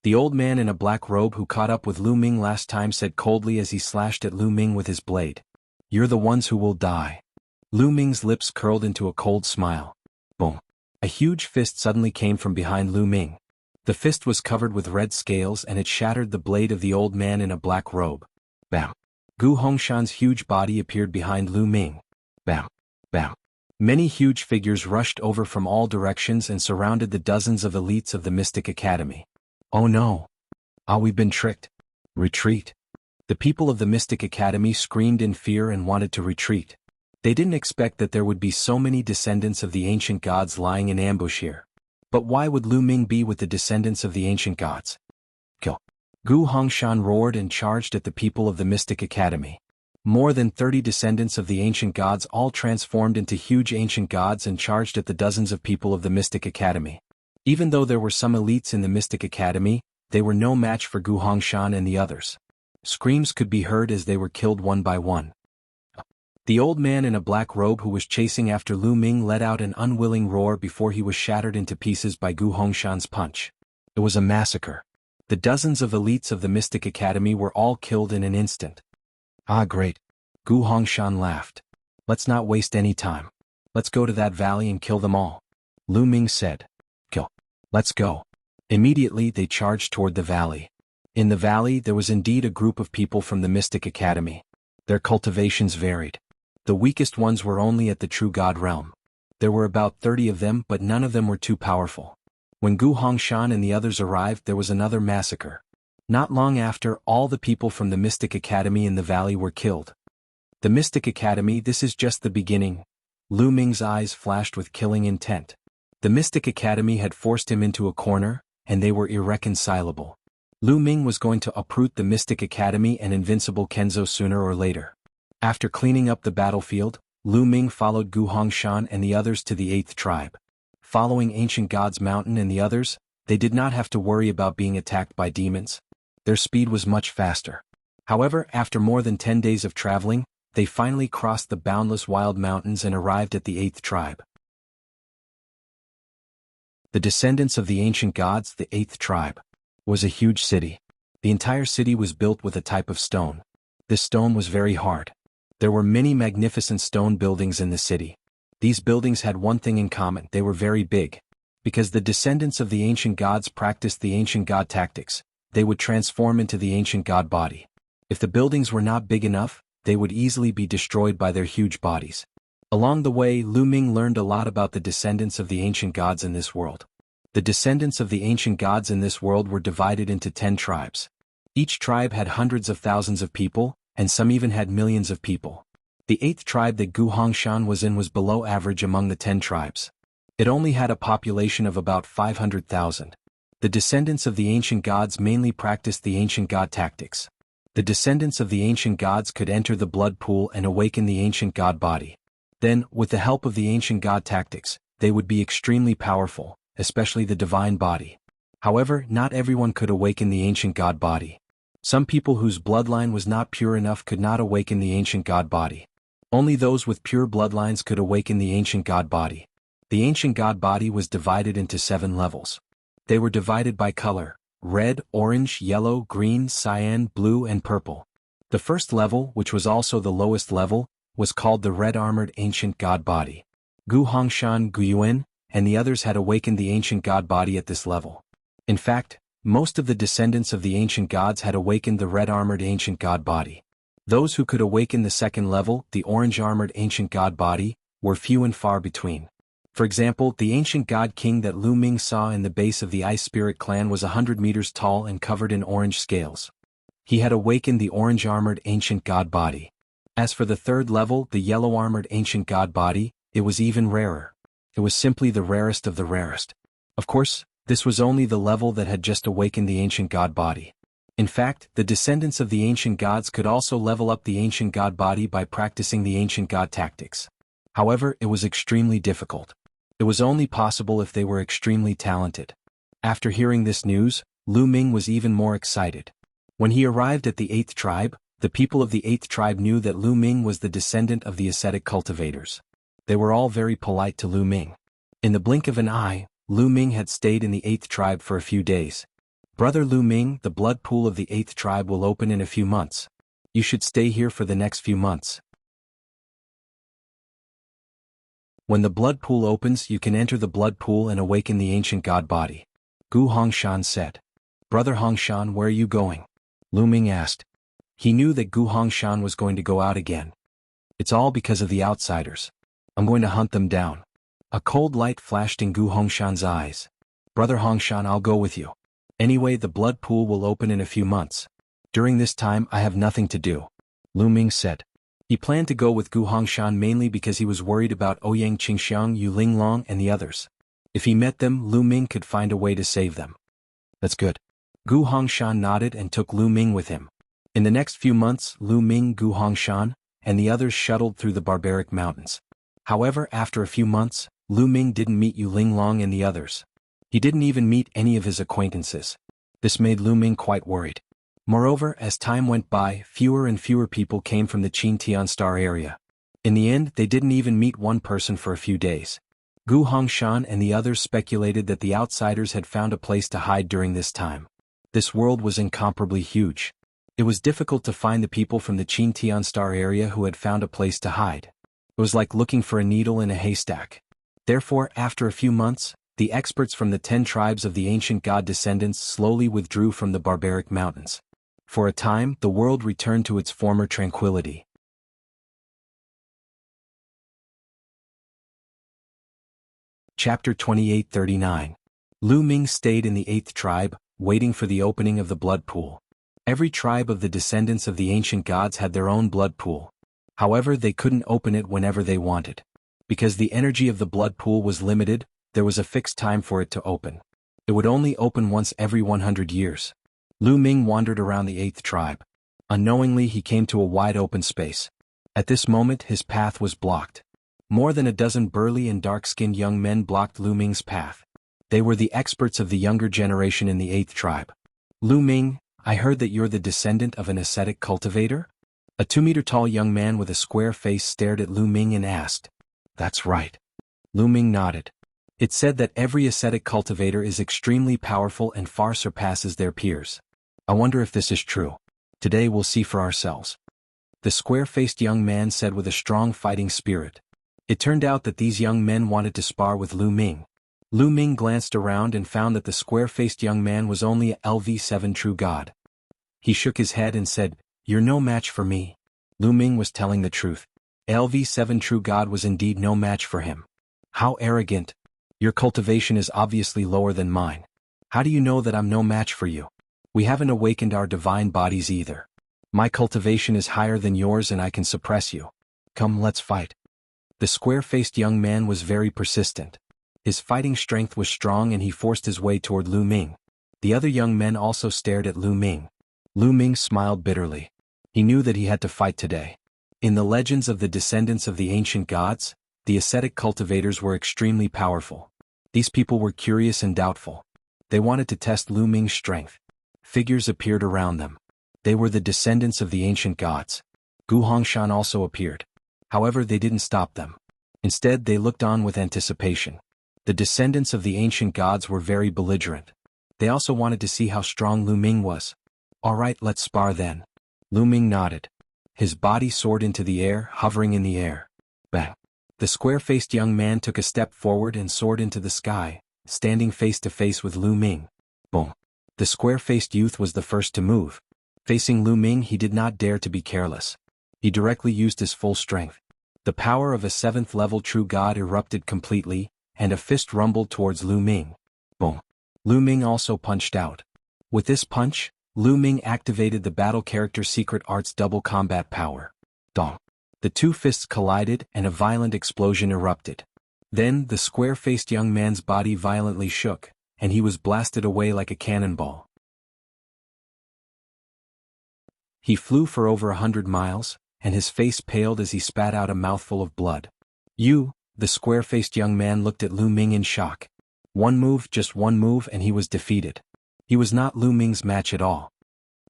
[SPEAKER 1] The old man in a black robe who caught up with Lu Ming last time said coldly as he slashed at Lu Ming with his blade. You're the ones who will die. Lu Ming's lips curled into a cold smile. Boom. A huge fist suddenly came from behind Lu Ming. The fist was covered with red scales and it shattered the blade of the old man in a black robe. Bam. Gu Hongshan's huge body appeared behind Lu Ming. Bam. Bam. Many huge figures rushed over from all directions and surrounded the dozens of elites of the Mystic Academy. Oh no! We've been tricked. Retreat. The people of the Mystic Academy screamed in fear and wanted to retreat. They didn't expect that there would be so many descendants of the ancient gods lying in ambush here. But why would Lu Ming be with the descendants of the ancient gods? Kill. Gu Hongshan roared and charged at the people of the Mystic Academy. More than 30 descendants of the ancient gods all transformed into huge ancient gods and charged at the dozens of people of the Mystic Academy. Even though there were some elites in the Mystic Academy, they were no match for Gu Hongshan and the others. Screams could be heard as they were killed one by one. The old man in a black robe who was chasing after Lu Ming let out an unwilling roar before he was shattered into pieces by Gu Hongshan's punch. It was a massacre. The dozens of elites of the Mystic Academy were all killed in an instant. Ah, great. Gu Hongshan laughed. Let's not waste any time. Let's go to that valley and kill them all. Lu Ming said. Kill. Let's go. Immediately they charged toward the valley. In the valley there was indeed a group of people from the Mystic Academy. Their cultivations varied. The weakest ones were only at the true god realm. There were about 30 of them, but none of them were too powerful. When Gu Hongshan and the others arrived, there was another massacre. Not long after, all the people from the Mystic Academy in the valley were killed. The Mystic Academy, this is just the beginning. Lu Ming's eyes flashed with killing intent. The Mystic Academy had forced him into a corner, and they were irreconcilable. Lu Ming was going to uproot the Mystic Academy and Invincible Kenzo sooner or later. After cleaning up the battlefield, Lu Ming followed Gu Hongshan and the others to the 8th tribe. Following Ancient Gods Mountain and the others, they did not have to worry about being attacked by demons. Their speed was much faster. However, after more than 10 days of traveling, they finally crossed the boundless wild mountains and arrived at the 8th tribe. The descendants of the ancient gods, the 8th tribe, was a huge city. The entire city was built with a type of stone. This stone was very hard. There were many magnificent stone buildings in the city. These buildings had one thing in common: they were very big. Because the descendants of the ancient gods practiced the ancient god tactics, they would transform into the ancient god body. If the buildings were not big enough, they would easily be destroyed by their huge bodies. Along the way, Lu Ming learned a lot about the descendants of the ancient gods in this world. The descendants of the ancient gods in this world were divided into 10 tribes. Each tribe had hundreds of thousands of people, and some even had millions of people. The 8th tribe that Gu Hongshan was in was below average among the 10 tribes. It only had a population of about 500,000. The descendants of the ancient gods mainly practiced the ancient god tactics. The descendants of the ancient gods could enter the blood pool and awaken the ancient god body. Then, with the help of the ancient god tactics, they would be extremely powerful, especially the divine body. However, not everyone could awaken the ancient god body. Some people whose bloodline was not pure enough could not awaken the ancient god body. Only those with pure bloodlines could awaken the ancient god body. The ancient god body was divided into 7 levels. They were divided by color: red, orange, yellow, green, cyan, blue, and purple. The first level, which was also the lowest level, was called the red-armored ancient god body. Gu Hongshan, Gu Yuan, and the others had awakened the ancient god body at this level. In fact, most of the descendants of the ancient gods had awakened the red-armored ancient god body. Those who could awaken the second level, the orange-armored ancient god body, were few and far between. For example, the ancient god king that Lu Ming saw in the base of the Ice Spirit clan was 100 meters tall and covered in orange scales. He had awakened the orange-armored ancient god body. As for the third level, the yellow-armored ancient god body, it was even rarer. It was simply the rarest of the rarest. Of course, this was only the level that had just awakened the ancient god body. In fact, the descendants of the ancient gods could also level up the ancient god body by practicing the ancient god tactics. However, it was extremely difficult. It was only possible if they were extremely talented. After hearing this news, Lu Ming was even more excited. When he arrived at the 8th tribe, the people of the 8th tribe knew that Lu Ming was the descendant of the ascetic cultivators. They were all very polite to Lu Ming. In the blink of an eye, Lu Ming had stayed in the 8th tribe for a few days. "Brother Lu Ming, the blood pool of the 8th tribe will open in a few months. You should stay here for the next few months. When the blood pool opens, you can enter the blood pool and awaken the ancient god body," Gu Hongshan said. "Brother Hongshan, where are you going?" Lu Ming asked. He knew that Gu Hongshan was going to go out again. "It's all because of the outsiders. I'm going to hunt them down." A cold light flashed in Gu Hongshan's eyes. "Brother Hongshan, I'll go with you. Anyway, the blood pool will open in a few months. During this time I have nothing to do," Lu Ming said. He planned to go with Gu Hongshan mainly because he was worried about Ouyang Qingxiang, Yu Linglong, and the others. If he met them, Lu Ming could find a way to save them. "That's good." Gu Hongshan nodded and took Lu Ming with him. In the next few months, Lu Ming, Gu Hongshan, and the others shuttled through the barbaric mountains. However, after a few months, Lu Ming didn't meet Yu Linglong and the others. He didn't even meet any of his acquaintances. This made Lu Ming quite worried. Moreover, as time went by, fewer and fewer people came from the Qin Star area. In the end, they didn't even meet one person for a few days. Gu Hongshan and the others speculated that the outsiders had found a place to hide during this time. This world was incomparably huge. It was difficult to find the people from the Qin Star area who had found a place to hide. It was like looking for a needle in a haystack. Therefore, after a few months, the experts from the 10 tribes of the ancient god descendants slowly withdrew from the barbaric mountains. For a time, the world returned to its former tranquility. Chapter 2839. Lu Ming stayed in the 8th tribe, waiting for the opening of the blood pool. Every tribe of the descendants of the ancient gods had their own blood pool. However, they couldn't open it whenever they wanted. Because the energy of the blood pool was limited, there was a fixed time for it to open. It would only open once every 100 years. Lu Ming wandered around the 8th tribe. Unknowingly, he came to a wide open space. At this moment, his path was blocked. More than a dozen burly and dark-skinned young men blocked Lu Ming's path. They were the experts of the younger generation in the 8th tribe. "Lu Ming, I heard that you're the descendant of an ascetic cultivator?" A 2-meter-tall young man with a square face stared at Lu Ming and asked. "That's right." Lu Ming nodded. It said that every ascetic cultivator is extremely powerful and far surpasses their peers. I wonder if this is true. Today we'll see for ourselves. The square-faced young man said with a strong fighting spirit. It turned out that these young men wanted to spar with Lu Ming. Lu Ming glanced around and found that the square-faced young man was only a LV7 true god. He shook his head and said, "You're no match for me." Lu Ming was telling the truth. LV7 true god was indeed no match for him. "How arrogant. Your cultivation is obviously lower than mine. How do you know that I'm no match for you? We haven't awakened our divine bodies either. My cultivation is higher than yours and I can suppress you. Come, let's fight." The square-faced young man was very persistent. His fighting strength was strong and he forced his way toward Lu Ming. The other young men also stared at Lu Ming. Lu Ming smiled bitterly. He knew that he had to fight today. In the legends of the descendants of the ancient gods, the ascetic cultivators were extremely powerful. These people were curious and doubtful. They wanted to test Lu Ming's strength. Figures appeared around them. They were the descendants of the ancient gods. Gu Hongshan also appeared. However, they didn't stop them. Instead, they looked on with anticipation. The descendants of the ancient gods were very belligerent. They also wanted to see how strong Lu Ming was. "All right, let's spar then." Lu Ming nodded. His body soared into the air, hovering in the air. Bang! The square-faced young man took a step forward and soared into the sky, standing face to face with Lu Ming. Boom! The square-faced youth was the first to move. Facing Lu Ming, he did not dare to be careless. He directly used his full strength. The power of a 7th-level true god erupted completely, and a fist rumbled towards Lu Ming. Boom! Lu Ming also punched out. With this punch, Lu Ming activated the battle character Secret Art's double combat power. Dong! The two fists collided and a violent explosion erupted. Then, the square-faced young man's body violently shook, and he was blasted away like a cannonball. He flew for over 100 miles, and his face paled as he spat out a mouthful of blood. "You," the square-faced young man looked at Lu Ming in shock. One move, just one move, and he was defeated. He was not Lu Ming's match at all.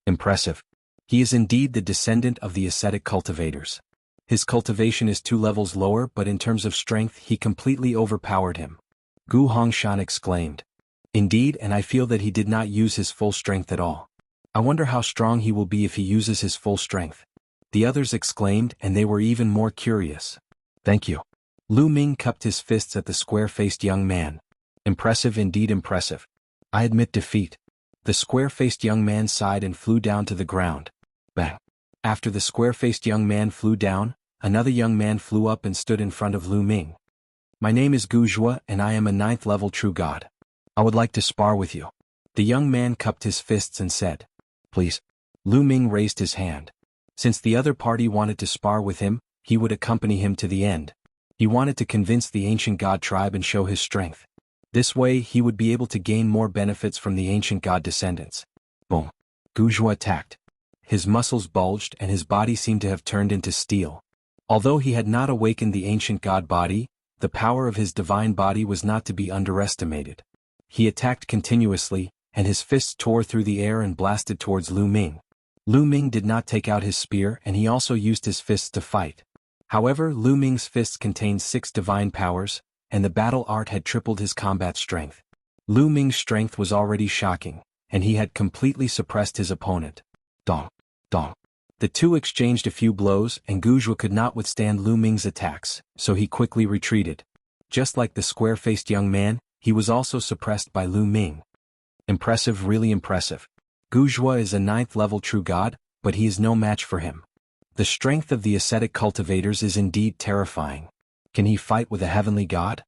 [SPEAKER 1] Impressive. He is indeed the descendant of the ascetic cultivators. His cultivation is 2 levels lower, but in terms of strength he completely overpowered him. Gu Hongshan exclaimed. Indeed, and I feel that he did not use his full strength at all. I wonder how strong he will be if he uses his full strength. The others exclaimed, and they were even more curious. Thank you. Lu Ming cupped his fists at the square-faced young man. Impressive, indeed impressive. I admit defeat. The square-faced young man sighed and flew down to the ground. Bang. After the square-faced young man flew down, another young man flew up and stood in front of Lu Ming. My name is Gu Zhua and I am a 9th-level true god. I would like to spar with you. The young man cupped his fists and said. Please. Lu Ming raised his hand. Since the other party wanted to spar with him, he would accompany him to the end. He wanted to convince the ancient god tribe and show his strength. This way he would be able to gain more benefits from the ancient god descendants. Boom. Gu Zhua attacked. His muscles bulged and his body seemed to have turned into steel. Although he had not awakened the ancient god body, the power of his divine body was not to be underestimated. He attacked continuously, and his fists tore through the air and blasted towards Lu Ming. Lu Ming did not take out his spear and he also used his fists to fight. However, Lu Ming's fists contained 6 divine powers, and the battle art had tripled his combat strength. Lu Ming's strength was already shocking, and he had completely suppressed his opponent. Dong, dong. The two exchanged a few blows and Gu Zhua could not withstand Lu Ming's attacks, so he quickly retreated. Just like the square-faced young man, he was also suppressed by Lu Ming. Impressive, really impressive. Gu Zhua is a 9th-level true god, but he is no match for him. The strength of the ascetic cultivators is indeed terrifying. Can he fight with a heavenly god?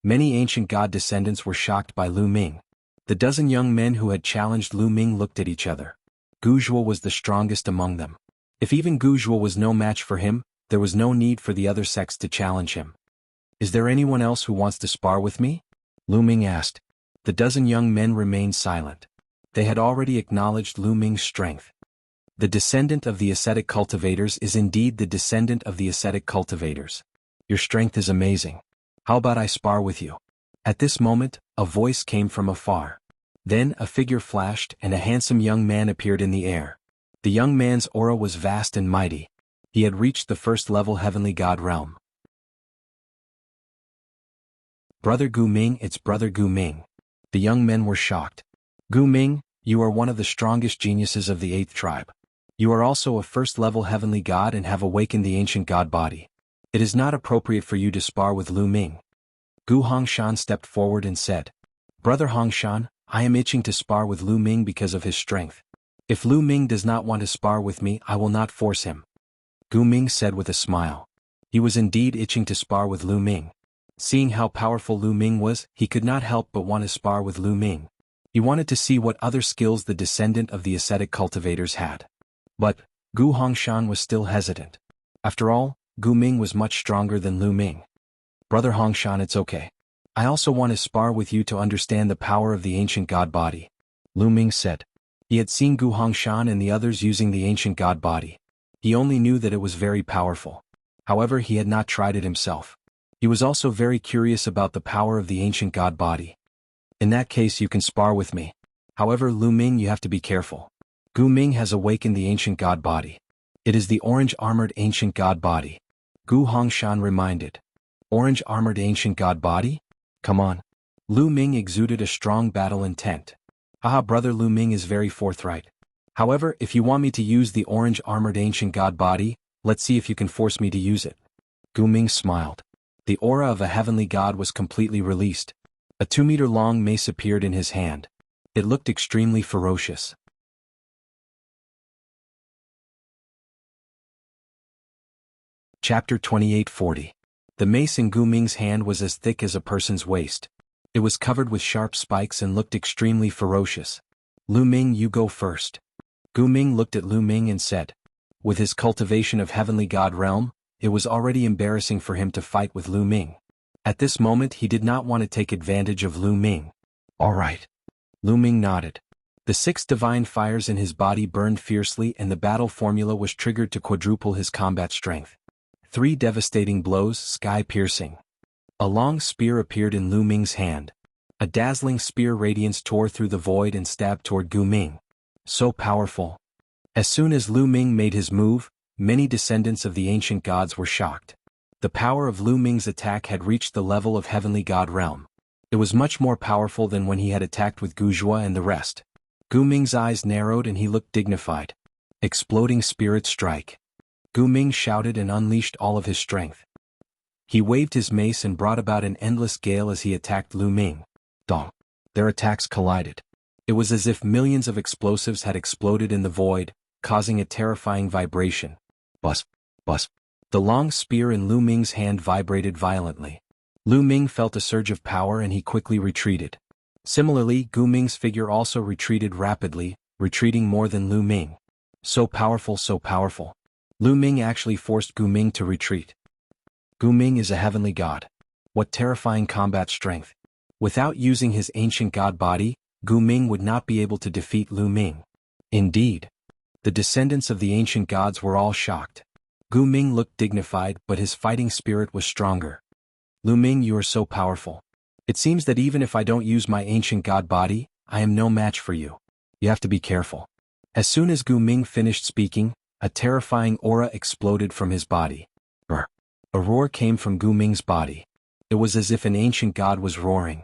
[SPEAKER 1] Many ancient god descendants were shocked by Lu Ming. The dozen young men who had challenged Lu Ming looked at each other. Gu Zhua was the strongest among them. If even Gu Zhua was no match for him, there was no need for the other sects to challenge him. Is there anyone else who wants to spar with me? Lu Ming asked. The dozen young men remained silent. They had already acknowledged Lu Ming's strength. The descendant of the ascetic cultivators is indeed the descendant of the ascetic cultivators. Your strength is amazing. How about I spar with you? At this moment, a voice came from afar. Then a figure flashed and a handsome young man appeared in the air. The young man's aura was vast and mighty. He had reached the 1st-level heavenly god realm. Brother Gu Ming, it's Brother Gu Ming. The young men were shocked. Gu Ming, you are one of the strongest geniuses of the 8th tribe. You are also a 1st-level heavenly god and have awakened the ancient god body. It is not appropriate for you to spar with Lu Ming. Gu Hongshan stepped forward and said, Brother Hongshan, I am itching to spar with Lu Ming because of his strength. If Lu Ming does not want to spar with me, I will not force him. Gu Ming said with a smile. He was indeed itching to spar with Lu Ming. Seeing how powerful Lu Ming was, he could not help but want to spar with Lu Ming. He wanted to see what other skills the descendant of the ascetic cultivators had. But, Gu Hongshan was still hesitant. After all, Gu Ming was much stronger than Lu Ming. Brother Hongshan, it's okay. I also want to spar with you to understand the power of the ancient god body. Lu Ming said. He had seen Gu Hongshan and the others using the ancient god body. He only knew that it was very powerful. However, he had not tried it himself. He was also very curious about the power of the ancient god body. In that case, you can spar with me. However, Lu Ming, you have to be careful. Gu Ming has awakened the ancient god body. It is the orange-armored ancient god body. Gu Hongshan reminded. Orange-armored ancient god body? Come on. Lu Ming exuded a strong battle intent. Haha, brother, Lu Ming is very forthright. However, if you want me to use the orange-armored ancient god body, let's see if you can force me to use it. Gu Ming smiled. The aura of a heavenly god was completely released. A 2-meter-long mace appeared in his hand. It looked extremely ferocious. Chapter 2840. The mace in Gu Ming's hand was as thick as a person's waist. It was covered with sharp spikes and looked extremely ferocious. Lu Ming, you go first. Gu Ming looked at Lu Ming and said. With his cultivation of heavenly god realm, it was already embarrassing for him to fight with Lu Ming. At this moment he did not want to take advantage of Lu Ming. All right. Lu Ming nodded. The 6 divine fires in his body burned fiercely and the battle formula was triggered to quadruple his combat strength. 3 devastating blows, sky-piercing. A long spear appeared in Lu Ming's hand. A dazzling spear radiance tore through the void and stabbed toward Gu Ming. So powerful. As soon as Lu Ming made his move, many descendants of the ancient gods were shocked. The power of Lu Ming's attack had reached the level of heavenly god realm. It was much more powerful than when he had attacked with Guzhua and the rest. Gu Ming's eyes narrowed and he looked dignified. Exploding spirit strike. Gu Ming shouted and unleashed all of his strength. He waved his mace and brought about an endless gale as he attacked Lu Ming. Dong. Their attacks collided. It was as if millions of explosives had exploded in the void, causing a terrifying vibration. Buzz. Buzz. The long spear in Lu Ming's hand vibrated violently. Lu Ming felt a surge of power and he quickly retreated. Similarly, Gu Ming's figure also retreated rapidly, retreating more than Lu Ming. So powerful, so powerful. Lu Ming actually forced Gu Ming to retreat. Gu Ming is a heavenly god. What terrifying combat strength. Without using his ancient god body, Gu Ming would not be able to defeat Lu Ming. Indeed. The descendants of the ancient gods were all shocked. Gu Ming looked dignified, but his fighting spirit was stronger. Lu Ming, you are so powerful. It seems that even if I don't use my ancient god body, I am no match for you. You have to be careful. As soon as Gu Ming finished speaking, a terrifying aura exploded from his body. Brr. A roar came from Gu Ming's body. It was as if an ancient god was roaring.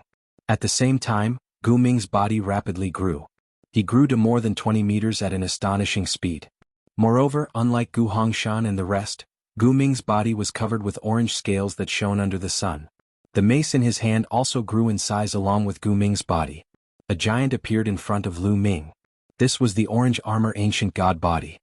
[SPEAKER 1] At the same time, Gu Ming's body rapidly grew. He grew to more than 20 meters at an astonishing speed. Moreover, unlike Gu Hongshan and the rest, Gu Ming's body was covered with orange scales that shone under the sun. The mace in his hand also grew in size along with Gu Ming's body. A giant appeared in front of Lu Ming. This was the orange armor ancient god body.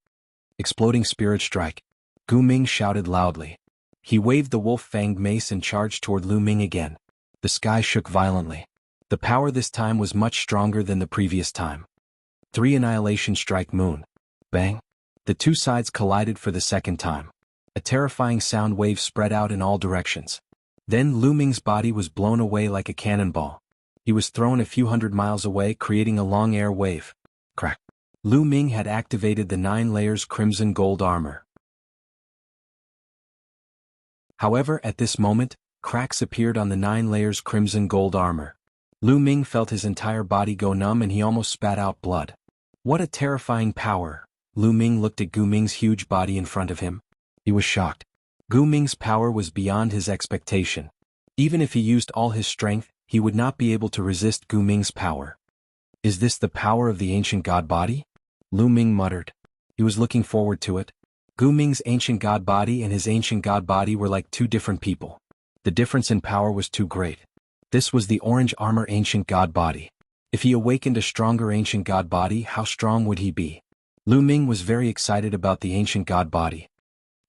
[SPEAKER 1] Exploding spirit strike. Gu Ming shouted loudly. He waved the wolf-fanged mace and charged toward Lu Ming again. The sky shook violently. The power this time was much stronger than the previous time. 3 Annihilation Strike Moon. Bang. The 2 sides collided for the second time. A terrifying sound wave spread out in all directions. Then Lu Ming's body was blown away like a cannonball. He was thrown a few hundred miles away, creating a long air wave. Crack. Lu Ming had activated the 9 layers crimson gold armor. However, at this moment, cracks appeared on the 9 layers crimson gold armor. Lu Ming felt his entire body go numb and he almost spat out blood. What a terrifying power! Lu Ming looked at Gu Ming's huge body in front of him. He was shocked. Gu Ming's power was beyond his expectation. Even if he used all his strength, he would not be able to resist Gu Ming's power. Is this the power of the ancient god body? Lu Ming muttered. He was looking forward to it. Gu Ming's ancient god body and his ancient god body were like 2 different people. The difference in power was too great. This was the orange armor ancient god body. If he awakened a stronger ancient god body, how strong would he be? Lu Ming was very excited about the ancient god body.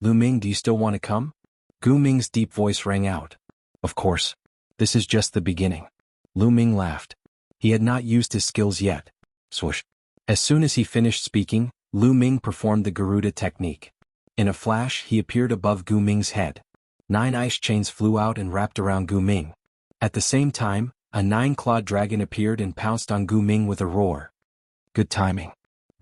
[SPEAKER 1] Lu Ming, do you still want to come? Gu Ming's deep voice rang out. Of course. This is just the beginning. Lu Ming laughed. He had not used his skills yet. Swoosh. As soon as he finished speaking, Lu Ming performed the Garuda technique. In a flash, he appeared above Gu Ming's head. 9 ice chains flew out and wrapped around Gu Ming. At the same time, a 9-clawed dragon appeared and pounced on Gu Ming with a roar. Good timing.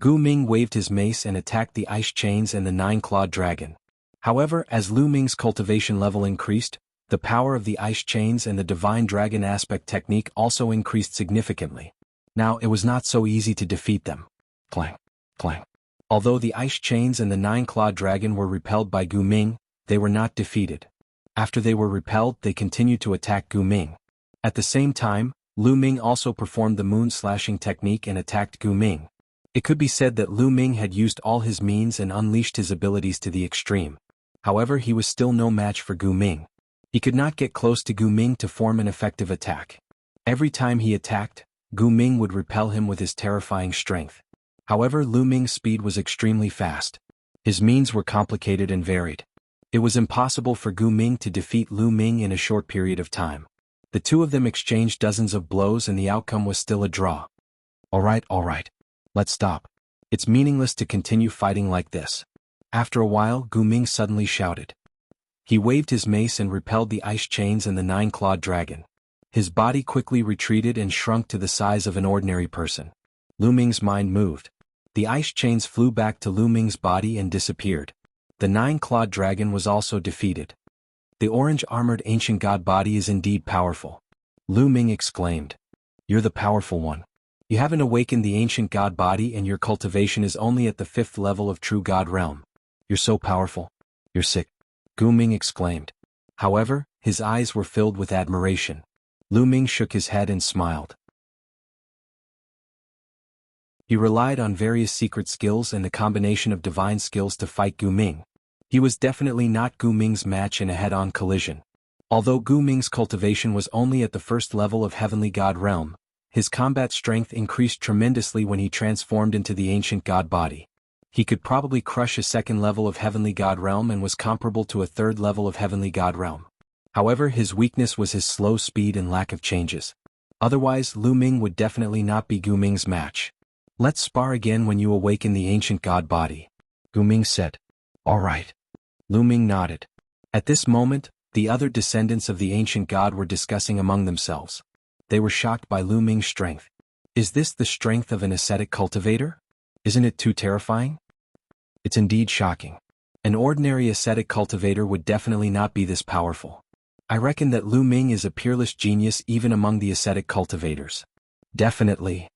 [SPEAKER 1] Gu Ming waved his mace and attacked the ice chains and the 9-clawed dragon. However, as Lu Ming's cultivation level increased, the power of the ice chains and the divine dragon aspect technique also increased significantly. Now it was not so easy to defeat them. Clang. Clang. Although the ice chains and the 9-clawed dragon were repelled by Gu Ming, they were not defeated. After they were repelled, they continued to attack Gu Ming. At the same time, Lu Ming also performed the moon slashing technique and attacked Gu Ming. It could be said that Lu Ming had used all his means and unleashed his abilities to the extreme. However, he was still no match for Gu Ming. He could not get close to Gu Ming to form an effective attack. Every time he attacked, Gu Ming would repel him with his terrifying strength. However, Lu Ming's speed was extremely fast. His means were complicated and varied. It was impossible for Gu Ming to defeat Lu Ming in a short period of time. The two of them exchanged dozens of blows and the outcome was still a draw. All right. Let's stop. It's meaningless to continue fighting like this. After a while, Gu Ming suddenly shouted. He waved his mace and repelled the ice chains and the nine-clawed dragon. His body quickly retreated and shrunk to the size of an ordinary person. Lu Ming's mind moved. The ice chains flew back to Lu Ming's body and disappeared. The nine-clawed dragon was also defeated. The orange-armored ancient god body is indeed powerful. Lu Ming exclaimed. You're the powerful one. You haven't awakened the ancient god body and your cultivation is only at the 5th level of true god realm. You're so powerful. You're sick. Gu Ming exclaimed. However, his eyes were filled with admiration. Lu Ming shook his head and smiled. He relied on various secret skills and the combination of divine skills to fight Gu Ming. He was definitely not Gu Ming's match in a head-on collision. Although Gu Ming's cultivation was only at the 1st level of heavenly god realm, his combat strength increased tremendously when he transformed into the ancient god body. He could probably crush a 2nd level of heavenly god realm and was comparable to a 3rd level of heavenly god realm. However, his weakness was his slow speed and lack of changes. Otherwise, Lu Ming would definitely not be Gu Ming's match. Let's spar again when you awaken the ancient god body, Gu Ming said. All right. Lu Ming nodded. At this moment, the other descendants of the ancient god were discussing among themselves. They were shocked by Lu Ming's strength. Is this the strength of an ascetic cultivator? Isn't it too terrifying? It's indeed shocking. An ordinary ascetic cultivator would definitely not be this powerful. I reckon that Lu Ming is a peerless genius even among the ascetic cultivators. Definitely.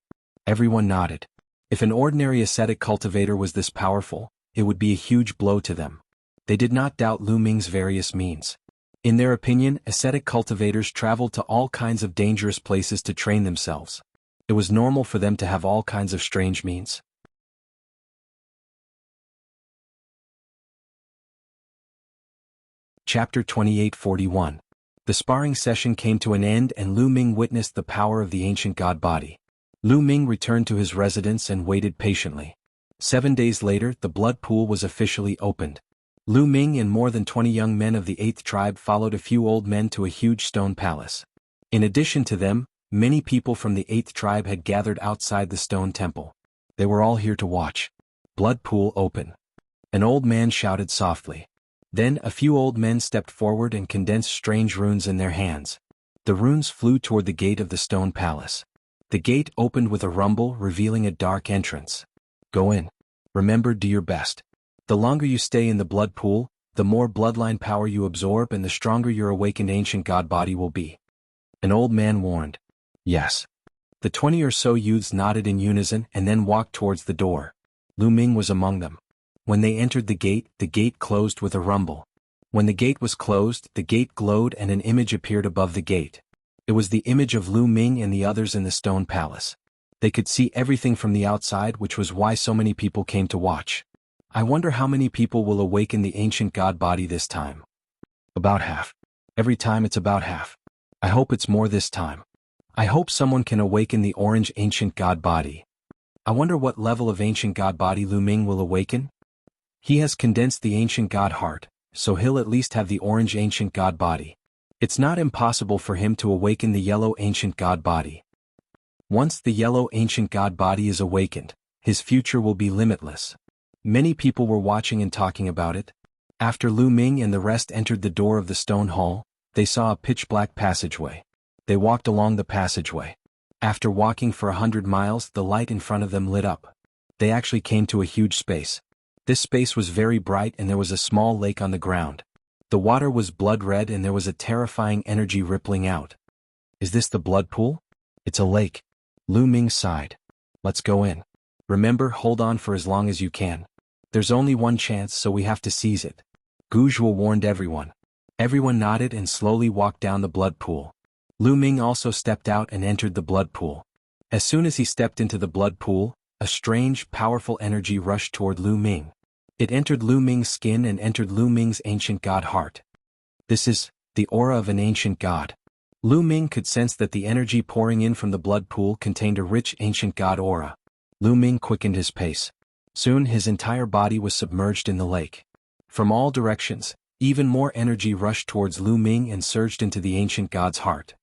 [SPEAKER 1] Everyone nodded. If an ordinary ascetic cultivator was this powerful, it would be a huge blow to them. They did not doubt Lu Ming's various means. In their opinion, ascetic cultivators traveled to all kinds of dangerous places to train themselves. It was normal for them to have all kinds of strange means. Chapter 2841. The sparring session came to an end and Lu Ming witnessed the power of the ancient god body. Lu Ming returned to his residence and waited patiently. 7 days later, the blood pool was officially opened. Lu Ming and more than 20 young men of the 8th tribe followed a few old men to a huge stone palace. In addition to them, many people from the 8th tribe had gathered outside the stone temple. They were all here to watch. Blood pool open. An old man shouted softly. Then a few old men stepped forward and condensed strange runes in their hands. The runes flew toward the gate of the stone palace. The gate opened with a rumble, revealing a dark entrance. Go in. Remember, do your best. The longer you stay in the blood pool, the more bloodline power you absorb and the stronger your awakened ancient god body will be. An old man warned. Yes. The 20 or so youths nodded in unison and then walked towards the door. Lu Ming was among them. When they entered the gate closed with a rumble. When the gate was closed, the gate glowed and an image appeared above the gate. It was the image of Lu Ming and the others in the stone palace. They could see everything from the outside, which was why so many people came to watch. I wonder how many people will awaken the ancient god body this time. About half. Every time it's about half. I hope it's more this time. I hope someone can awaken the orange ancient god body. I wonder what level of ancient god body Lu Ming will awaken? He has condensed the ancient god heart, so he'll at least have the orange ancient god body. It's not impossible for him to awaken the yellow ancient god body. Once the yellow ancient god body is awakened, his future will be limitless. Many people were watching and talking about it. After Lu Ming and the rest entered the door of the stone hall, they saw a pitch-black passageway. They walked along the passageway. After walking for 100 miles, the light in front of them lit up. They actually came to a huge space. This space was very bright and there was a small lake on the ground. The water was blood red and there was a terrifying energy rippling out. Is this the blood pool? It's a lake. Lu Ming sighed. Let's go in. Remember, hold on for as long as you can. There's only one chance, so we have to seize it. Guzhua warned everyone. Everyone nodded and slowly walked down the blood pool. Lu Ming also stepped out and entered the blood pool. As soon as he stepped into the blood pool, a strange, powerful energy rushed toward Lu Ming. It entered Lu Ming's skin and entered Lu Ming's ancient god heart. This is the aura of an ancient god. Lu Ming could sense that the energy pouring in from the blood pool contained a rich ancient god aura. Lu Ming quickened his pace. Soon his entire body was submerged in the lake. From all directions, even more energy rushed towards Lu Ming and surged into the ancient god's heart.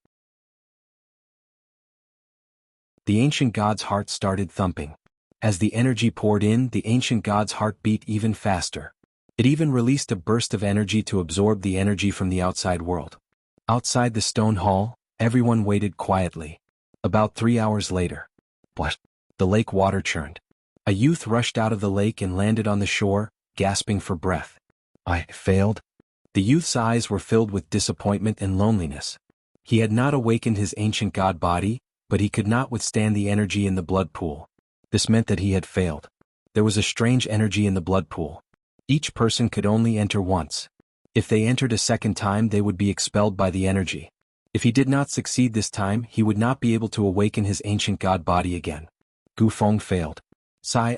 [SPEAKER 1] The ancient god's heart started thumping. As the energy poured in, the ancient god's heart beat even faster. It even released a burst of energy to absorb the energy from the outside world. Outside the stone hall, everyone waited quietly. About 3 hours later. What? The lake water churned. A youth rushed out of the lake and landed on the shore, gasping for breath. I failed? The youth's eyes were filled with disappointment and loneliness. He had not awakened his ancient god body, but he could not withstand the energy in the blood pool. This meant that he had failed. There was a strange energy in the blood pool. Each person could only enter once. If they entered a second time, they would be expelled by the energy. If he did not succeed this time, he would not be able to awaken his ancient god body again. Gu Feng failed.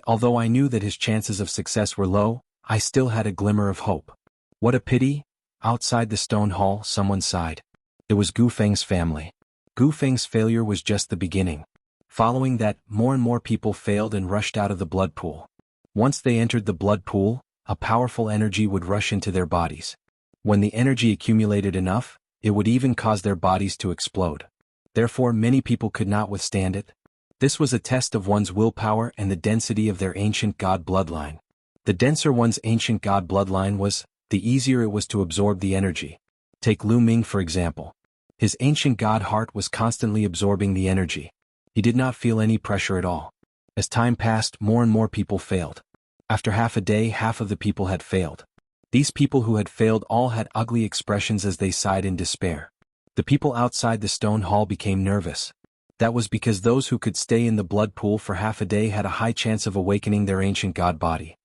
[SPEAKER 1] Although I knew that his chances of success were low, I still had a glimmer of hope. What a pity! Outside the stone hall, someone sighed. It was Gu Feng's family. Gu Feng's failure was just the beginning. Following that, more and more people failed and rushed out of the blood pool. Once they entered the blood pool, a powerful energy would rush into their bodies. When the energy accumulated enough, it would even cause their bodies to explode. Therefore, many people could not withstand it. This was a test of one's willpower and the density of their ancient god bloodline. The denser one's ancient god bloodline was, the easier it was to absorb the energy. Take Lu Ming for example. His ancient god heart was constantly absorbing the energy. He did not feel any pressure at all. As time passed, more and more people failed. After half a day, half of the people had failed. These people who had failed all had ugly expressions as they sighed in despair. The people outside the stone hall became nervous. That was because those who could stay in the blood pool for half a day had a high chance of awakening their ancient god body.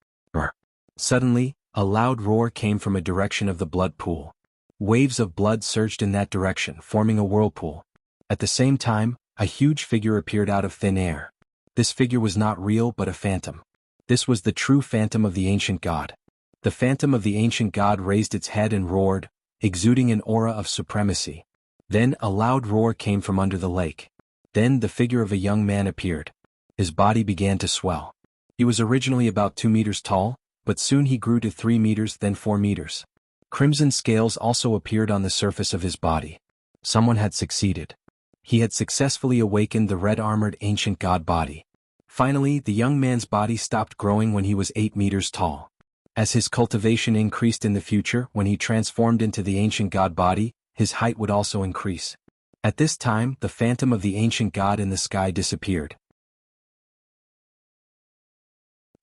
[SPEAKER 1] Suddenly, a loud roar came from a direction of the blood pool. Waves of blood surged in that direction, forming a whirlpool. At the same time, a huge figure appeared out of thin air. This figure was not real but a phantom. This was the true phantom of the ancient god. The phantom of the ancient god raised its head and roared, exuding an aura of supremacy. Then a loud roar came from under the lake. Then the figure of a young man appeared. His body began to swell. He was originally about 2 meters tall, but soon he grew to 3 meters, then 4 meters. Crimson scales also appeared on the surface of his body. Someone had succeeded. He had successfully awakened the red-armored ancient god body. Finally, the young man's body stopped growing when he was 8 meters tall. As his cultivation increased in the future, when he transformed into the ancient god body, his height would also increase. At this time, the phantom of the ancient god in the sky disappeared.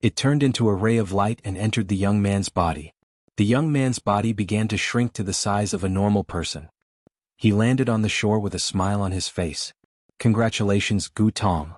[SPEAKER 1] It turned into a ray of light and entered the young man's body. The young man's body began to shrink to the size of a normal person. He landed on the shore with a smile on his face. Congratulations, Gu Tong.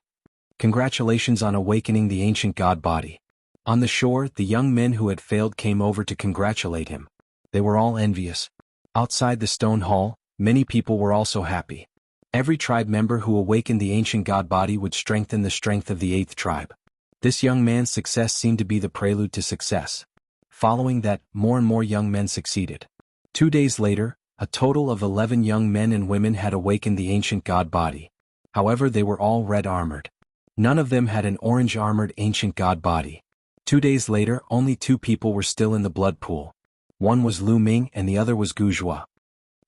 [SPEAKER 1] Congratulations on awakening the ancient god body. On the shore, the young men who had failed came over to congratulate him. They were all envious. Outside the stone hall, many people were also happy. Every tribe member who awakened the ancient god body would strengthen the strength of the 8th tribe. This young man's success seemed to be the prelude to success. Following that, more and more young men succeeded. 2 days later, a total of 11 young men and women had awakened the ancient god body. However, they were all red-armored. None of them had an orange-armored ancient god body. 2 days later, only 2 people were still in the blood pool. One was Lu Ming and the other was Guzhua.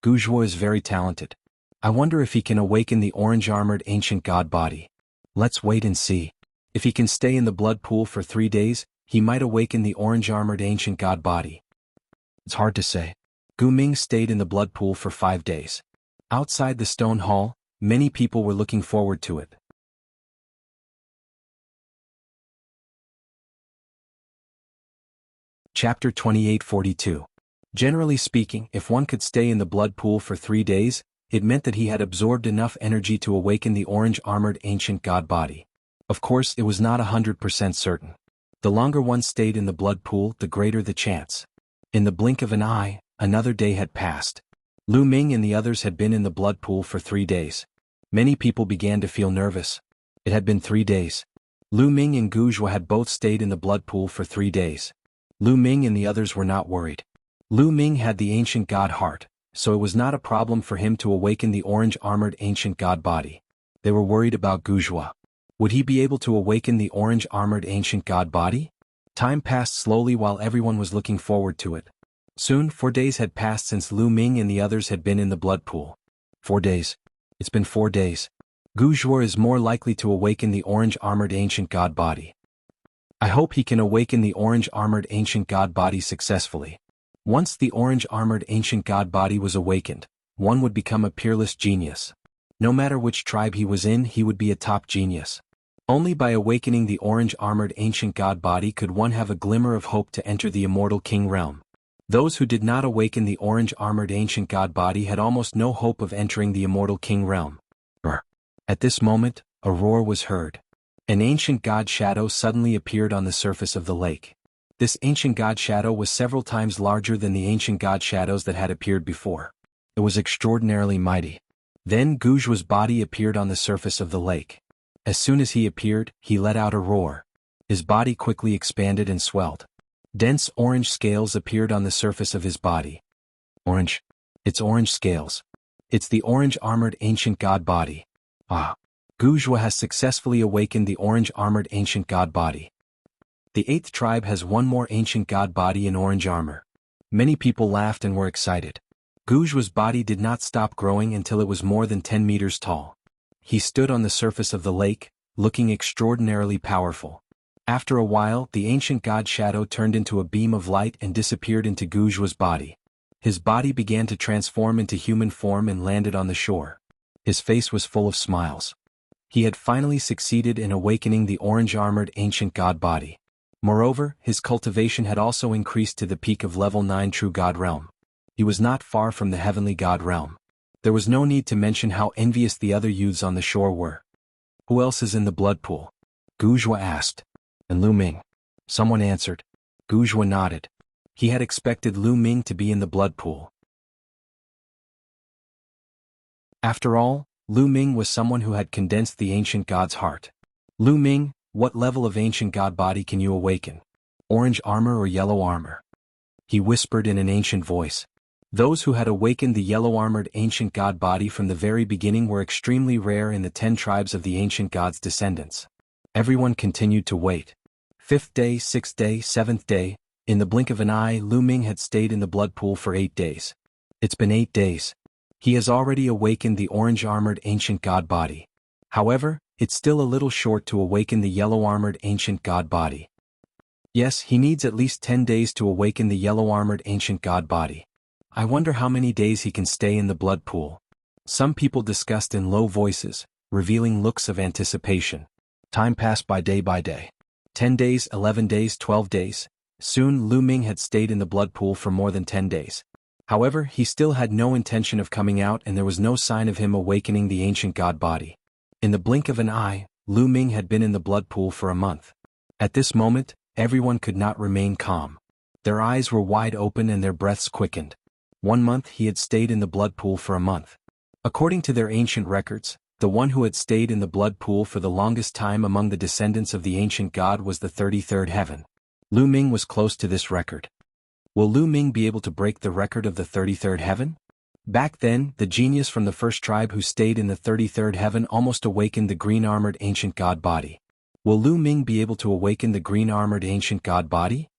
[SPEAKER 1] Guzhua is very talented. I wonder if he can awaken the orange-armored ancient god body. Let's wait and see. If he can stay in the blood pool for 3 days, he might awaken the orange-armored ancient god body. It's hard to say. Gu Ming stayed in the blood pool for 5 days. Outside the stone hall, many people were looking forward to it. Chapter 2842. Generally speaking, if one could stay in the blood pool for 3 days, it meant that he had absorbed enough energy to awaken the orange-armored ancient god body. Of course, it was not 100% certain. The longer one stayed in the blood pool, the greater the chance. In the blink of an eye, another day had passed. Lu Ming and the others had been in the blood pool for 3 days. Many people began to feel nervous. It had been 3 days. Lu Ming and Gu Zhuo had both stayed in the blood pool for 3 days. Lu Ming and the others were not worried. Lu Ming had the ancient god heart, so it was not a problem for him to awaken the orange-armored ancient god body. They were worried about Gu Zhuo. Would he be able to awaken the orange-armored ancient god body? Time passed slowly while everyone was looking forward to it. Soon, 4 days had passed since Lu Ming and the others had been in the blood pool. 4 days. It's been 4 days. Gu Zhuo is more likely to awaken the orange-armored ancient god body. I hope he can awaken the orange-armored ancient god body successfully. Once the orange-armored ancient god body was awakened, one would become a peerless genius. No matter which tribe he was in, he would be a top genius. Only by awakening the orange-armored ancient god body could one have a glimmer of hope to enter the immortal king realm. Those who did not awaken the orange-armored ancient god body had almost no hope of entering the immortal king realm. At this moment, a roar was heard. An ancient god shadow suddenly appeared on the surface of the lake. This ancient god shadow was several times larger than the ancient god shadows that had appeared before. It was extraordinarily mighty. Then Gu Zhuo's body appeared on the surface of the lake. As soon as he appeared, he let out a roar. His body quickly expanded and swelled. Dense orange scales appeared on the surface of his body. Orange. It's orange scales. It's the orange-armored ancient god body. Ah. Gu Zhuo has successfully awakened the orange-armored ancient god body. The 8th tribe has one more ancient god body in orange armor. Many people laughed and were excited. Gu Zhuo's body did not stop growing until it was more than 10 meters tall. He stood on the surface of the lake, looking extraordinarily powerful. After a while, the ancient god shadow turned into a beam of light and disappeared into Gu Zhuo's body. His body began to transform into human form and landed on the shore. His face was full of smiles. He had finally succeeded in awakening the orange-armored ancient god body. Moreover, his cultivation had also increased to the peak of level 9 true god realm. He was not far from the heavenly god realm. There was no need to mention how envious the other youths on the shore were. Who else is in the blood pool? Gu Zhuo asked. And Lu Ming. Someone answered. Gu Zhuo nodded. He had expected Lu Ming to be in the blood pool. After all, Lu Ming was someone who had condensed the ancient god's heart. Lu Ming, what level of ancient god body can you awaken? Orange armor or yellow armor? He whispered in an ancient voice. Those who had awakened the yellow-armored ancient god body from the very beginning were extremely rare in the 10 tribes of the ancient god's descendants. Everyone continued to wait. 5th day, 6th day, 7th day, in the blink of an eye, Lu Ming had stayed in the blood pool for 8 days. It's been 8 days. He has already awakened the orange-armored ancient god body. However, it's still a little short to awaken the yellow-armored ancient god body. Yes, he needs at least 10 days to awaken the yellow-armored ancient god body. I wonder how many days he can stay in the blood pool. Some people discussed in low voices, revealing looks of anticipation. Time passed by day. 10 days, 11 days, 12 days. Soon Lu Ming had stayed in the blood pool for more than 10 days. However, he still had no intention of coming out and there was no sign of him awakening the ancient god body. In the blink of an eye, Lu Ming had been in the blood pool for a month. At this moment, everyone could not remain calm. Their eyes were wide open and their breaths quickened. 1 month he had stayed in the blood pool for a month. According to their ancient records, the one who had stayed in the blood pool for the longest time among the descendants of the ancient god was the 33rd heaven. Lu Ming was close to this record. Will Lu Ming be able to break the record of the 33rd heaven? Back then, the genius from the first tribe who stayed in the 33rd heaven almost awakened the green-armored ancient god body. Will Lu Ming be able to awaken the green-armored ancient god body?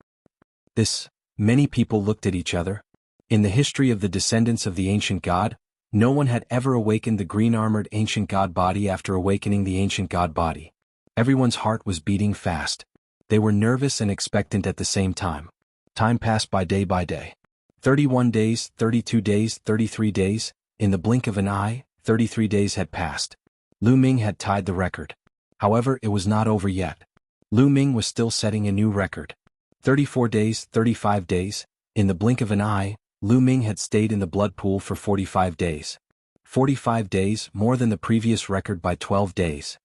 [SPEAKER 1] Many people looked at each other. In the history of the descendants of the ancient god, no one had ever awakened the green-armored ancient god body after awakening the ancient god body. Everyone's heart was beating fast. They were nervous and expectant at the same time. Time passed by day. 31 days, 32 days, 33 days, in the blink of an eye, 33 days had passed. Lu Ming had tied the record. However, it was not over yet. Lu Ming was still setting a new record. 34 days, 35 days, in the blink of an eye, Lu Ming had stayed in the blood pool for 45 days. 45 days, more than the previous record by 12 days.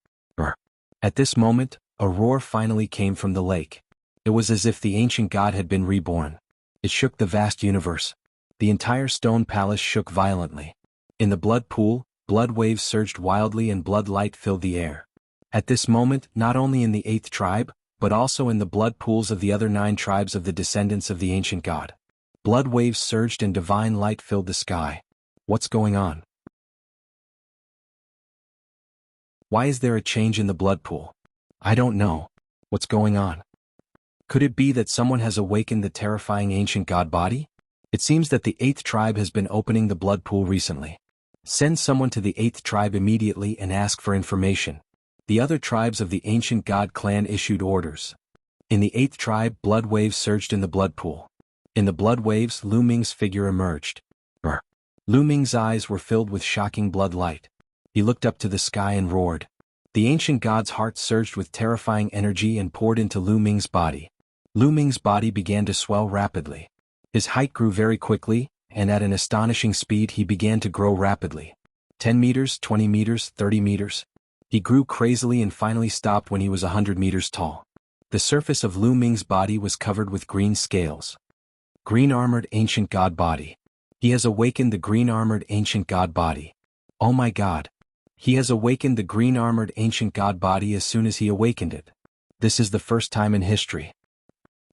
[SPEAKER 1] At this moment, a roar finally came from the lake. It was as if the ancient god had been reborn. It shook the vast universe. The entire stone palace shook violently. In the blood pool, blood waves surged wildly and blood light filled the air. At this moment, not only in the 8th tribe, but also in the blood pools of the other 9 tribes of the descendants of the ancient god. Blood waves surged and divine light filled the sky. What's going on? Why is there a change in the blood pool? I don't know. What's going on? Could it be that someone has awakened the terrifying ancient god body? It seems that the 8th tribe has been opening the blood pool recently. Send someone to the 8th tribe immediately and ask for information. The other tribes of the ancient god clan issued orders. In the 8th tribe, blood waves surged in the blood pool. In the blood waves, Lu Ming's figure emerged. Lu Ming's eyes were filled with shocking blood light. He looked up to the sky and roared. The ancient god's heart surged with terrifying energy and poured into Lu Ming's body. Lu Ming's body began to swell rapidly. His height grew very quickly, and at an astonishing speed he began to grow rapidly. 10 meters, 20 meters, 30 meters. He grew crazily and finally stopped when he was 100 meters tall. The surface of Lu Ming's body was covered with green scales. Green-armored ancient god body. He has awakened the green-armored ancient god body. Oh my god. He has awakened the green-armored ancient god body as soon as he awakened it. This is the first time in history.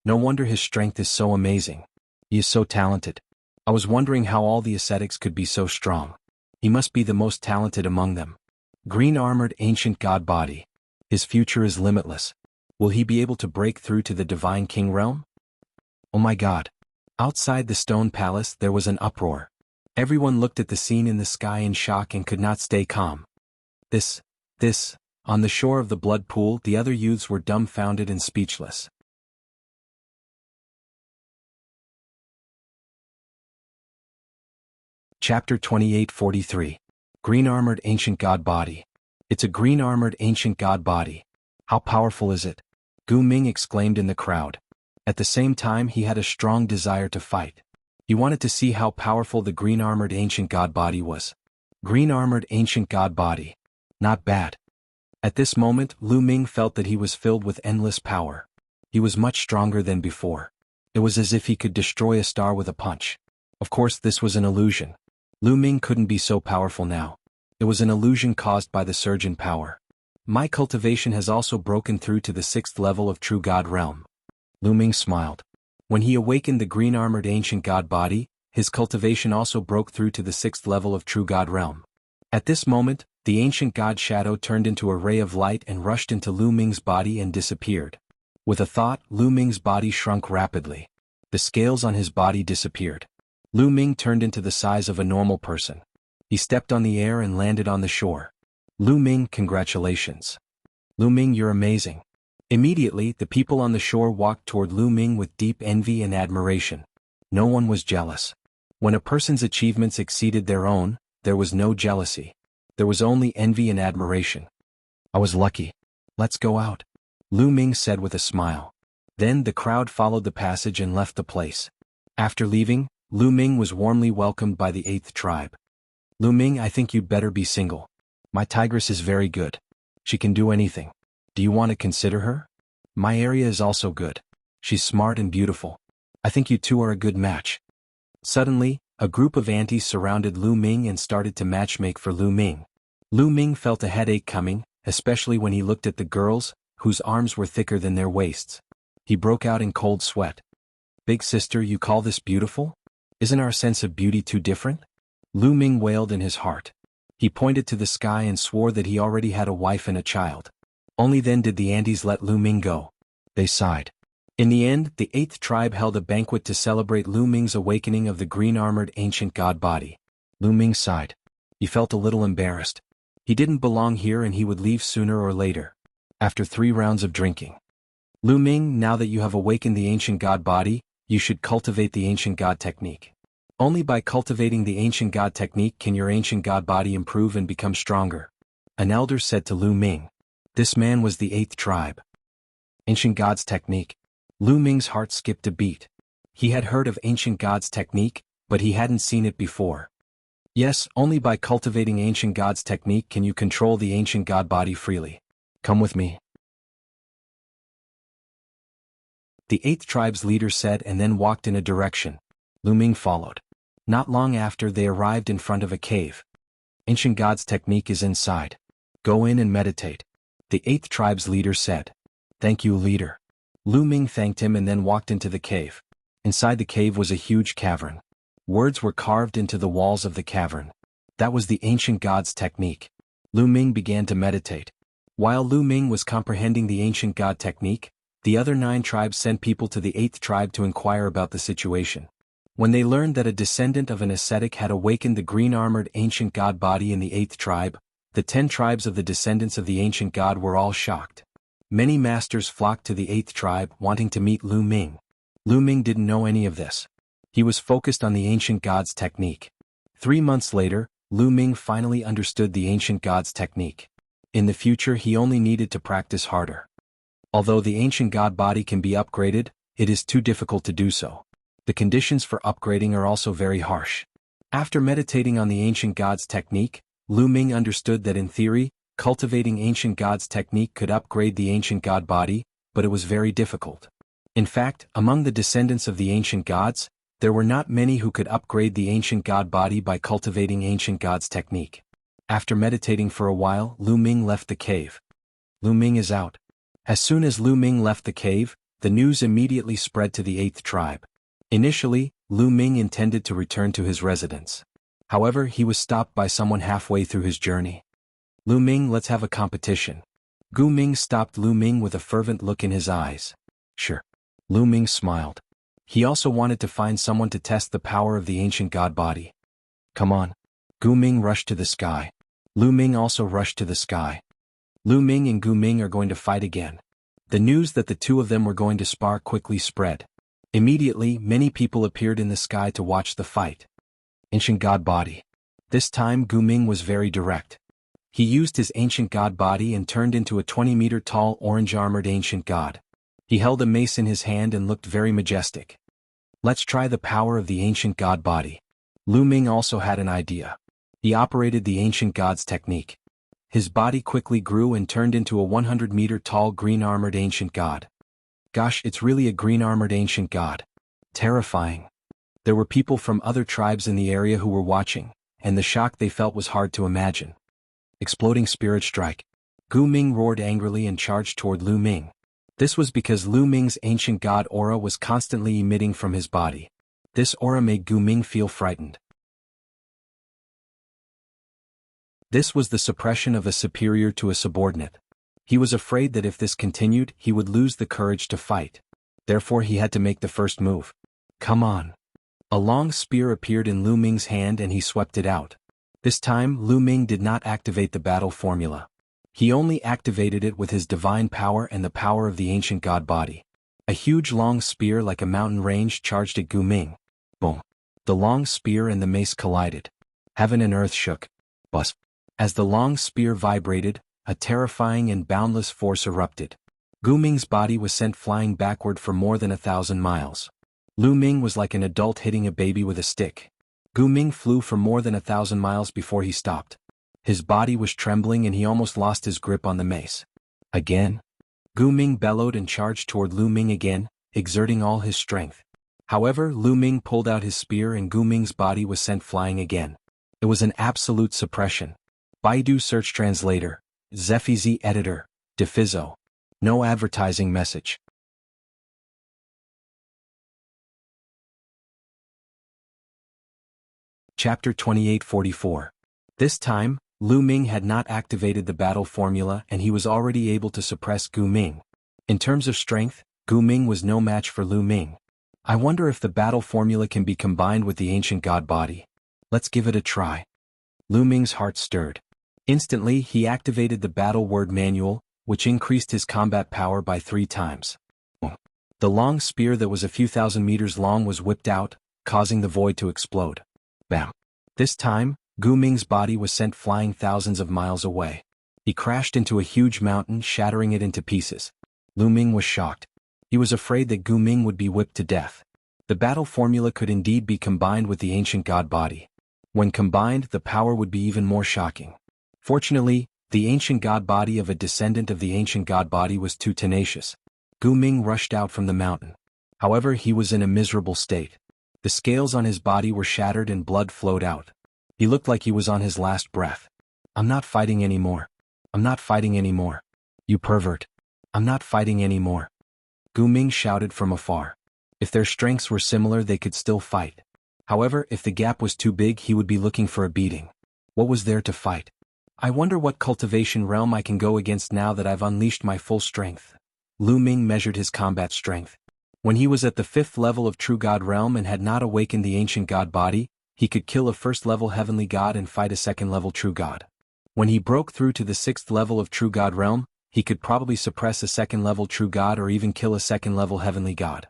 [SPEAKER 1] No wonder his strength is so amazing. He is so talented. I was wondering how all the ascetics could be so strong. He must be the most talented among them. Green-armored ancient god body. His future is limitless. Will he be able to break through to the divine king realm? Oh my god. Outside the stone palace there was an uproar. Everyone looked at the scene in the sky in shock and could not stay calm. On the shore of the blood pool the other youths were dumbfounded and speechless. Chapter 2843. Green-armored ancient god body. It's a green-armored ancient god body. How powerful is it? Gu Ming exclaimed in the crowd. At the same time he had a strong desire to fight. He wanted to see how powerful the green-armored ancient god body was. Green-armored ancient god body. Not bad. At this moment, Lu Ming felt that he was filled with endless power. He was much stronger than before. It was as if he could destroy a star with a punch. Of course this was an illusion. Lu Ming couldn't be so powerful now. It was an illusion caused by the surge in power. My cultivation has also broken through to the 6th level of true god realm. Lu Ming smiled. When he awakened the green-armored ancient god body, his cultivation also broke through to the 6th level of true god realm. At this moment, the ancient god shadow turned into a ray of light and rushed into Lu Ming's body and disappeared. With a thought, Lu Ming's body shrunk rapidly. The scales on his body disappeared. Lu Ming turned into the size of a normal person. He stepped on the air and landed on the shore. Lu Ming, congratulations. Lu Ming, you're amazing. Immediately, the people on the shore walked toward Lu Ming with deep envy and admiration. No one was jealous. When a person's achievements exceeded their own, there was no jealousy. There was only envy and admiration. I was lucky. Let's go out, Lu Ming said with a smile. Then the crowd followed the passage and left the place. After leaving, Lu Ming was warmly welcomed by the 8th tribe. Lu Ming, I think you'd better be single. My tigress is very good. She can do anything. Do you want to consider her? My area is also good. She's smart and beautiful. I think you two are a good match. Suddenly, a group of aunties surrounded Lu Ming and started to matchmake for Lu Ming. Lu Ming felt a headache coming, especially when he looked at the girls, whose arms were thicker than their waists. He broke out in cold sweat. Big sister, you call this beautiful? Isn't our sense of beauty too different? Lu Ming wailed in his heart. He pointed to the sky and swore that he already had a wife and a child. Only then did the aunties let Lu Ming go. They sighed. In the end, the 8th tribe held a banquet to celebrate Lu Ming's awakening of the green-armored ancient god body. Lu Ming sighed. He felt a little embarrassed. He didn't belong here and he would leave sooner or later. After 3 rounds of drinking. Lu Ming, now that you have awakened the ancient god body, you should cultivate the ancient god technique. Only by cultivating the ancient god technique can your ancient god body improve and become stronger. An elder said to Lu Ming. This man was the 8th tribe. Ancient god's technique. Lu Ming's heart skipped a beat. He had heard of ancient god's technique, but he hadn't seen it before. Yes, only by cultivating ancient god's technique can you control the ancient god body freely. Come with me. the 8th tribe's leader said and then walked in a direction. Lu Ming followed. Not long after they arrived in front of a cave. Ancient God's technique is inside. Go in and meditate. The 8th tribe's leader said. Thank you, leader. Lu Ming thanked him and then walked into the cave. Inside the cave was a huge cavern. Words were carved into the walls of the cavern. That was the ancient God's technique. Lu Ming began to meditate. While Lu Ming was comprehending the ancient God technique, the other 9 tribes sent people to the 8th tribe to inquire about the situation. When they learned that a descendant of an ascetic had awakened the green-armored ancient God body in the 8th tribe, the 10 tribes of the descendants of the ancient God were all shocked. Many masters flocked to the 8th tribe wanting to meet Lu Ming. Lu Ming didn't know any of this. He was focused on the ancient God's technique. 3 months later, Lu Ming finally understood the ancient God's technique. In the future he only needed to practice harder. Although the ancient God body can be upgraded, it is too difficult to do so. The conditions for upgrading are also very harsh. After meditating on the ancient God's technique, Lu Ming understood that in theory, cultivating ancient God's technique could upgrade the ancient God body, but it was very difficult. In fact, among the descendants of the ancient gods, there were not many who could upgrade the ancient God body by cultivating ancient God's technique. After meditating for a while, Lu Ming left the cave. Lu Ming is out. As soon as Lu Ming left the cave, the news immediately spread to the 8th tribe. Initially, Lu Ming intended to return to his residence. However, he was stopped by someone halfway through his journey. Lu Ming, let's have a competition. Gu Ming stopped Lu Ming with a fervent look in his eyes. Sure. Lu Ming smiled. He also wanted to find someone to test the power of the ancient God body. Come on. Gu Ming rushed to the sky. Lu Ming also rushed to the sky. Lu Ming and Gu Ming are going to fight again. The news that the two of them were going to spar quickly spread. Immediately, many people appeared in the sky to watch the fight. Ancient God body. This time Gu Ming was very direct. He used his ancient God body and turned into a 20-meter tall orange-armored ancient God. He held a mace in his hand and looked very majestic. Let's try the power of the ancient God body. Lu Ming also had an idea. He operated the ancient God's technique. His body quickly grew and turned into a 100-meter tall green-armored ancient God. Gosh, it's really a green-armored ancient God. Terrifying. There were people from other tribes in the area who were watching, and the shock they felt was hard to imagine. Exploding Spirit Strike. Gu Ming roared angrily and charged toward Lu Ming. This was because Lu Ming's ancient God aura was constantly emitting from his body. This aura made Gu Ming feel frightened. This was the suppression of a superior to a subordinate. He was afraid that if this continued, he would lose the courage to fight. Therefore he had to make the first move. Come on. A long spear appeared in Lu Ming's hand and he swept it out. This time, Lu Ming did not activate the battle formula. He only activated it with his divine power and the power of the ancient God body. A huge long spear like a mountain range charged at Gu Ming. Boom. The long spear and the mace collided. Heaven and earth shook. Buzz. As the long spear vibrated, a terrifying and boundless force erupted. Gu Ming's body was sent flying backward for more than 1,000 miles. Lu Ming was like an adult hitting a baby with a stick. Gu Ming flew for more than 1,000 miles before he stopped. His body was trembling and he almost lost his grip on the mace. Again? Gu Ming bellowed and charged toward Lu Ming again, exerting all his strength. However, Lu Ming pulled out his spear and Gu Ming's body was sent flying again. It was an absolute suppression. Baidu Search Translator. Zephyz Editor. Defizo. No advertising message. Chapter 2844. This time, Lu Ming had not activated the battle formula and he was already able to suppress Gu Ming. In terms of strength, Gu Ming was no match for Lu Ming. I wonder if the battle formula can be combined with the ancient God body. Let's give it a try. Lu Ming's heart stirred. Instantly, he activated the battle word manual, which increased his combat power by 3 times. The long spear that was a few thousand meters long was whipped out, causing the void to explode. Bam. This time, Gu Ming's body was sent flying thousands of miles away. He crashed into a huge mountain, shattering it into pieces. Lu Ming was shocked. He was afraid that Gu Ming would be whipped to death. The battle formula could indeed be combined with the ancient God body. When combined, the power would be even more shocking. Fortunately, the ancient God body of a descendant of the ancient God body was too tenacious. Gu Ming rushed out from the mountain. However, he was in a miserable state. The scales on his body were shattered and blood flowed out. He looked like he was on his last breath. I'm not fighting anymore. I'm not fighting anymore. You pervert. I'm not fighting anymore. Gu Ming shouted from afar. If their strengths were similar, they could still fight. However, if the gap was too big, he would be looking for a beating. What was there to fight? I wonder what cultivation realm I can go against now that I've unleashed my full strength. Lu Ming measured his combat strength. When he was at the 5th level of True God realm and had not awakened the ancient God body, he could kill a 1st level heavenly God and fight a 2nd level True God. When he broke through to the 6th level of True God realm, he could probably suppress a 2nd level True God or even kill a 2nd level heavenly God.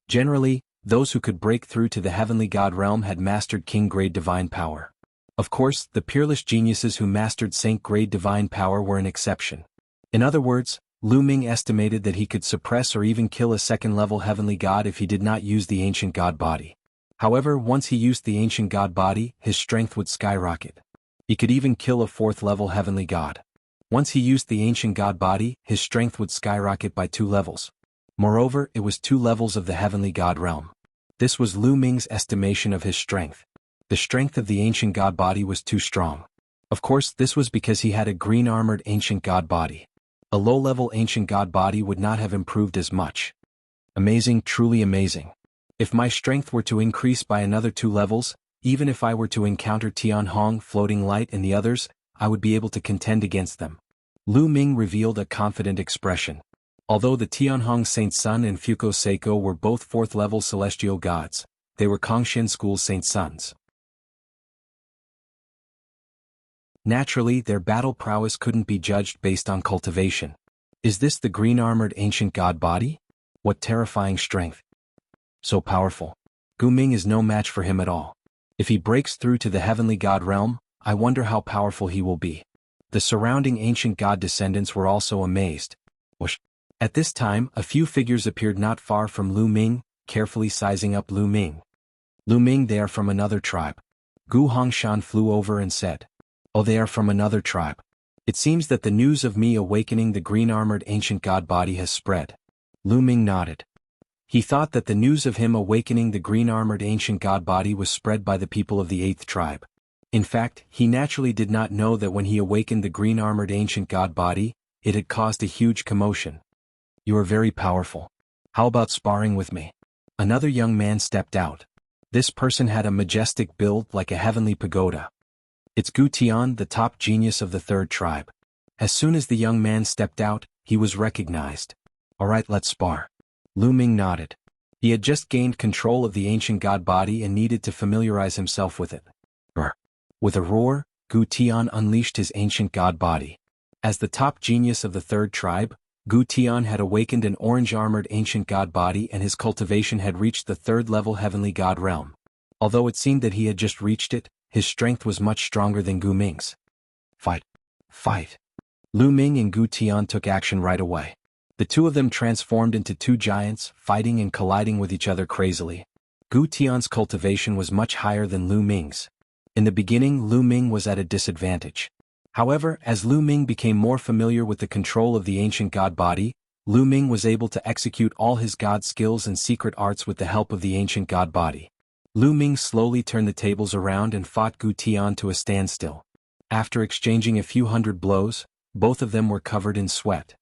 [SPEAKER 1] Generally, those who could break through to the heavenly God realm had mastered king-grade divine power. Of course, the peerless geniuses who mastered saint-grade divine power were an exception. In other words, Lu Ming estimated that he could suppress or even kill a 2nd level heavenly God if he did not use the ancient God body. However, once he used the ancient God body, his strength would skyrocket. He could even kill a 4th level heavenly God. Once he used the ancient God body, his strength would skyrocket by 2 levels. Moreover, it was 2 levels of the heavenly God realm. This was Lu Ming's estimation of his strength. The strength of the ancient God body was too strong. Of course, this was because he had a green-armored ancient God body. A low-level ancient God body would not have improved as much. Amazing, truly amazing. If my strength were to increase by another 2 levels, even if I were to encounter Tianhong, Floating Light and the others, I would be able to contend against them. Lu Ming revealed a confident expression. Although the Tianhong Saint Sun and Fuko Seiko were both 4th-level celestial gods, they were Kongshen School's Saint Suns. Naturally, their battle prowess couldn't be judged based on cultivation. Is this the green-armored ancient God body? What terrifying strength! So powerful. Gu Ming is no match for him at all. If he breaks through to the heavenly God realm, I wonder how powerful he will be. The surrounding ancient God descendants were also amazed. Whoosh. At this time, a few figures appeared not far from Lu Ming, carefully sizing up Lu Ming. Lu Ming, they are from another tribe. Gu Hongshan flew over and said, "Oh, they are from another tribe. It seems that the news of me awakening the green-armored ancient God body has spread." Lu Ming nodded. He thought that the news of him awakening the green-armored ancient God body was spread by the people of the 8th tribe. In fact, he naturally did not know that when he awakened the green-armored ancient God body, it had caused a huge commotion. "You are very powerful. How about sparring with me?" Another young man stepped out. This person had a majestic build like a heavenly pagoda. It's Gu Tian, the top genius of the 3rd tribe. As soon as the young man stepped out, he was recognized. "Alright, let's spar." Lu Ming nodded. He had just gained control of the ancient God body and needed to familiarize himself with it. Brr. With a roar, Gu Tian unleashed his ancient God body. As the top genius of the 3rd tribe, Gu Tian had awakened an orange-armored ancient God body and his cultivation had reached the 3rd-level heavenly God realm. Although it seemed that he had just reached it, his strength was much stronger than Gu Ming's. Fight! Fight! Lu Ming and Gu Tian took action right away. The two of them transformed into 2 giants, fighting and colliding with each other crazily. Gu Tian's cultivation was much higher than Lu Ming's. In the beginning, Lu Ming was at a disadvantage. However, as Lu Ming became more familiar with the control of the ancient God body, Lu Ming was able to execute all his God skills and secret arts with the help of the ancient God body. Lu Ming slowly turned the tables around and fought Gu Tian to a standstill. After exchanging a few hundred blows, both of them were covered in sweat.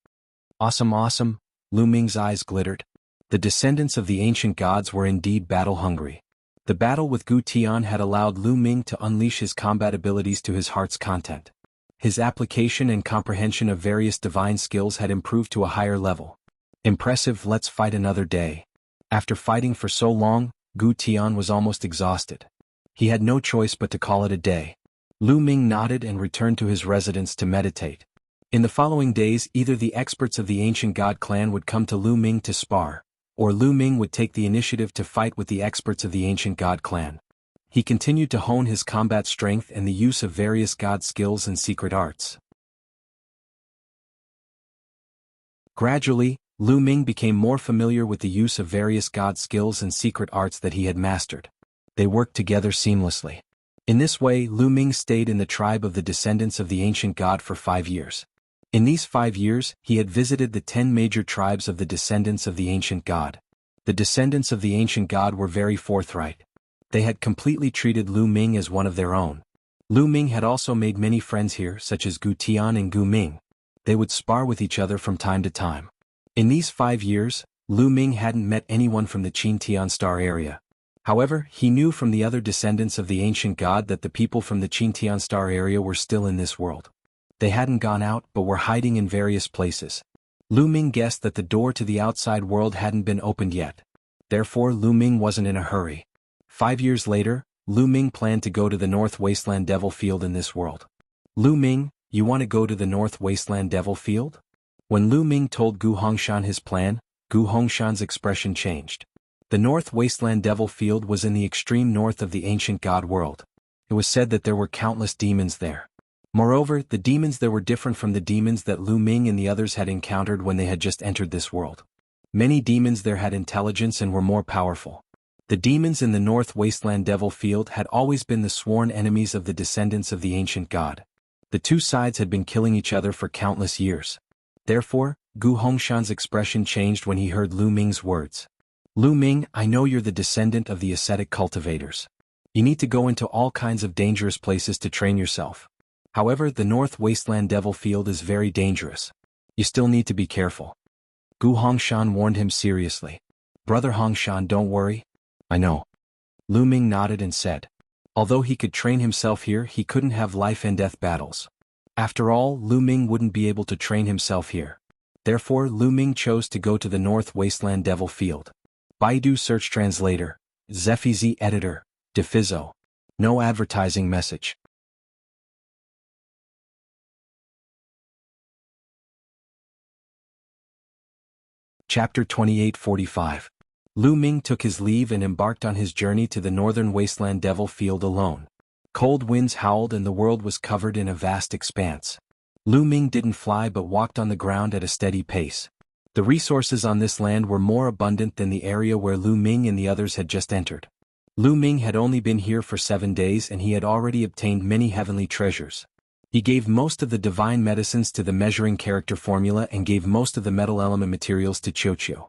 [SPEAKER 1] Awesome, awesome, Lu Ming's eyes glittered. The descendants of the ancient gods were indeed battle-hungry. The battle with Gu Tian had allowed Lu Ming to unleash his combat abilities to his heart's content. His application and comprehension of various divine skills had improved to a higher level. Impressive, let's fight another day. After fighting for so long, Gu Tian was almost exhausted. He had no choice but to call it a day. Lu Ming nodded and returned to his residence to meditate. In the following days, either the experts of the ancient God clan would come to Lu Ming to spar, or Lu Ming would take the initiative to fight with the experts of the ancient God clan. He continued to hone his combat strength and the use of various God skills and secret arts. Gradually, Lu Ming became more familiar with the use of various God skills and secret arts that he had mastered. They worked together seamlessly. In this way, Lu Ming stayed in the tribe of the descendants of the ancient God for 5 years. In these 5 years, he had visited the 10 major tribes of the descendants of the ancient god. The descendants of the ancient god were very forthright. They had completely treated Lu Ming as one of their own. Lu Ming had also made many friends here, such as Gu Tian and Gu Ming. They would spar with each other from time to time. In these 5 years, Lu Ming hadn't met anyone from the Qintian Star area. However, he knew from the other descendants of the ancient god that the people from the Qintian Star area were still in this world. They hadn't gone out but were hiding in various places. Lu Ming guessed that the door to the outside world hadn't been opened yet. Therefore Lu Ming wasn't in a hurry. 5 years later, Lu Ming planned to go to the North Wasteland Devil Field in this world. Lu Ming, you want to go to the North Wasteland Devil Field? When Lu Ming told Gu Hongshan his plan, Gu Hongshan's expression changed. The North Wasteland Devil Field was in the extreme north of the ancient god world. It was said that there were countless demons there. Moreover, the demons there were different from the demons that Lu Ming and the others had encountered when they had just entered this world. Many demons there had intelligence and were more powerful. The demons in the North Wasteland Devil Field had always been the sworn enemies of the descendants of the ancient god. The two sides had been killing each other for countless years. Therefore, Gu Hongshan's expression changed when he heard Lu Ming's words. Lu Ming, I know you're the descendant of the ascetic cultivators. You need to go into all kinds of dangerous places to train yourself. However, the North Wasteland Devil Field is very dangerous. You still need to be careful. Gu Hongshan warned him seriously. Brother Hongshan, don't worry. I know. Lu Ming nodded and said. Although he could train himself here, he couldn't have life and death battles. After all, Lu Ming wouldn't be able to train himself here. Therefore, Lu Ming chose to go to the North Wasteland Devil Field. Baidu Search Translator, Zephizi Editor, Defizo. No advertising message. Chapter 2845. Lu Ming took his leave and embarked on his journey to the Northern Wasteland Devil Field alone. Cold winds howled and the world was covered in a vast expanse. Lu Ming didn't fly but walked on the ground at a steady pace. The resources on this land were more abundant than the area where Lu Ming and the others had just entered. Lu Ming had only been here for 7 days and he had already obtained many heavenly treasures. He gave most of the divine medicines to the measuring character formula and gave most of the metal element materials to Qiuqiu.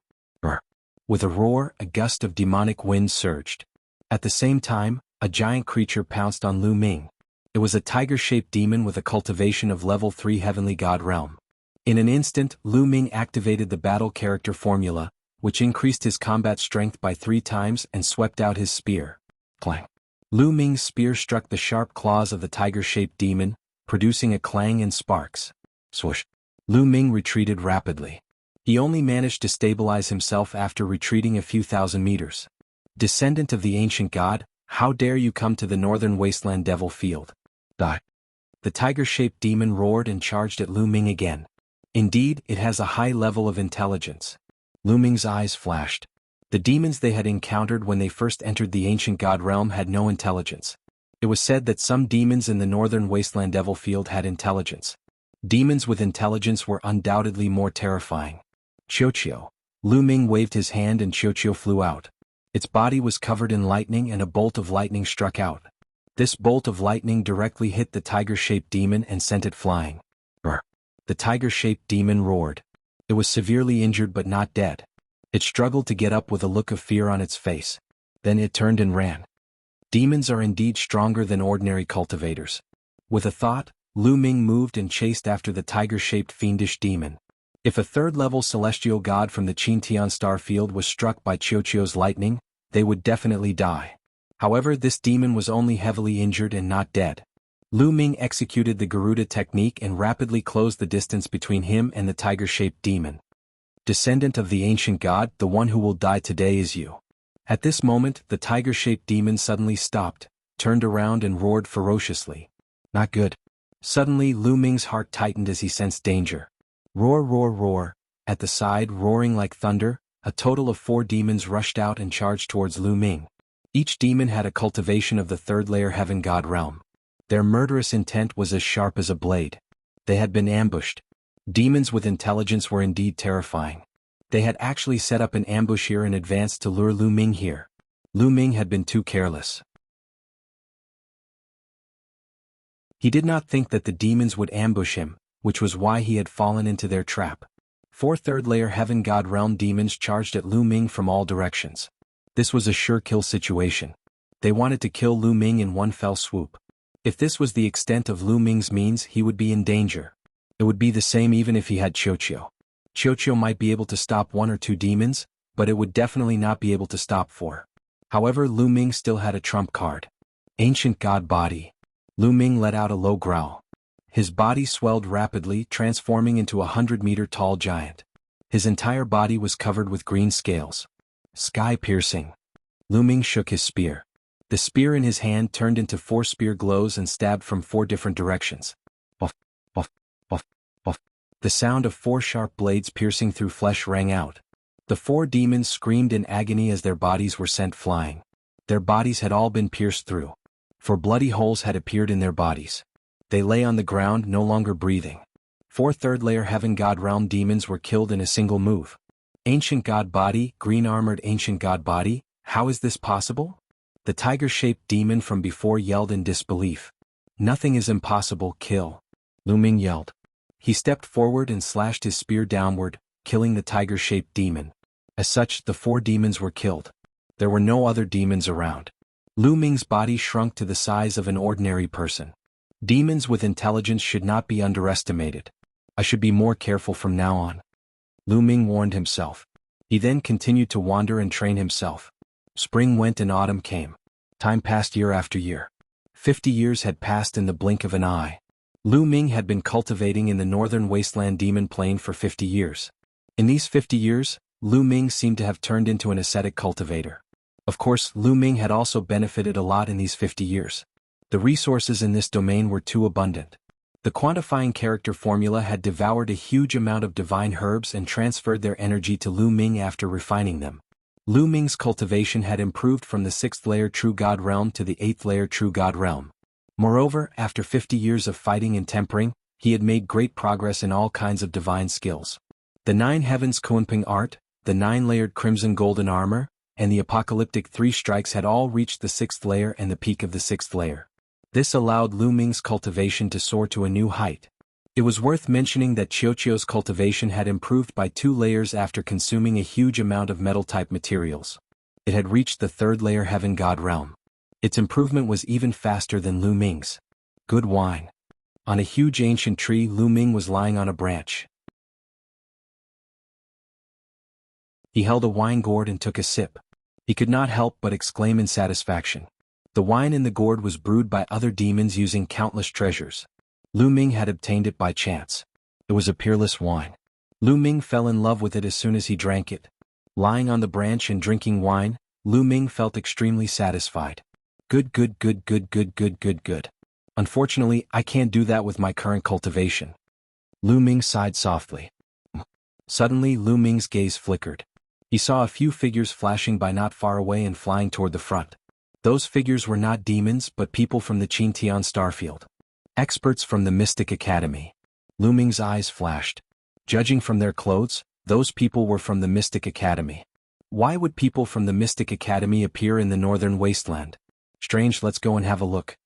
[SPEAKER 1] With a roar, a gust of demonic wind surged. At the same time, a giant creature pounced on Lu Ming. It was a tiger-shaped demon with a cultivation of level 3 heavenly god realm. In an instant, Lu Ming activated the battle character formula, which increased his combat strength by 3 times and swept out his spear. Clang. Lu Ming's spear struck the sharp claws of the tiger-shaped demon, producing a clang and sparks. Swoosh. Lu Ming retreated rapidly. He only managed to stabilize himself after retreating a few thousand meters. Descendant of the ancient god, how dare you come to the Northern Wasteland Devil Field? Die. The tiger-shaped demon roared and charged at Lu Ming again. Indeed, it has a high level of intelligence. Lu Ming's eyes flashed. The demons they had encountered when they first entered the ancient god realm had no intelligence. It was said that some demons in the Northern Wasteland Devil Field had intelligence. Demons with intelligence were undoubtedly more terrifying. Qiuqiu. Lu Ming waved his hand and Qiuqiu flew out. Its body was covered in lightning and a bolt of lightning struck out. This bolt of lightning directly hit the tiger-shaped demon and sent it flying. Brr. The tiger-shaped demon roared. It was severely injured but not dead. It struggled to get up with a look of fear on its face. Then it turned and ran. Demons are indeed stronger than ordinary cultivators. With a thought, Lu Ming moved and chased after the tiger-shaped fiendish demon. If a third-level celestial god from the Qintian star field was struck by Qiuqiu's lightning, they would definitely die. However, this demon was only heavily injured and not dead. Lu Ming executed the Garuda technique and rapidly closed the distance between him and the tiger-shaped demon. Descendant of the ancient god, the one who will die today is you. At this moment, the tiger-shaped demon suddenly stopped, turned around and roared ferociously. Not good. Suddenly, Lu Ming's heart tightened as he sensed danger. Roar, roar, roar. At the side, roaring like thunder, a total of 4 demons rushed out and charged towards Lu Ming. Each demon had a cultivation of the third-layer heaven god realm. Their murderous intent was as sharp as a blade. They had been ambushed. Demons with intelligence were indeed terrifying. They had actually set up an ambush here in advance to lure Lu Ming here. Lu Ming had been too careless. He did not think that the demons would ambush him, which was why he had fallen into their trap. 4 third-layer Heaven God Realm demons charged at Lu Ming from all directions. This was a sure kill situation. They wanted to kill Lu Ming in one fell swoop. If this was the extent of Lu Ming's means, he would be in danger. It would be the same even if he had Qiuqiu. Qiuqiu might be able to stop 1 or 2 demons, but it would definitely not be able to stop 4. However, Lu Ming still had a trump card. Ancient God Body. Lu Ming let out a low growl. His body swelled rapidly, transforming into a 100-meter-tall giant. His entire body was covered with green scales. Sky-piercing. Lu Ming shook his spear. The spear in his hand turned into 4 spear glows and stabbed from 4 different directions. Buff, buff, buff, buff. The sound of 4 sharp blades piercing through flesh rang out. The 4 demons screamed in agony as their bodies were sent flying. Their bodies had all been pierced through. 4 bloody holes had appeared in their bodies. They lay on the ground, no longer breathing. 4 third-layer Heaven God Realm demons were killed in a single move. Ancient God Body, green-armored Ancient God Body, how is this possible? The tiger-shaped demon from before yelled in disbelief. Nothing is impossible, kill. Lu Ming yelled. He stepped forward and slashed his spear downward, killing the tiger-shaped demon. As such, the 4 demons were killed. There were no other demons around. Lu Ming's body shrunk to the size of an ordinary person. Demons with intelligence should not be underestimated. I should be more careful from now on. Lu Ming warned himself. He then continued to wander and train himself. Spring went and autumn came. Time passed year after year. 50 years had passed in the blink of an eye. Lu Ming had been cultivating in the northern wasteland demon plane for 50 years. In these 50 years, Lu Ming seemed to have turned into an ascetic cultivator. Of course, Lu Ming had also benefited a lot in these 50 years. The resources in this domain were too abundant. The quantifying character formula had devoured a huge amount of divine herbs and transferred their energy to Lu Ming after refining them. Lu Ming's cultivation had improved from the 6th-layer True God Realm to the 8th-layer True God Realm. Moreover, after 50 years of fighting and tempering, he had made great progress in all kinds of divine skills. The 9 Heavens Kunping Art, the 9-layered Crimson Golden Armor, and the apocalyptic 3 strikes had all reached the 6th layer and the peak of the 6th layer. This allowed Lu Ming's cultivation to soar to a new height. It was worth mentioning that Qiuqiu's cultivation had improved by 2 layers after consuming a huge amount of metal-type materials. It had reached the 3rd-layer Heaven God Realm. Its improvement was even faster than Lu Ming's. Good wine. On a huge ancient tree, Lu Ming was lying on a branch. He held a wine gourd and took a sip. He could not help but exclaim in satisfaction. The wine in the gourd was brewed by other demons using countless treasures. Lu Ming had obtained it by chance. It was a peerless wine. Lu Ming fell in love with it as soon as he drank it. Lying on the branch and drinking wine, Lu Ming felt extremely satisfied. Good. Unfortunately, I can't do that with my current cultivation. Lu Ming sighed softly. Suddenly, Lu Ming's gaze flickered. He saw a few figures flashing by not far away and flying toward the front. Those figures were not demons but people from the Qintian Starfield. Experts from the Mystic Academy. Lu Ming's eyes flashed. Judging from their clothes, those people were from the Mystic Academy. Why would people from the Mystic Academy appear in the northern wasteland? Strange, let's go and have a look.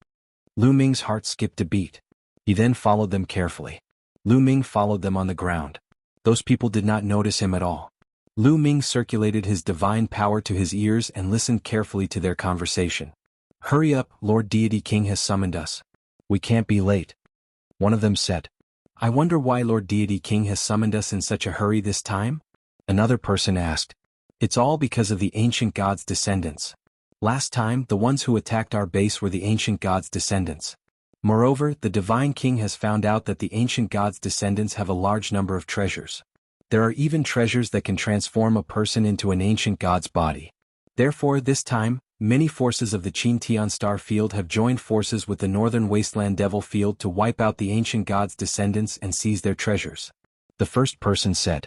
[SPEAKER 1] Lu Ming's heart skipped a beat. He then followed them carefully. Lu Ming followed them on the ground. Those people did not notice him at all. Lu Ming circulated his divine power to his ears and listened carefully to their conversation. Hurry up, Lord Deity King has summoned us. We can't be late. One of them said. I wonder why Lord Deity King has summoned us in such a hurry this time? Another person asked. It's all because of the ancient god's descendants. Last time, the ones who attacked our base were the ancient god's descendants. Moreover, the divine king has found out that the ancient god's descendants have a large number of treasures. There are even treasures that can transform a person into an ancient god's body. Therefore, this time, many forces of the Qintian Star Field have joined forces with the Northern Wasteland Devil Field to wipe out the ancient god's descendants and seize their treasures. The first person said.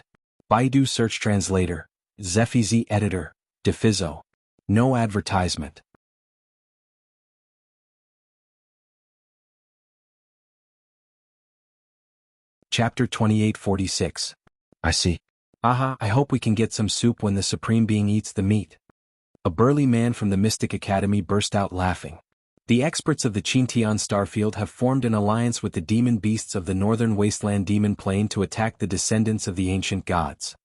[SPEAKER 1] Baidu Search Translator, Zephizi Editor, Defizo. No advertisement. Chapter 2846. I see. Aha, I hope we can get some soup when the Supreme Being eats the meat. A burly man from the Mystic Academy burst out laughing. The experts of the Qintian starfield have formed an alliance with the demon beasts of the northern wasteland demon plane to attack the descendants of the ancient gods.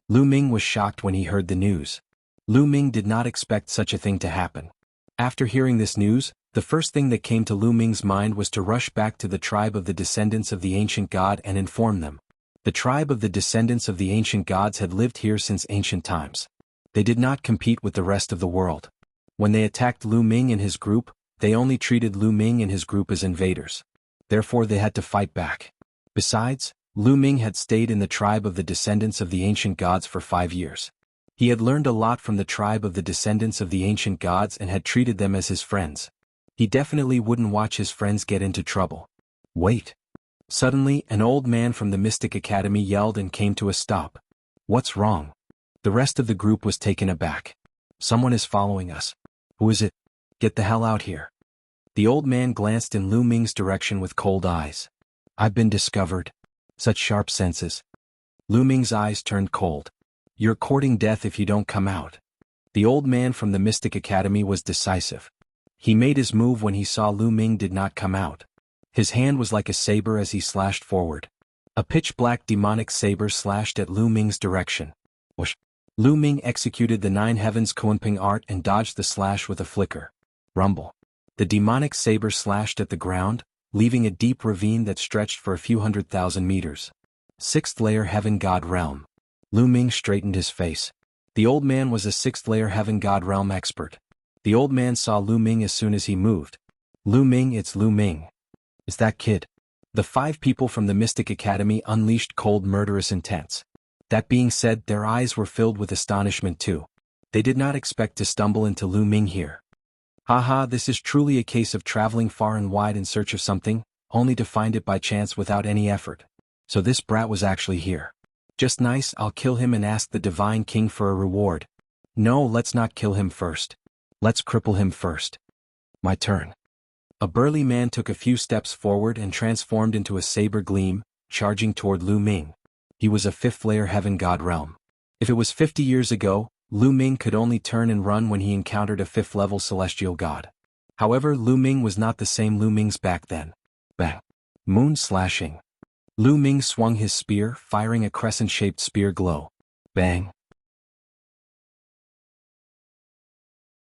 [SPEAKER 1] Lu Ming was shocked when he heard the news. Lu Ming did not expect such a thing to happen. After hearing this news, the first thing that came to Lu Ming's mind was to rush back to the tribe of the descendants of the ancient god and inform them. The tribe of the descendants of the ancient gods had lived here since ancient times. They did not compete with the rest of the world. When they attacked Lu Ming and his group, they only treated Lu Ming and his group as invaders. Therefore they had to fight back. Besides, Lu Ming had stayed in the tribe of the descendants of the ancient gods for 5 years. He had learned a lot from the tribe of the descendants of the ancient gods and had treated them as his friends. He definitely wouldn't watch his friends get into trouble. Wait. Suddenly, an old man from the Mystic Academy yelled and came to a stop. What's wrong? The rest of the group was taken aback. Someone is following us. Who is it? Get the hell out here. The old man glanced in Lu Ming's direction with cold eyes. I've been discovered. Such sharp senses. Lu Ming's eyes turned cold. You're courting death if you don't come out. The old man from the Mystic Academy was decisive. He made his move when he saw Lu Ming did not come out. His hand was like a saber as he slashed forward. A pitch-black demonic saber slashed at Lu Ming's direction. Whoosh! Lu Ming executed the Nine Heavens Kunping art and dodged the slash with a flicker. Rumble. The demonic saber slashed at the ground, leaving a deep ravine that stretched for a few 100,000 meters. 6th layer Heaven God Realm. Lu Ming straightened his face. The old man was a 6th layer Heaven God Realm expert. The old man saw Lu Ming as soon as he moved. Lu Ming, it's Lu Ming. Is that kid? The 5 people from the Mystic Academy unleashed cold murderous intents. That being said, their eyes were filled with astonishment too. They did not expect to stumble into Lu Ming here. Haha, this is truly a case of traveling far and wide in search of something, only to find it by chance without any effort. So this brat was actually here. Just nice, I'll kill him and ask the Divine King for a reward. No, let's not kill him first. Let's cripple him first. My turn. A burly man took a few steps forward and transformed into a saber gleam, charging toward Lu Ming. He was a 5th layer Heaven God Realm. If it was 50 years ago, Lu Ming could only turn and run when he encountered a 5th level celestial god. However, Lu Ming was not the same Lu Ming's back then. Bang. Moon slashing. Lu Ming swung his spear, firing a crescent-shaped spear glow. Bang.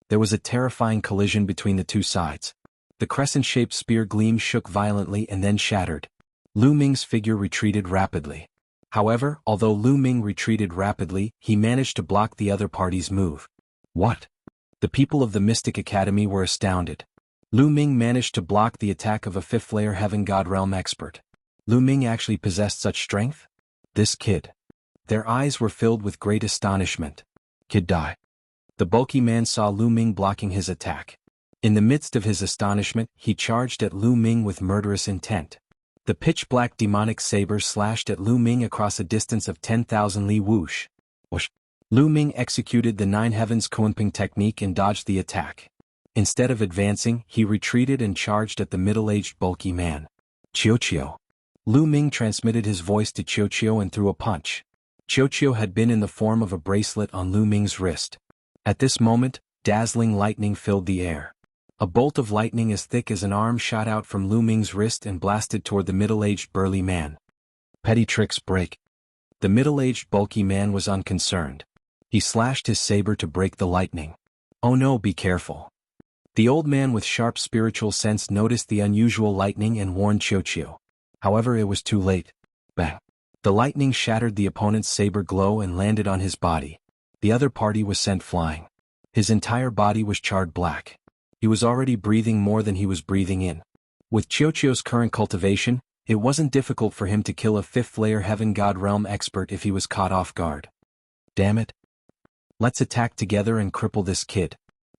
[SPEAKER 1] There was a terrifying collision between the two sides. The crescent-shaped spear gleam shook violently and then shattered. Lu Ming's figure retreated rapidly. However, although Lu Ming retreated rapidly, he managed to block the other party's move. What? The people of the Mystic Academy were astounded. Lu Ming managed to block the attack of a 5th layer Heaven God Realm expert. Lu Ming actually possessed such strength? This kid. Their eyes were filled with great astonishment. Kid die. The bulky man saw Lu Ming blocking his attack. In the midst of his astonishment, he charged at Lu Ming with murderous intent. The pitch-black demonic saber slashed at Lu Ming across a distance of 10,000 li whoosh. Whoosh. Lu Ming executed the Nine Heavens Kunping technique and dodged the attack. Instead of advancing, he retreated and charged at the middle-aged bulky man. Qiuqiu. Lu Ming transmitted his voice to Qiuqiu and threw a punch. Qiuqiu had been in the form of a bracelet on Lu Ming's wrist. At this moment, dazzling lightning filled the air. A bolt of lightning as thick as an arm shot out from Lu Ming's wrist and blasted toward the middle-aged burly man. Petty tricks break. The middle-aged bulky man was unconcerned. He slashed his saber to break the lightning. Oh no, be careful. The old man with sharp spiritual sense noticed the unusual lightning and warned Qiuqiu. However, it was too late. Bang. The lightning shattered the opponent's saber glow and landed on his body. The other party was sent flying. His entire body was charred black. He was already breathing more than he was breathing in. With Qiuqiu's current cultivation, it wasn't difficult for him to kill a 5th layer Heaven God Realm expert if he was caught off guard. Damn it. Let's attack together and cripple this kid.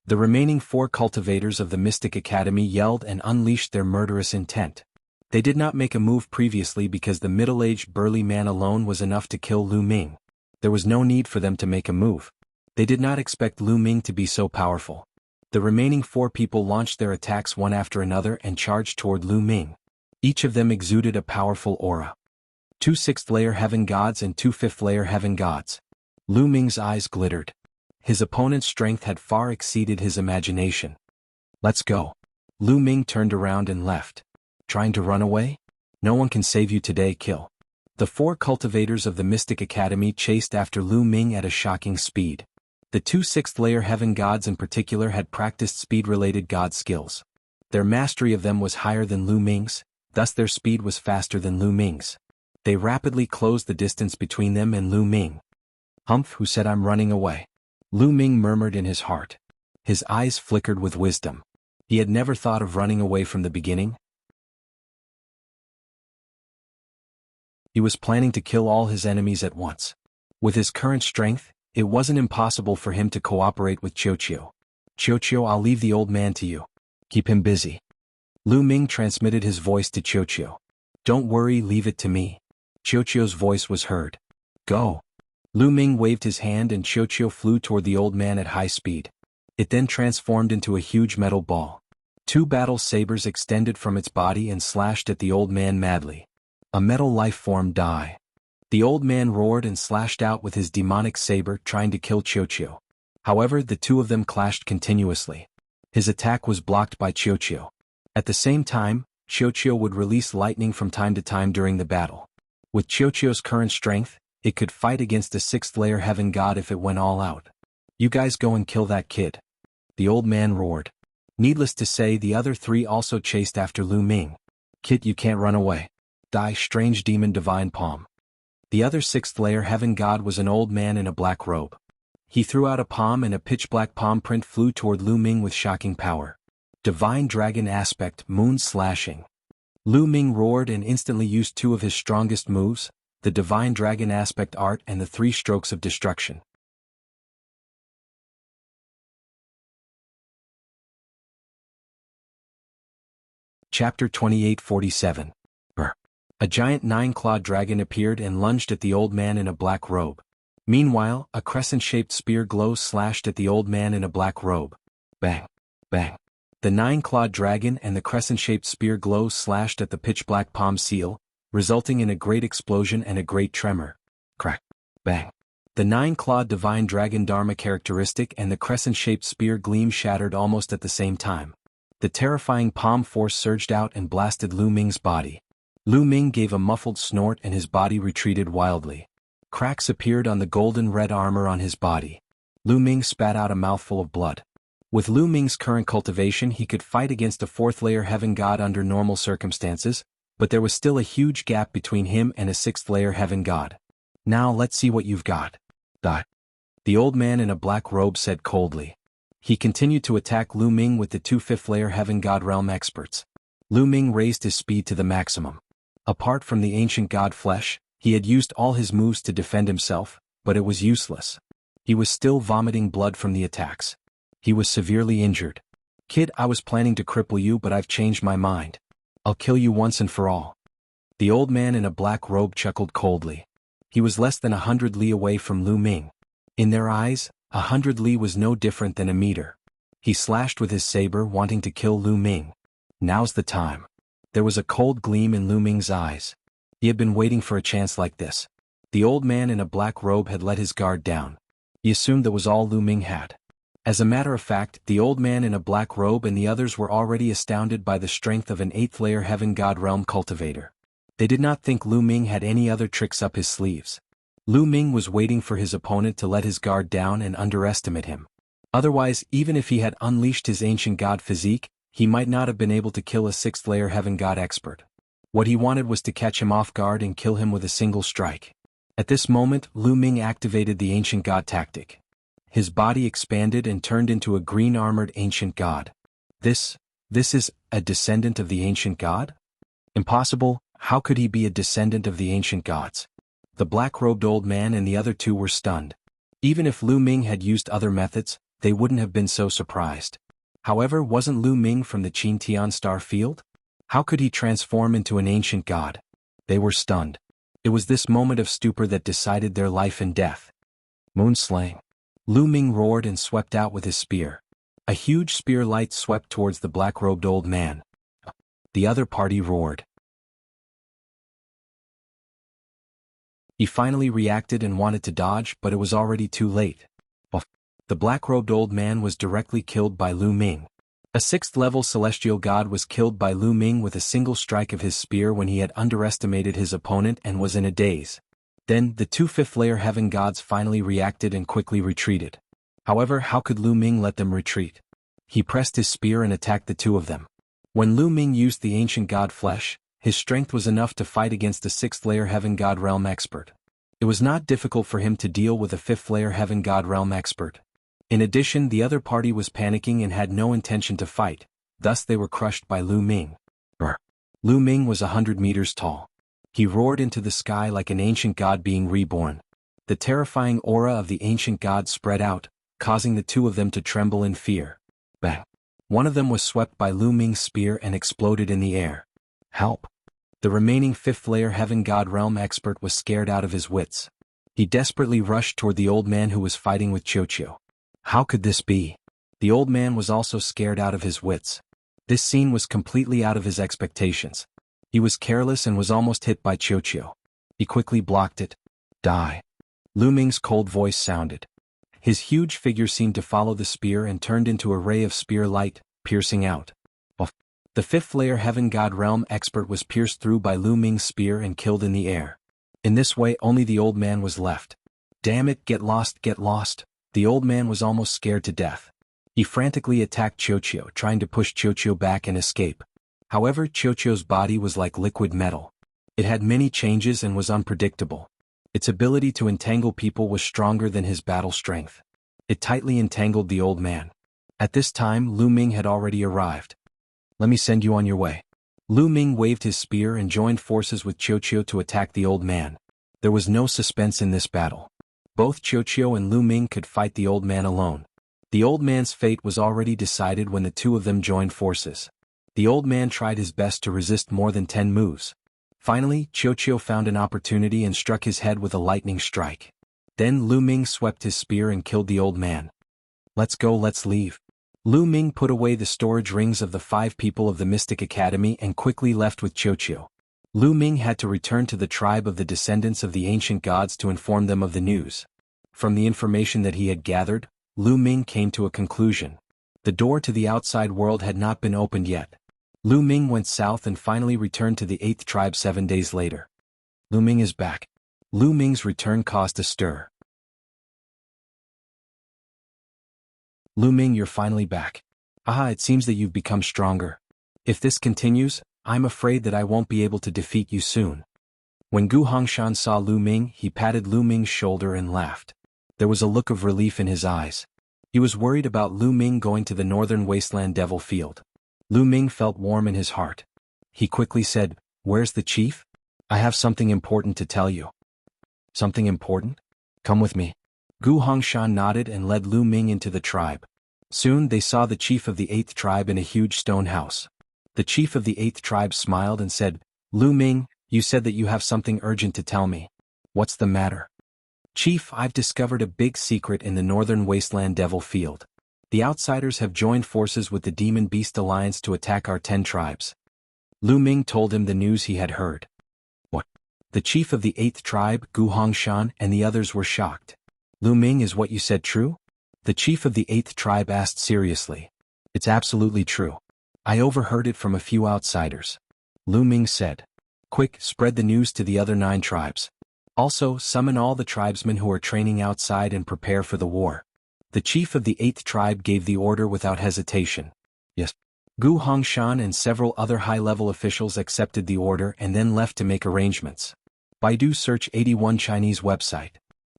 [SPEAKER 1] The remaining 4 cultivators of the Mystic Academy yelled and unleashed their murderous intent. They did not make a move previously because the middle-aged burly man alone was enough to kill Lu Ming. There was no need for them to make a move. They did not expect Lu Ming to be so powerful. The remaining 4 people launched their attacks one after another and charged toward Lu Ming. Each of them exuded a powerful aura. 2 6th layer Heaven Gods and 2 5th layer Heaven Gods. Lu Ming's eyes glittered. His opponent's strength had far exceeded his imagination. Let's go. Lu Ming turned around and left. Trying to run away? No one can save you today, kill. The 4 cultivators of the Mystic Academy chased after Lu Ming at a shocking speed. The 2 6th-layer heaven gods in particular had practiced speed-related god skills. Their mastery of them was higher than Lu Ming's, thus their speed was faster than Lu Ming's. They rapidly closed the distance between them and Lu Ming. Humph, who said I'm running away? Lu Ming murmured in his heart. His eyes flickered with wisdom. He had never thought of running away from the beginning. He was planning to kill all his enemies at once. With his current strength, it wasn't impossible for him to cooperate with Qiuqiu. Qiuqiu, I'll leave the old man to you. Keep him busy. Lu Ming transmitted his voice to Qiuqiu. Don't worry, leave it to me. Qiuqiu's voice was heard. Go. Lu Ming waved his hand and Qiuqiu flew toward the old man at high speed. It then transformed into a huge metal ball. 2 battle sabers extended from its body and slashed at the old man madly. A metal life form die. The old man roared and slashed out with his demonic saber trying to kill Qiuqiu. However, the 2 of them clashed continuously. His attack was blocked by Qiuqiu. At the same time, Qiuqiu would release lightning from time to time during the battle. With Qiuqiu's current strength, it could fight against a 6th-layer heaven god if it went all out. You guys go and kill that kid. The old man roared. Needless to say, the other 3 also chased after Lu Ming. Kid, you can't run away. Die, strange demon divine palm. The other 6th-layer heaven god was an old man in a black robe. He threw out a palm and a pitch-black palm print flew toward Lu Ming with shocking power. Divine dragon aspect, moon slashing. Lu Ming roared and instantly used 2 of his strongest moves, the divine dragon aspect art and the 3 strokes of destruction. Chapter 2847. A giant 9-clawed dragon appeared and lunged at the old man in a black robe. Meanwhile, a crescent-shaped spear glow slashed at the old man in a black robe. Bang! Bang! The 9-clawed dragon and the crescent-shaped spear glow slashed at the pitch-black palm seal, resulting in a great explosion and a great tremor. Crack! Bang! The 9-clawed divine dragon dharma characteristic and the crescent-shaped spear gleam shattered almost at the same time. The terrifying palm force surged out and blasted Lu Ming's body. Lu Ming gave a muffled snort and his body retreated wildly. Cracks appeared on the golden-red armor on his body. Lu Ming spat out a mouthful of blood. With Lu Ming's current cultivation, he could fight against a 4th-layer heaven god under normal circumstances, but there was still a huge gap between him and a 6th-layer heaven god. Now let's see what you've got. Die. The old man in a black robe said coldly. He continued to attack Lu Ming with the 2 5th-layer heaven god realm experts. Lu Ming raised his speed to the maximum. Apart from the ancient god flesh, he had used all his moves to defend himself, but it was useless. He was still vomiting blood from the attacks. He was severely injured. Kid, I was planning to cripple you, but I've changed my mind. I'll kill you once and for all. The old man in a black robe chuckled coldly. He was less than 100 li away from Lu Ming. In their eyes, 100 li was no different than a meter. He slashed with his saber, wanting to kill Lu Ming. Now's the time. There was a cold gleam in Lu Ming's eyes. He had been waiting for a chance like this. The old man in a black robe had let his guard down. He assumed that was all Lu Ming had. As a matter of fact, the old man in a black robe and the others were already astounded by the strength of an 8th-layer heaven god realm cultivator. They did not think Lu Ming had any other tricks up his sleeves. Lu Ming was waiting for his opponent to let his guard down and underestimate him. Otherwise, even if he had unleashed his ancient god physique, he might not have been able to kill a 6th-layer heaven god expert. What he wanted was to catch him off guard and kill him with a single strike. At this moment, Lu Ming activated the ancient god tactic. His body expanded and turned into a green-armored ancient god. This is a descendant of the ancient god? Impossible. How could he be a descendant of the ancient gods? The black-robed old man and the other 2 were stunned. Even if Lu Ming had used other methods, they wouldn't have been so surprised. However, wasn't Lu Ming from the Qin Tian star field? How could he transform into an ancient god? They were stunned. It was this moment of stupor that decided their life and death. Moonslaying. Lu Ming roared and swept out with his spear. A huge spear light swept towards the black-robed old man. The other party roared. He finally reacted and wanted to dodge, but it was already too late. The black-robed old man was directly killed by Lu Ming. A 6th-level celestial god was killed by Lu Ming with a single strike of his spear when he had underestimated his opponent and was in a daze. Then, the 2 5th-layer heaven gods finally reacted and quickly retreated. However, how could Lu Ming let them retreat? He pressed his spear and attacked the 2 of them. When Lu Ming used the ancient god flesh, his strength was enough to fight against a 6th-layer heaven god realm expert. It was not difficult for him to deal with a 5th-layer heaven god realm expert. In addition, the other party was panicking and had no intention to fight, thus they were crushed by Lu Ming. Lu Ming was 100 meters tall. He roared into the sky like an ancient god being reborn. The terrifying aura of the ancient god spread out, causing the 2 of them to tremble in fear. Bang! One of them was swept by Lu Ming's spear and exploded in the air. Help! The remaining 5th-layer heaven god realm expert was scared out of his wits. He desperately rushed toward the old man who was fighting with Qiuqiu. How could this be? The old man was also scared out of his wits. This scene was completely out of his expectations. He was careless and was almost hit by Qiuqiu. He quickly blocked it. Die. Lu Ming's cold voice sounded. His huge figure seemed to follow the spear and turned into a ray of spear light, piercing out. The 5th-layer heaven god realm expert was pierced through by Lu Ming's spear and killed in the air. In this way only the old man was left. Damn it, get lost, get lost. The old man was almost scared to death. He frantically attacked Qiuqiu, trying to push Qiuqiu back and escape. However, Qiuqiu's body was like liquid metal. It had many changes and was unpredictable. Its ability to entangle people was stronger than his battle strength. It tightly entangled the old man. At this time, Lu Ming had already arrived. Let me send you on your way. Lu Ming waved his spear and joined forces with Qiuqiu to attack the old man. There was no suspense in this battle. Both Qiuqiu and Lu Ming could fight the old man alone. The old man's fate was already decided when the 2 of them joined forces. The old man tried his best to resist more than 10 moves. Finally, Qiuqiu found an opportunity and struck his head with a lightning strike. Then Lu Ming swept his spear and killed the old man. Let's go, let's leave. Lu Ming put away the storage rings of the 5 people of the Mystic Academy and quickly left with Qiuqiu. Lu Ming had to return to the tribe of the descendants of the ancient gods to inform them of the news. From the information that he had gathered, Lu Ming came to a conclusion. The door to the outside world had not been opened yet. Lu Ming went south and finally returned to the 8th tribe 7 days later. Lu Ming is back. Lu Ming's return caused a stir. Lu Ming, you're finally back. Aha, it seems that you've become stronger. If this continues, I'm afraid that I won't be able to defeat you soon. When Gu Hongshan saw Lu Ming, he patted Lu Ming's shoulder and laughed. There was a look of relief in his eyes. He was worried about Lu Ming going to the northern wasteland devil field. Lu Ming felt warm in his heart. He quickly said, "Where's the chief? I have something important to tell you." Something important? Come with me. Gu Hongshan nodded and led Lu Ming into the tribe. Soon they saw the chief of the 8th tribe in a huge stone house. The chief of the 8th tribe smiled and said, "Lu Ming, you said that you have something urgent to tell me. What's the matter?" "Chief, I've discovered a big secret in the northern wasteland devil field. The outsiders have joined forces with the Demon Beast Alliance to attack our 10 tribes." Lu Ming told him the news he had heard. What? The chief of the 8th tribe, Gu Hongshan, and the others were shocked. "Lu Ming, is what you said true?" The chief of the 8th tribe asked seriously. "It's absolutely true. I overheard it from a few outsiders." Lu Ming said. "Quick, spread the news to the other 9 tribes. Also, summon all the tribesmen who are training outside and prepare for the war." The chief of the 8th tribe gave the order without hesitation. Yes. Gu Hongshan and several other high-level officials accepted the order and then left to make arrangements. Baidu search 81 Chinese website.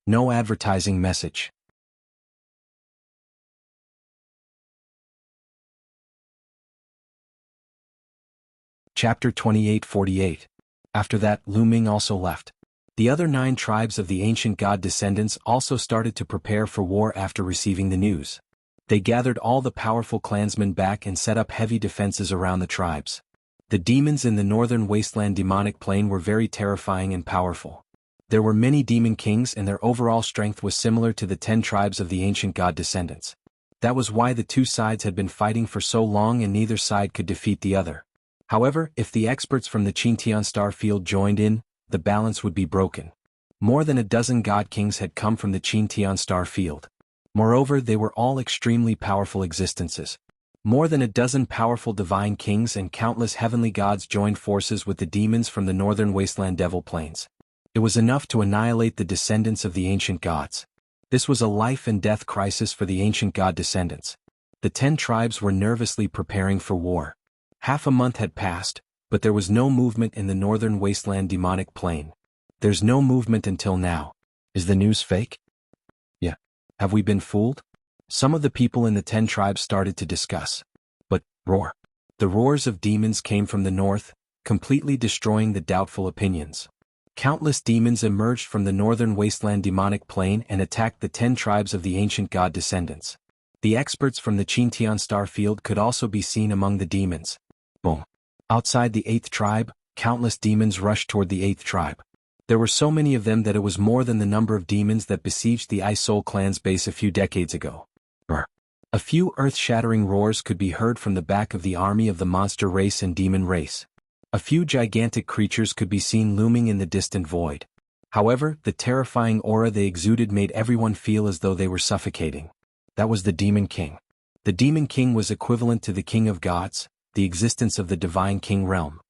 [SPEAKER 1] No advertising message. Chapter 28:48. After that, Lu Ming also left. The other 9 tribes of the ancient god descendants also started to prepare for war after receiving the news. They gathered all the powerful clansmen back and set up heavy defenses around the tribes. The demons in the northern wasteland demonic plane were very terrifying and powerful. There were many demon kings and their overall strength was similar to the 10 tribes of the ancient god descendants. That was why the 2 sides had been fighting for so long and neither side could defeat the other. However, if the experts from the Qingtian star field joined in, the balance would be broken. More than a dozen god kings had come from the Qingtian star field. Moreover, they were all extremely powerful existences. More than a dozen powerful divine kings and countless heavenly gods joined forces with the demons from the northern wasteland devil plains. It was enough to annihilate the descendants of the ancient gods. This was a life and death crisis for the ancient god descendants. The 10 tribes were nervously preparing for war. Half a month had passed, but there was no movement in the northern wasteland demonic plain. There's no movement until now. Is the news fake? Yeah. Have we been fooled? Some of the people in the 10 tribes started to discuss. But, roar. The roars of demons came from the north, completely destroying the doubtful opinions. Countless demons emerged from the northern wasteland demonic plain and attacked the 10 tribes of the ancient god descendants. The experts from the Qintian star field could also be seen among the demons. Boom. Outside the 8th tribe, countless demons rushed toward the 8th tribe. There were so many of them that it was more than the number of demons that besieged the Ice Soul clan's base a few decades ago. Brr. A few earth-shattering roars could be heard from the back of the army of the monster race and demon race. A few gigantic creatures could be seen looming in the distant void. However, the terrifying aura they exuded made everyone feel as though they were suffocating. That was the Demon King. The Demon King was equivalent to the King of Gods, the existence of the Divine King realm.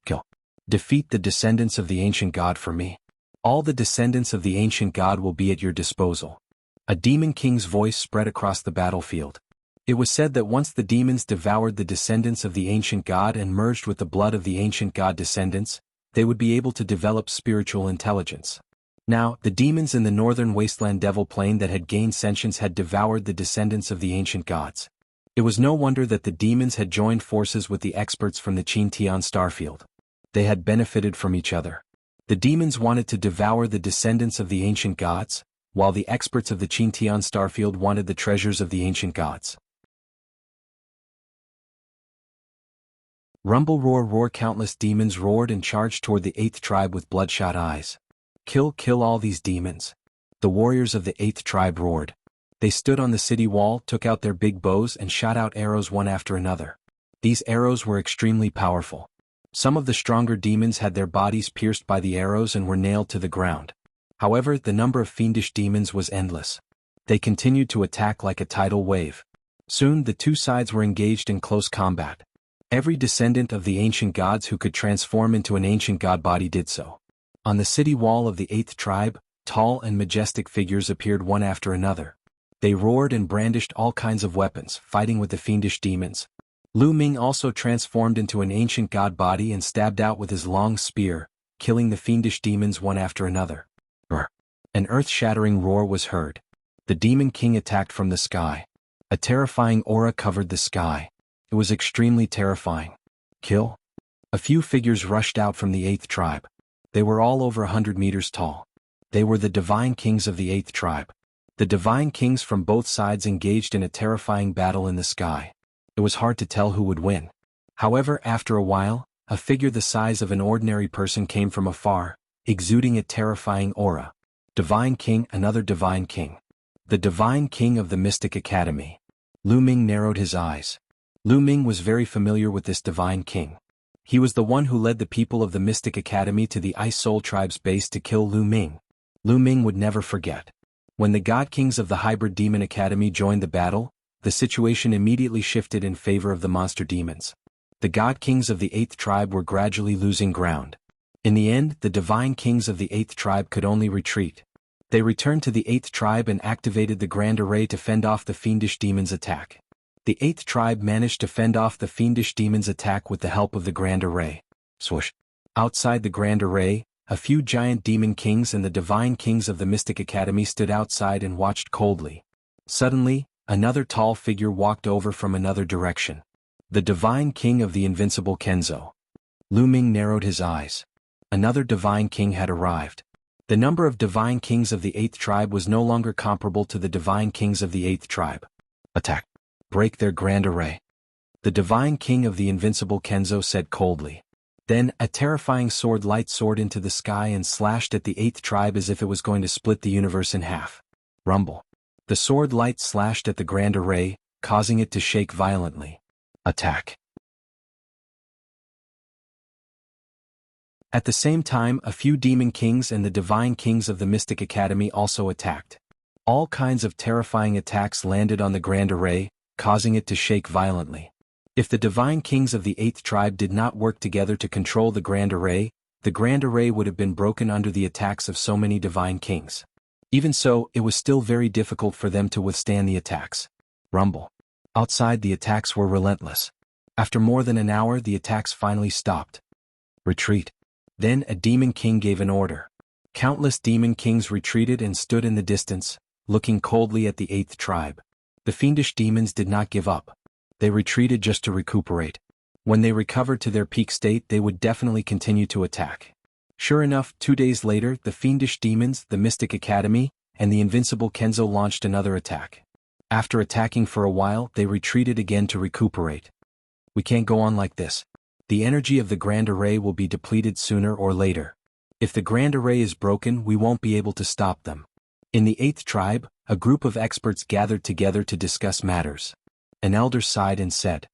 [SPEAKER 1] Kill. Defeat the descendants of the ancient god for me. All the descendants of the ancient god will be at your disposal. A Demon King's voice spread across the battlefield. It was said that once the demons devoured the descendants of the ancient god and merged with the blood of the ancient god descendants, they would be able to develop spiritual intelligence. Now, the demons in the northern wasteland devil plain that had gained sentience had devoured the descendants of the ancient gods. It was no wonder that the demons had joined forces with the experts from the Qintian starfield. They had benefited from each other. The demons wanted to devour the descendants of the ancient gods, while the experts of the Qintian starfield wanted the treasures of the ancient gods. Rumble roar roar countless demons roared and charged toward the 8th tribe with bloodshot eyes. Kill all these demons. The warriors of the 8th tribe roared. They stood on the city wall, took out their big bows and shot out arrows one after another. These arrows were extremely powerful. Some of the stronger demons had their bodies pierced by the arrows and were nailed to the ground. However, the number of fiendish demons was endless. They continued to attack like a tidal wave. Soon the two sides were engaged in close combat. Every descendant of the ancient gods who could transform into an ancient god body did so. On the city wall of the 8th tribe, tall and majestic figures appeared one after another. They roared and brandished all kinds of weapons, fighting with the fiendish demons. Lu Ming also transformed into an ancient god body and stabbed out with his long spear, killing the fiendish demons one after another. Brr. An earth-shattering roar was heard. The Demon King attacked from the sky. A terrifying aura covered the sky. It was extremely terrifying. Kill. A few figures rushed out from the 8th tribe. They were all over 100 meters tall. They were the divine kings of the 8th tribe. The divine kings from both sides engaged in a terrifying battle in the sky. It was hard to tell who would win. However, after a while, a figure the size of an ordinary person came from afar, exuding a terrifying aura. Divine King, another divine king. The divine king of the Mystic Academy. Lu Ming narrowed his eyes. Lu Ming was very familiar with this divine king. He was the one who led the people of the Mystic Academy to the Ice Soul tribe's base to kill Lu Ming. Lu Ming would never forget. When the God Kings of the Hybrid Demon Academy joined the battle, the situation immediately shifted in favor of the monster demons. The God Kings of the 8th tribe were gradually losing ground. In the end, the divine kings of the 8th tribe could only retreat. They returned to the 8th tribe and activated the Grand Array to fend off the fiendish demons' attack. The 8th tribe managed to fend off the fiendish demons' attack with the help of the Grand Array. Swoosh. Outside the Grand Array, a few giant demon kings and the divine kings of the Mystic Academy stood outside and watched coldly. Suddenly, another tall figure walked over from another direction. The divine king of the invincible Kenzo. Lu Ming narrowed his eyes. Another divine king had arrived. The number of divine kings of the 8th tribe was no longer comparable to the divine kings of the 8th tribe. Attack. Break their Grand Array. The divine king of the invincible Kenzo said coldly. Then, a terrifying sword light soared into the sky and slashed at the 8th tribe as if it was going to split the universe in half. Rumble. The sword light slashed at the Grand Array, causing it to shake violently. Attack. At the same time, a few demon kings and the divine kings of the Mystic Academy also attacked. All kinds of terrifying attacks landed on the Grand Array, causing it to shake violently. If the divine kings of the 8th tribe did not work together to control the Grand Array, the Grand Array would have been broken under the attacks of so many divine kings. Even so, it was still very difficult for them to withstand the attacks. Rumble. Outside, the attacks were relentless. After more than an hour, the attacks finally stopped. Retreat. Then a demon king gave an order. Countless demon kings retreated and stood in the distance, looking coldly at the 8th tribe. The fiendish demons did not give up. They retreated just to recuperate. When they recovered to their peak state, they would definitely continue to attack. Sure enough, 2 days later, the fiendish demons, the Mystic Academy, and the invincible Kenzo launched another attack. After attacking for a while, they retreated again to recuperate. We can't go on like this. The energy of the Grand Array will be depleted sooner or later. If the Grand Array is broken, we won't be able to stop them. In the 8th tribe, a group of experts gathered together to discuss matters. An elder sighed and said,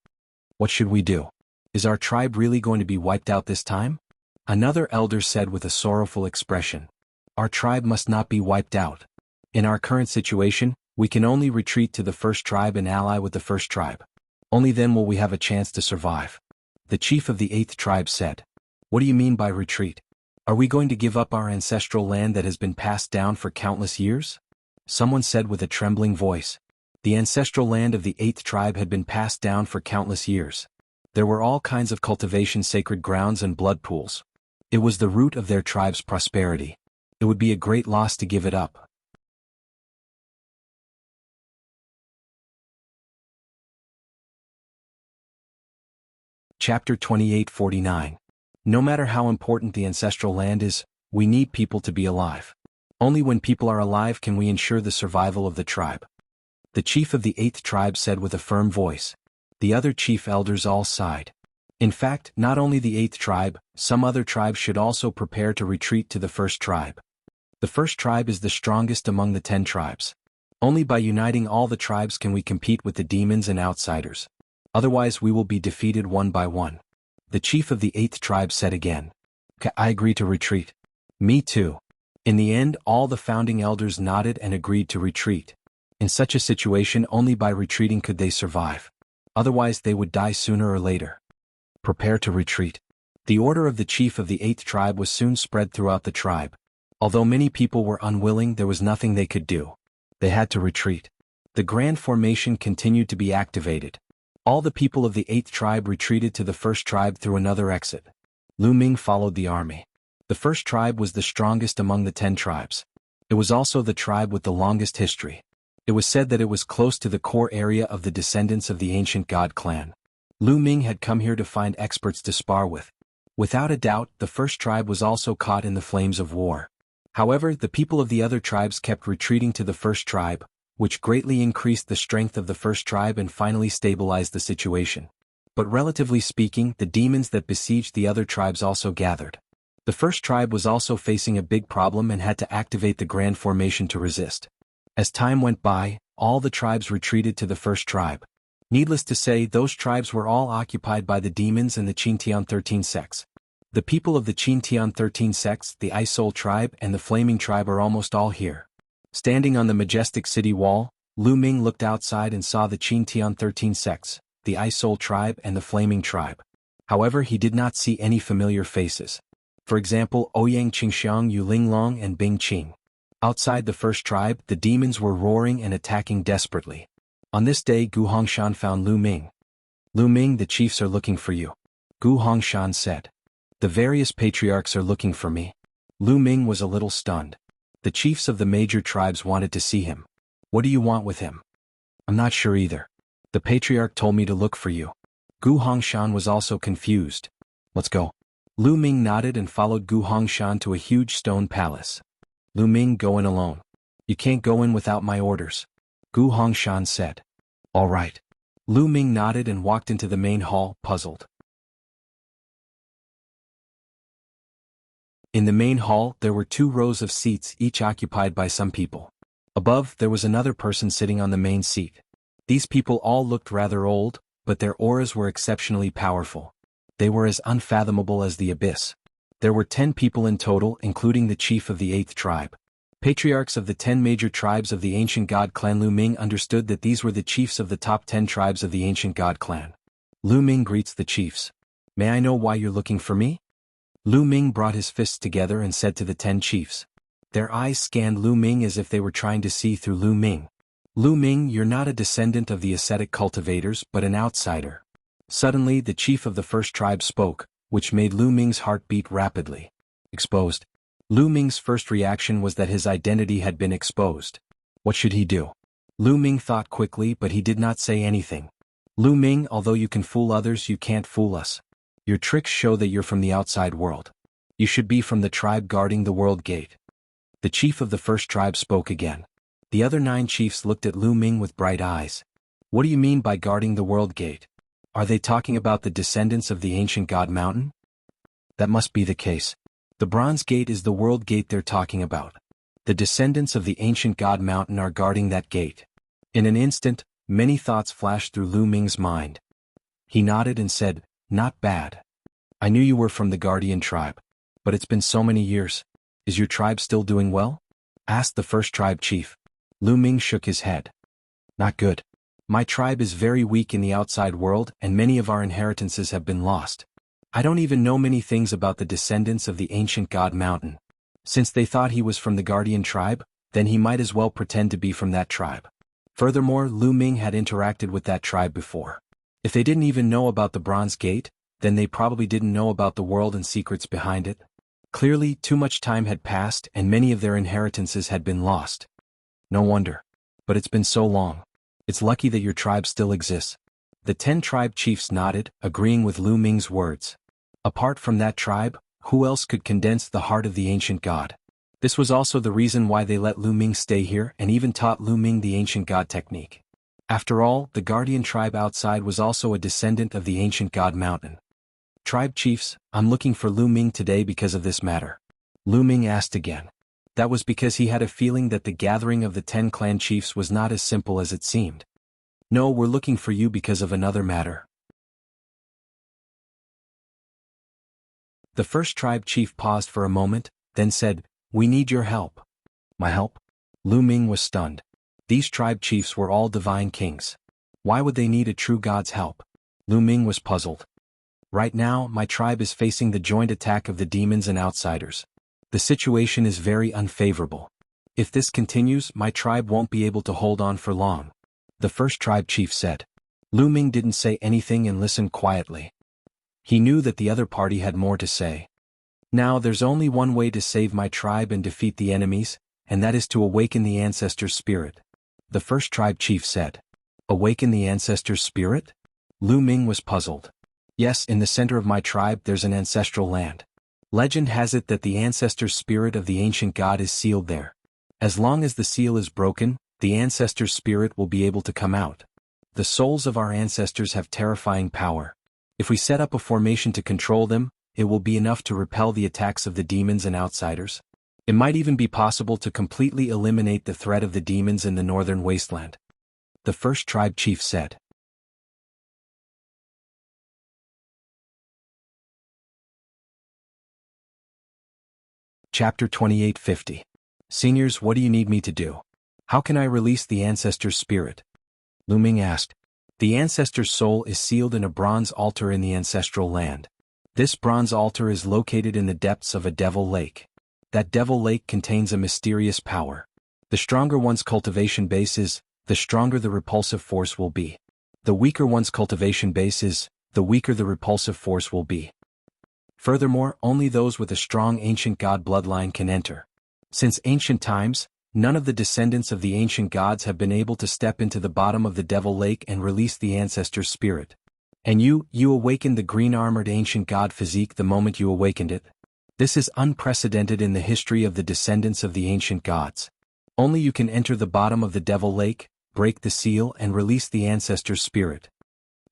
[SPEAKER 1] "What should we do? Is our tribe really going to be wiped out this time?" Another elder said with a sorrowful expression, "Our tribe must not be wiped out. In our current situation, we can only retreat to the 1st tribe and ally with the 1st tribe. Only then will we have a chance to survive." The chief of the 8th tribe said, "What do you mean by retreat? Are we going to give up our ancestral land that has been passed down for countless years?" Someone said with a trembling voice. The ancestral land of the 8th tribe had been passed down for countless years. There were all kinds of cultivation, sacred grounds, and blood pools. It was the root of their tribe's prosperity. It would be a great loss to give it up. Chapter 28:49. No matter how important the ancestral land is, we need people to be alive. Only when people are alive can we ensure the survival of the tribe. The chief of the 8th tribe said with a firm voice. The other chief elders all sighed. In fact, not only the 8th tribe, some other tribes should also prepare to retreat to the 1st tribe. The 1st tribe is the strongest among the 10 tribes. Only by uniting all the tribes can we compete with the demons and outsiders. Otherwise we will be defeated one by one. The chief of the 8th tribe said again. I agree to retreat. Me too. In the end, all the founding elders nodded and agreed to retreat. In such a situation, only by retreating could they survive. Otherwise they would die sooner or later. Prepare to retreat. The order of the chief of the 8th tribe was soon spread throughout the tribe. Although many people were unwilling, there was nothing they could do. They had to retreat. The grand formation continued to be activated. All the people of the 8th tribe retreated to the 1st tribe through another exit. Lu Ming followed the army. The 1st tribe was the strongest among the 10 tribes. It was also the tribe with the longest history. It was said that it was close to the core area of the descendants of the ancient god clan. Lu Ming had come here to find experts to spar with. Without a doubt, the 1st tribe was also caught in the flames of war. However, the people of the other tribes kept retreating to the 1st tribe, which greatly increased the strength of the 1st tribe and finally stabilized the situation. But relatively speaking, the demons that besieged the other tribes also gathered. The 1st tribe was also facing a big problem and had to activate the grand formation to resist. As time went by, all the tribes retreated to the 1st tribe. Needless to say, those tribes were all occupied by the demons and the Qintian 13 sects. The people of the Qintian 13 sects, the Ice Soul tribe, and the Flaming tribe are almost all here. Standing on the majestic city wall, Lu Ming looked outside and saw the Qintian 13 sects, the Ice Soul tribe, and the Flaming tribe. However, he did not see any familiar faces. For example, Ouyang Qingxiang, Yu Linglong, and Bing Qing. Outside the 1st tribe, the demons were roaring and attacking desperately. On this day, Gu Hongshan found Lu Ming. Lu Ming, the chiefs are looking for you. Gu Hongshan said. The various patriarchs are looking for me. Lu Ming was a little stunned. The chiefs of the major tribes wanted to see him. What do you want with him? I'm not sure either. The patriarch told me to look for you. Gu Hongshan was also confused. Let's go. Lu Ming nodded and followed Gu Hongshan to a huge stone palace. Lu Ming, go in alone. You can't go in without my orders. Gu Hongshan said. All right. Lu Ming nodded and walked into the main hall, puzzled. In the main hall, there were 2 rows of seats, each occupied by some people. Above, there was another person sitting on the main seat. These people all looked rather old, but their auras were exceptionally powerful. They were as unfathomable as the abyss. There were 10 people in total, including the chief of the 8th tribe. Patriarchs of the 10 major tribes of the ancient god clan Lu Ming understood that these were the chiefs of the top 10 tribes of the ancient god clan. Lu Ming greets the chiefs. May I know why you're looking for me? Lu Ming brought his fists together and said to the 10 chiefs. Their eyes scanned Lu Ming as if they were trying to see through Lu Ming. Lu Ming, you're not a descendant of the ascetic cultivators but an outsider. Suddenly the chief of the first tribe spoke, which made Lu Ming's heart beat rapidly. Exposed. Lu Ming's first reaction was that his identity had been exposed. What should he do? Lu Ming thought quickly but he did not say anything. Lu Ming, although you can fool others, you can't fool us. Your tricks show that you're from the outside world. You should be from the tribe guarding the world gate. The chief of the first tribe spoke again. The other 9 chiefs looked at Lu Ming with bright eyes. What do you mean by guarding the world gate? Are they talking about the descendants of the ancient god mountain? That must be the case. The bronze gate is the world gate they're talking about. The descendants of the ancient god mountain are guarding that gate. In an instant, many thoughts flashed through Lu Ming's mind. He nodded and said, not bad. I knew you were from the guardian tribe. But it's been so many years. Is your tribe still doing well? Asked the first tribe chief. Lu Ming shook his head. Not good. My tribe is very weak in the outside world and many of our inheritances have been lost. I don't even know many things about the descendants of the ancient god mountain. Since they thought he was from the guardian tribe, then he might as well pretend to be from that tribe. Furthermore, Lu Ming had interacted with that tribe before. If they didn't even know about the Bronze Gate, then they probably didn't know about the world and secrets behind it. Clearly, too much time had passed and many of their inheritances had been lost. No wonder. But it's been so long. It's lucky that your tribe still exists. The 10 tribe chiefs nodded, agreeing with Lu Ming's words. Apart from that tribe, who else could condense the heart of the ancient god? This was also the reason why they let Lu Ming stay here and even taught Lu Ming the ancient god technique. After all, the guardian tribe outside was also a descendant of the ancient god mountain. Tribe chiefs, I'm looking for Lu Ming today because of this matter. Lu Ming asked again. That was because he had a feeling that the gathering of the 10 clan chiefs was not as simple as it seemed. No, we're looking for you because of another matter. The first tribe chief paused for a moment, then said, we need your help. My help? Lu Ming was stunned. These tribe chiefs were all divine kings. Why would they need a true god's help? Lu Ming was puzzled. Right now, my tribe is facing the joint attack of the demons and outsiders. The situation is very unfavorable. If this continues, my tribe won't be able to hold on for long. The first tribe chief said. Lu Ming didn't say anything and listened quietly. He knew that the other party had more to say. Now there's only one way to save my tribe and defeat the enemies, and that is to awaken the ancestor's spirit. The first tribe chief said. Awaken the ancestor's spirit? Lu Ming was puzzled. Yes, in the center of my tribe there's an ancestral land. Legend has it that the ancestor's spirit of the ancient god is sealed there. As long as the seal is broken, the ancestor's spirit will be able to come out. The souls of our ancestors have terrifying power. If we set up a formation to control them, it will be enough to repel the attacks of the demons and outsiders. It might even be possible to completely eliminate the threat of the demons in the northern wasteland. The first tribe chief said. Chapter 2850. Seniors, what do you need me to do? How can I release the ancestor's spirit? Lu Ming asked. The ancestor's soul is sealed in a bronze altar in the ancestral land. This bronze altar is located in the depths of a devil lake. That devil lake contains a mysterious power. The stronger one's cultivation base is, the stronger the repulsive force will be. The weaker one's cultivation base is, the weaker the repulsive force will be. Furthermore, only those with a strong ancient god bloodline can enter. Since ancient times, none of the descendants of the ancient gods have been able to step into the bottom of the devil lake and release the ancestor's spirit. And you awakened the green-armored ancient god physique the moment you awakened it. This is unprecedented in the history of the descendants of the ancient gods. Only you can enter the bottom of the devil lake, break the seal and release the ancestor's spirit.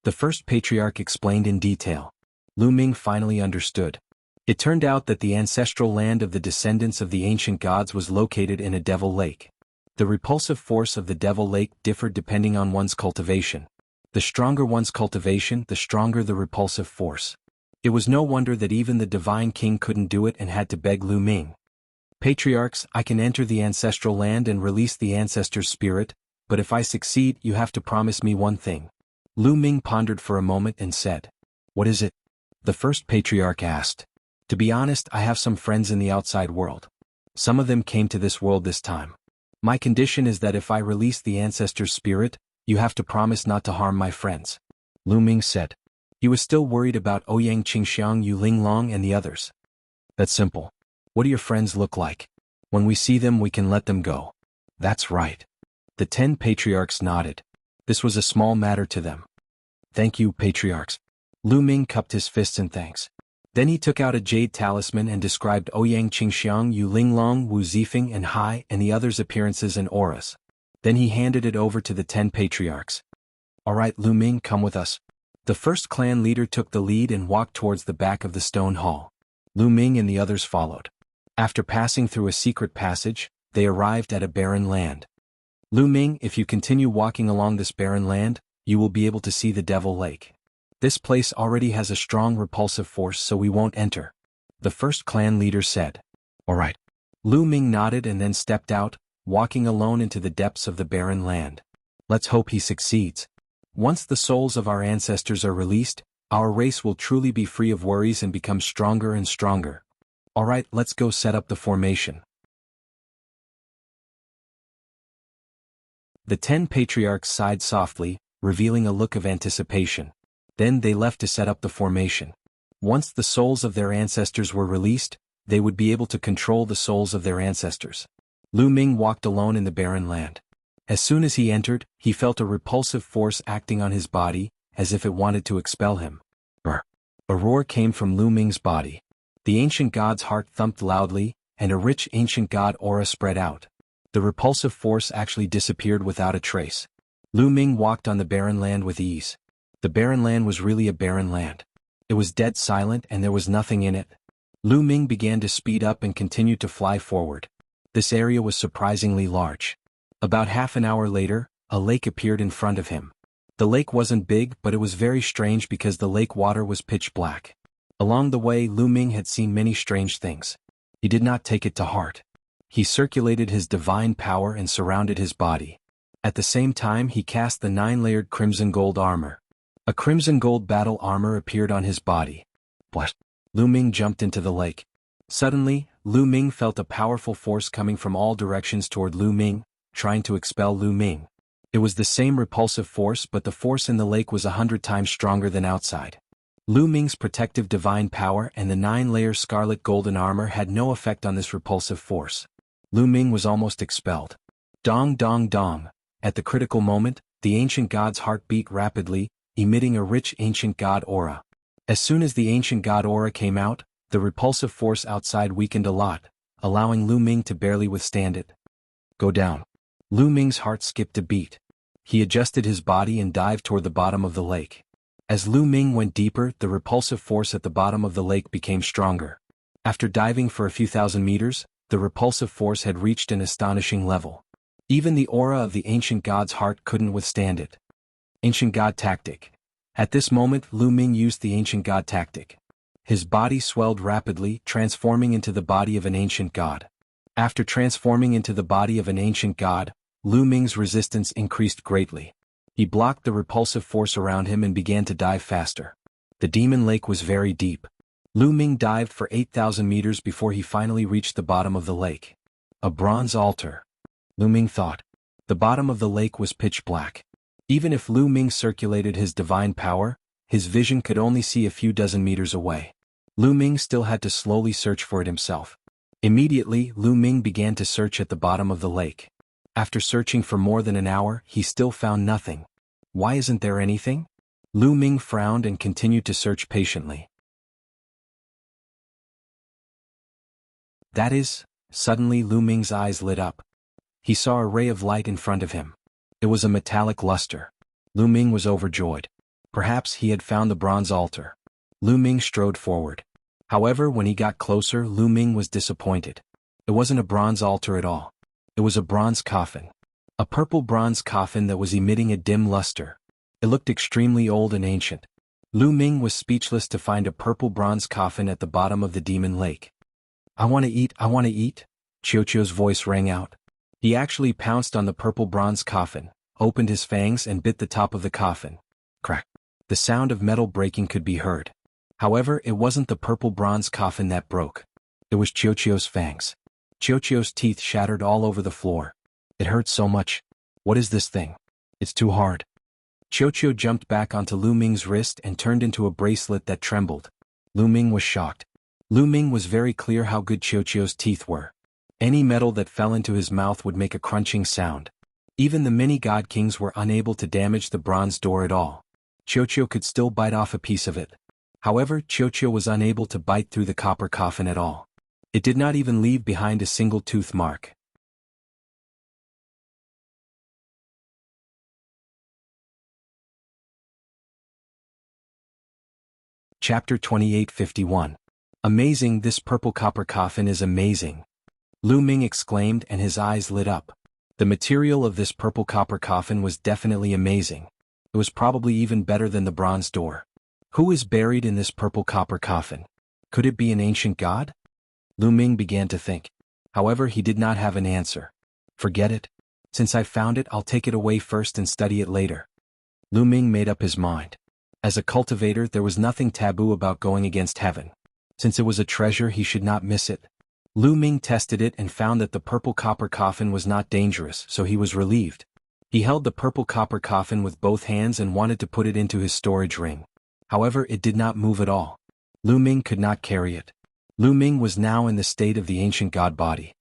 [SPEAKER 1] The first patriarch explained in detail. Lu Ming finally understood. It turned out that the ancestral land of the descendants of the ancient gods was located in a devil lake. The repulsive force of the devil lake differed depending on one's cultivation. The stronger one's cultivation, the stronger the repulsive force. It was no wonder that even the divine king couldn't do it and had to beg Lu Ming. Patriarchs, I can enter the ancestral land and release the ancestor's spirit, but if I succeed, you have to promise me one thing. Lu Ming pondered for a moment and said, "What is it?" The first patriarch asked. "To be honest, I have some friends in the outside world. Some of them came to this world this time. My condition is that if I release the ancestor's spirit, you have to promise not to harm my friends." Lu Ming said. He was still worried about Ouyang Qingxiang, Yu Linglong and the others. "That's simple. What do your friends look like? When we see them we can let them go." "That's right." The 10 patriarchs nodded. This was a small matter to them. "Thank you, patriarchs." Lu Ming cupped his fists in thanks. Then he took out a jade talisman and described Ouyang Qingxiang, Yu Linglong, Wu Zifeng and Hai and the others' appearances and auras. Then he handed it over to the 10 patriarchs. "All right, Lu Ming, come with us." The first clan leader took the lead and walked towards the back of the stone hall. Lu Ming and the others followed. After passing through a secret passage, they arrived at a barren land. "Lu Ming, if you continue walking along this barren land, you will be able to see the Devil Lake. This place already has a strong repulsive force, so we won't enter," the first clan leader said. "All right." Lu Ming nodded and then stepped out, walking alone into the depths of the barren land. "Let's hope he succeeds. Once the souls of our ancestors are released, our race will truly be free of worries and become stronger and stronger. All right, let's go set up the formation." The 10 patriarchs sighed softly, revealing a look of anticipation. Then they left to set up the formation. Once the souls of their ancestors were released, they would be able to control the souls of their ancestors. Lu Ming walked alone in the barren land. As soon as he entered, he felt a repulsive force acting on his body, as if it wanted to expel him. Brr! A roar came from Lu Ming's body. The ancient god's heart thumped loudly, and a rich ancient god aura spread out. The repulsive force actually disappeared without a trace. Lu Ming walked on the barren land with ease. The barren land was really a barren land. It was dead silent and there was nothing in it. Lu Ming began to speed up and continued to fly forward. This area was surprisingly large. About half an hour later, a lake appeared in front of him. The lake wasn't big, but it was very strange because the lake water was pitch black. Along the way, Lu Ming had seen many strange things. He did not take it to heart. He circulated his divine power and surrounded his body. At the same time, he cast the 9-layered crimson gold armor. A crimson gold battle armor appeared on his body. What? Lu Ming jumped into the lake. Suddenly, Lu Ming felt a powerful force coming from all directions toward Lu Ming, trying to expel Lu Ming. It was the same repulsive force, but the force in the lake was 100 times stronger than outside. Lu Ming's protective divine power and the 9-layer scarlet golden armor had no effect on this repulsive force. Lu Ming was almost expelled. Dong dong dong. At the critical moment, the ancient god's heart beat rapidly, emitting a rich ancient god aura. As soon as the ancient god aura came out, the repulsive force outside weakened a lot, allowing Lu Ming to barely withstand it. Go down. Lu Ming's heart skipped a beat. He adjusted his body and dived toward the bottom of the lake. As Lu Ming went deeper, the repulsive force at the bottom of the lake became stronger. After diving for a few thousand meters, the repulsive force had reached an astonishing level. Even the aura of the ancient god's heart couldn't withstand it. Ancient God Tactic. At this moment, Lu Ming used the ancient god tactic. His body swelled rapidly, transforming into the body of an ancient god. After transforming into the body of an ancient god, Lu Ming's resistance increased greatly. He blocked the repulsive force around him and began to dive faster. The demon lake was very deep. Lu Ming dived for 8,000 meters before he finally reached the bottom of the lake. A bronze altar. Lu Ming thought. The bottom of the lake was pitch black. Even if Lu Ming circulated his divine power, his vision could only see a few dozen meters away. Lu Ming still had to slowly search for it himself. Immediately, Lu Ming began to search at the bottom of the lake. After searching for more than an hour, he still found nothing. Why isn't there anything? Lu Ming frowned and continued to search patiently. That is, suddenly Lu Ming's eyes lit up. He saw a ray of light in front of him. It was a metallic luster. Lu Ming was overjoyed. Perhaps he had found the bronze altar. Lu Ming strode forward. However, when he got closer, Lu Ming was disappointed. It wasn't a bronze altar at all. It was a bronze coffin. A purple bronze coffin that was emitting a dim luster. It looked extremely old and ancient. Lu Ming was speechless to find a purple bronze coffin at the bottom of the demon lake. I want to eat, Qiuqiu's voice rang out. He actually pounced on the purple bronze coffin, opened his fangs and bit the top of the coffin. Crack. The sound of metal breaking could be heard. However, it wasn't the purple bronze coffin that broke. It was Qiuqiu's fangs. Qiuqiu's teeth shattered all over the floor. It hurt so much. What is this thing? It's too hard. Qiuqiu jumped back onto Lu Ming's wrist and turned into a bracelet that trembled. Lu Ming was shocked. Lu Ming was very clear how good Qiuqiu's teeth were. Any metal that fell into his mouth would make a crunching sound. Even the many god kings were unable to damage the bronze door at all. Qiuqiu could still bite off a piece of it. However, Qiuqiu was unable to bite through the copper coffin at all. It did not even leave behind a single tooth mark. Chapter 28:51. Amazing, this purple copper coffin is amazing. Lu Ming exclaimed and his eyes lit up. The material of this purple copper coffin was definitely amazing. It was probably even better than the bronze door. Who is buried in this purple copper coffin? Could it be an ancient god? Lu Ming began to think. However, he did not have an answer. Forget it. Since I found it, I'll take it away first and study it later. Lu Ming made up his mind. As a cultivator, there was nothing taboo about going against heaven. Since it was a treasure, he should not miss it. Lu Ming tested it and found that the purple copper coffin was not dangerous, so he was relieved. He held the purple copper coffin with both hands and wanted to put it into his storage ring. However, it did not move at all. Lu Ming could not carry it. Lu Ming was now in the state of the ancient god body.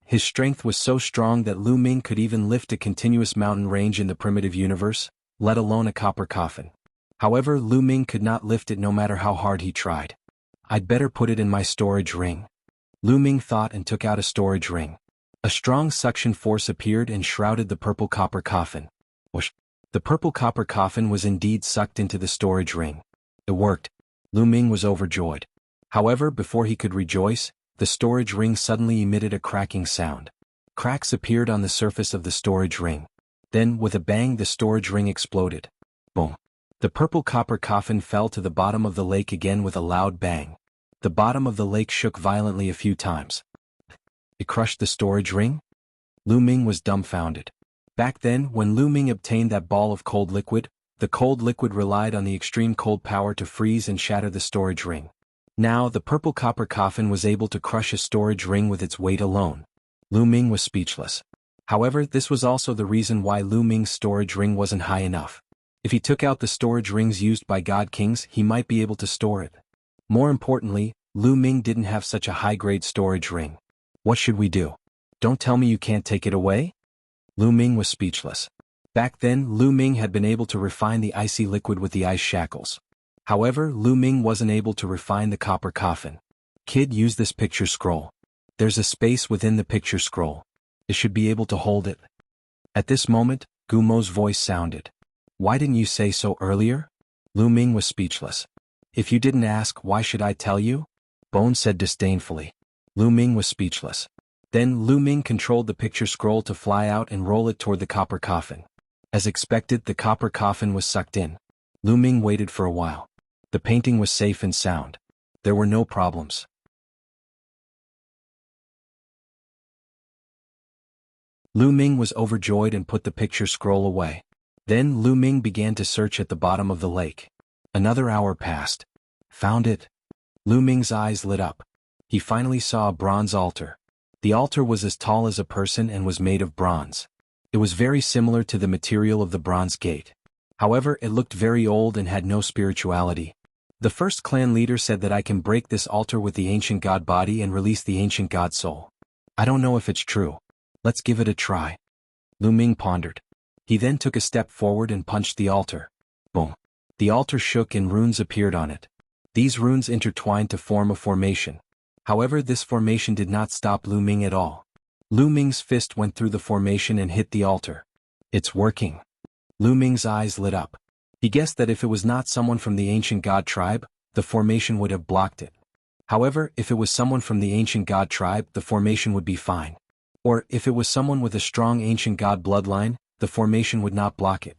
[SPEAKER 1] His strength was so strong that Lu Ming could even lift a continuous mountain range in the primitive universe, let alone a copper coffin. However, Lu Ming could not lift it no matter how hard he tried. I'd better put it in my storage ring. Lu Ming thought and took out a storage ring. A strong suction force appeared and shrouded the purple copper coffin. Whoosh! The purple copper coffin was indeed sucked into the storage ring. It worked. Lu Ming was overjoyed. However, before he could rejoice, the storage ring suddenly emitted a cracking sound. Cracks appeared on the surface of the storage ring. Then, with a bang, the storage ring exploded. Boom! The purple copper coffin fell to the bottom of the lake again with a loud bang. The bottom of the lake shook violently a few times. It crushed the storage ring? Lu Ming was dumbfounded. Back then, when Lu Ming obtained that ball of cold liquid, the cold liquid relied on the extreme cold power to freeze and shatter the storage ring. Now, the purple copper coffin was able to crush a storage ring with its weight alone. Lu Ming was speechless. However, this was also the reason why Lu Ming's storage ring wasn't high enough. If he took out the storage rings used by god kings, he might be able to store it. More importantly, Lu Ming didn't have such a high-grade storage ring. What should we do? Don't tell me you can't take it away? Lu Ming was speechless. Back then, Lu Ming had been able to refine the icy liquid with the ice shackles. However, Lu Ming wasn't able to refine the copper coffin. Kid, use this picture scroll. There's a space within the picture scroll. It should be able to hold it. At this moment, Gumo's voice sounded. Why didn't you say so earlier? Lu Ming was speechless. If you didn't ask, why should I tell you? Bone said disdainfully. Lu Ming was speechless. Then Lu Ming controlled the picture scroll to fly out and roll it toward the copper coffin. As expected, the copper coffin was sucked in. Lu Ming waited for a while. The painting was safe and sound. There were no problems. Lu Ming was overjoyed and put the picture scroll away. Then Lu Ming began to search at the bottom of the lake. Another hour passed. Found it. Lu Ming's eyes lit up. He finally saw a bronze altar. The altar was as tall as a person and was made of bronze. It was very similar to the material of the bronze gate. However, it looked very old and had no spirituality. The first clan leader said that I can break this altar with the ancient god body and release the ancient god soul. I don't know if it's true. Let's give it a try. Lu Ming pondered. He then took a step forward and punched the altar. Boom. The altar shook and runes appeared on it. These runes intertwined to form a formation. However, this formation did not stop Lu Ming at all. Lu Ming's fist went through the formation and hit the altar. It's working. Lu Ming's eyes lit up. He guessed that if it was not someone from the ancient god tribe, the formation would have blocked it. However, if it was someone from the ancient god tribe, the formation would be fine. Or, if it was someone with a strong ancient god bloodline, the formation would not block it.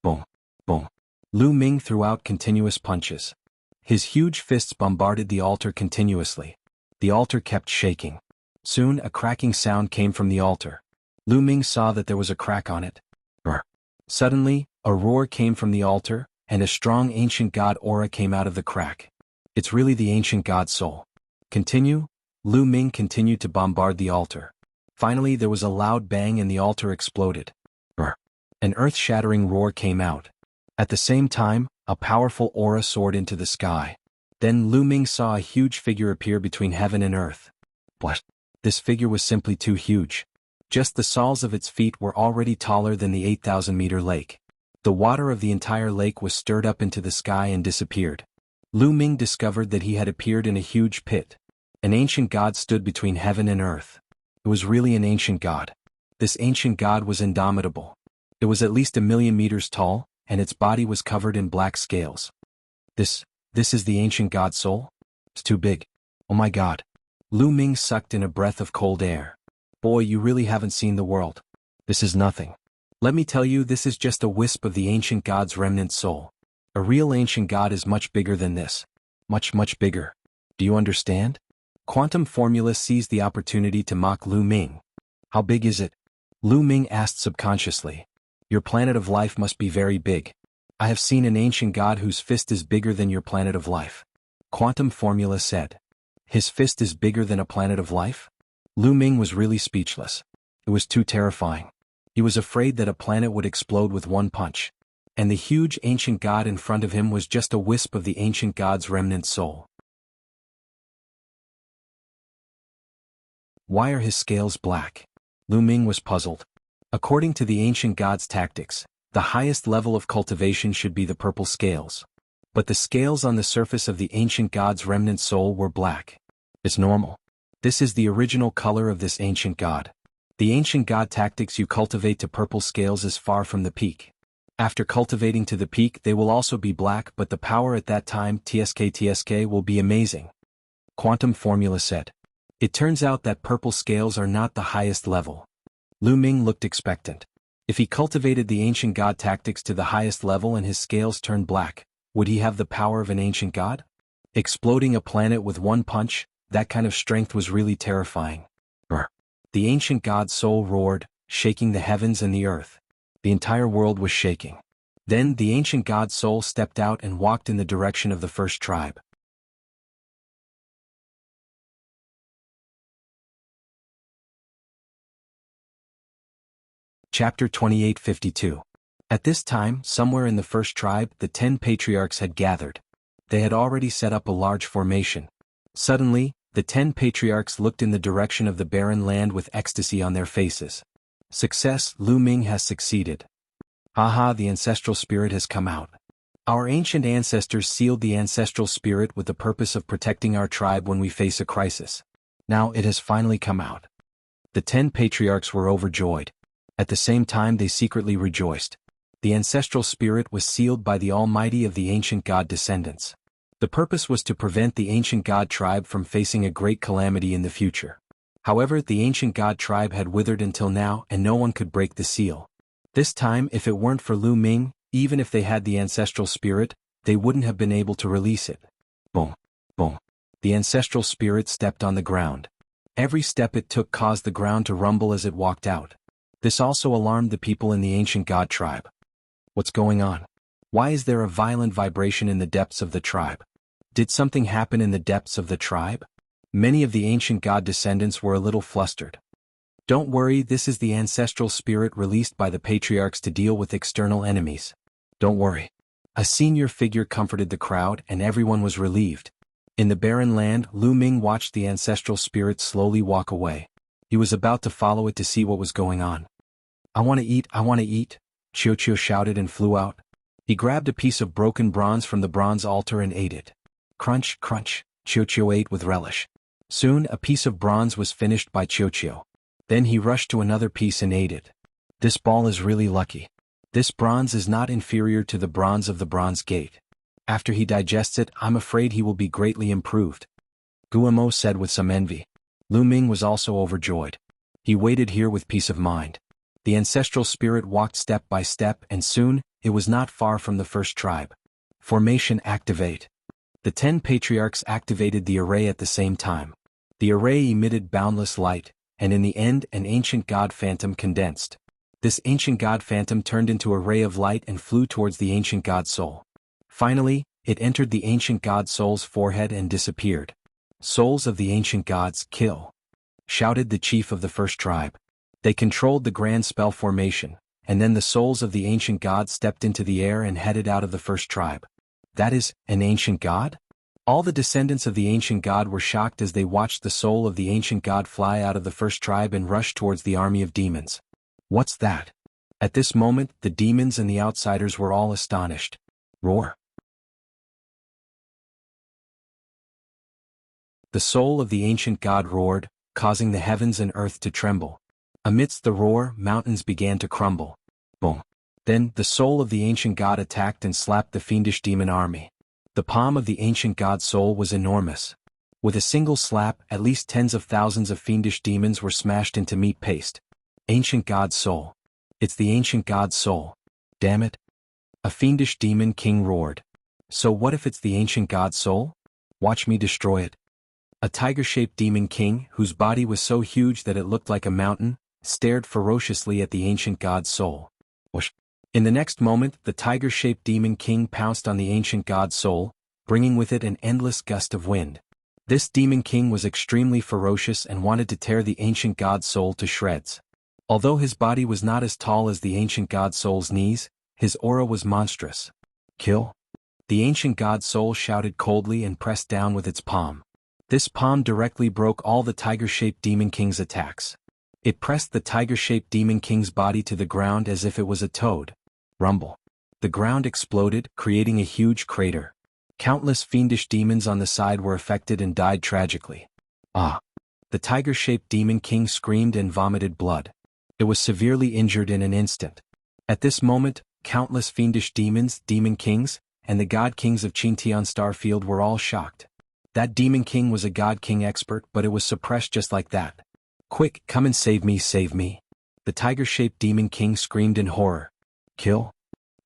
[SPEAKER 1] Boom. Boom. Lu Ming threw out continuous punches. His huge fists bombarded the altar continuously. The altar kept shaking. Soon a cracking sound came from the altar. Lu Ming saw that there was a crack on it. Brr. Suddenly, a roar came from the altar, and a strong ancient god aura came out of the crack. It's really the ancient god soul. Continue? Lu Ming continued to bombard the altar. Finally there was a loud bang and the altar exploded. Brr. An earth-shattering roar came out. At the same time, a powerful aura soared into the sky. Then Lu Ming saw a huge figure appear between heaven and earth. What? This figure was simply too huge. Just the soles of its feet were already taller than the 8,000-meter lake. The water of the entire lake was stirred up into the sky and disappeared. Lu Ming discovered that he had appeared in a huge pit. An ancient god stood between heaven and earth. It was really an ancient god. This ancient god was indomitable. It was at least 1,000,000 meters tall, and its body was covered in black scales. This is the ancient god soul? It's too big. Oh my god. Lu Ming sucked in a breath of cold air. Boy, you really haven't seen the world. This is nothing. Let me tell you, this is just a wisp of the ancient god's remnant soul. A real ancient god is much bigger than this. Much, much bigger. Do you understand? Quantum Formula seized the opportunity to mock Lu Ming. How big is it? Lu Ming asked subconsciously. Your planet of life must be very big. I have seen an ancient god whose fist is bigger than your planet of life. Quantum Formula said. His fist is bigger than a planet of life? Lu Ming was really speechless. It was too terrifying. He was afraid that a planet would explode with one punch. And the huge ancient god in front of him was just a wisp of the ancient god's remnant soul. Why are his scales black? Lu Ming was puzzled. According to the ancient god's tactics, the highest level of cultivation should be the purple scales. But the scales on the surface of the ancient god's remnant soul were black. It's normal. This is the original color of this ancient god. The ancient god tactics you cultivate to purple scales is far from the peak. After cultivating to the peak they will also be black, but the power at that time TSK will be amazing. Quantum Formula said. It turns out that purple scales are not the highest level. Lu Ming looked expectant. If he cultivated the ancient god tactics to the highest level and his scales turned black, would he have the power of an ancient god? Exploding a planet with one punch, that kind of strength was really terrifying. Brr. The ancient god's soul roared, shaking the heavens and the earth. The entire world was shaking. Then the ancient god's soul stepped out and walked in the direction of the first tribe. Chapter 28:52. At this time, somewhere in the first tribe, the 10 patriarchs had gathered. They had already set up a large formation. Suddenly, the 10 patriarchs looked in the direction of the barren land with ecstasy on their faces. Success, Lu Ming has succeeded. Haha, the ancestral spirit has come out. Our ancient ancestors sealed the ancestral spirit with the purpose of protecting our tribe when we face a crisis. Now it has finally come out. The 10 patriarchs were overjoyed. At the same time they secretly rejoiced. The ancestral spirit was sealed by the almighty of the ancient god descendants. The purpose was to prevent the ancient god tribe from facing a great calamity in the future. However, the ancient god tribe had withered until now and no one could break the seal. This time, if it weren't for Lu Ming, even if they had the ancestral spirit, they wouldn't have been able to release it. Boom, boom. The ancestral spirit stepped on the ground. Every step it took caused the ground to rumble as it walked out. This also alarmed the people in the ancient god tribe. What's going on? Why is there a violent vibration in the depths of the tribe? Did something happen in the depths of the tribe? Many of the ancient god descendants were a little flustered. Don't worry, this is the ancestral spirit released by the patriarchs to deal with external enemies. Don't worry. A senior figure comforted the crowd and everyone was relieved. In the barren land, Lu Ming watched the ancestral spirit slowly walk away. He was about to follow it to see what was going on. I want to eat, Chiu shouted and flew out. He grabbed a piece of broken bronze from the bronze altar and ate it. Crunch, crunch, Chiu ate with relish. Soon a piece of bronze was finished by Chiu. Then he rushed to another piece and ate it. This ball is really lucky. This bronze is not inferior to the bronze of the bronze gate. After he digests it, I'm afraid he will be greatly improved. Guillemot said with some envy. Lu Ming was also overjoyed. He waited here with peace of mind. The ancestral spirit walked step by step and soon, it was not far from the first tribe. Formation activate. The 10 patriarchs activated the array at the same time. The array emitted boundless light, and in the end an ancient god phantom condensed. This ancient god phantom turned into a ray of light and flew towards the ancient god soul. Finally, it entered the ancient god soul's forehead and disappeared. "Souls of the ancient gods, kill!" shouted the chief of the first tribe. They controlled the grand spell formation, and then the souls of the ancient god stepped into the air and headed out of the first tribe. That is, an ancient god? All the descendants of the ancient god were shocked as they watched the soul of the ancient god fly out of the first tribe and rush towards the army of demons. What's that? At this moment, the demons and the outsiders were all astonished. Roar. The soul of the ancient god roared, causing the heavens and earth to tremble. Amidst the roar, mountains began to crumble. Boom. Then, the soul of the ancient god attacked and slapped the fiendish demon army. The palm of the ancient god's soul was enormous. With a single slap, at least tens of thousands of fiendish demons were smashed into meat paste. Ancient god's soul. It's the ancient god's soul. Damn it. A fiendish demon king roared. So what if it's the ancient god's soul? Watch me destroy it. A tiger-shaped demon king, whose body was so huge that it looked like a mountain, stared ferociously at the ancient god's soul. Whoosh. In the next moment, the tiger-shaped demon king pounced on the ancient god's soul, bringing with it an endless gust of wind. This demon king was extremely ferocious and wanted to tear the ancient god's soul to shreds. Although his body was not as tall as the ancient god's soul's knees, his aura was monstrous. Kill? The ancient god's soul shouted coldly and pressed down with its palm. This palm directly broke all the tiger-shaped demon king's attacks. It pressed the tiger-shaped demon king's body to the ground as if it was a toad. Rumble. The ground exploded, creating a huge crater. Countless fiendish demons on the side were affected and died tragically. Ah! The tiger-shaped demon king screamed and vomited blood. It was severely injured in an instant. At this moment, countless fiendish demons, demon kings, and the god kings of Qintian Starfield were all shocked. That demon king was a god king expert, but it was suppressed just like that. Quick, come and save me, save me. The tiger-shaped demon king screamed in horror. Kill?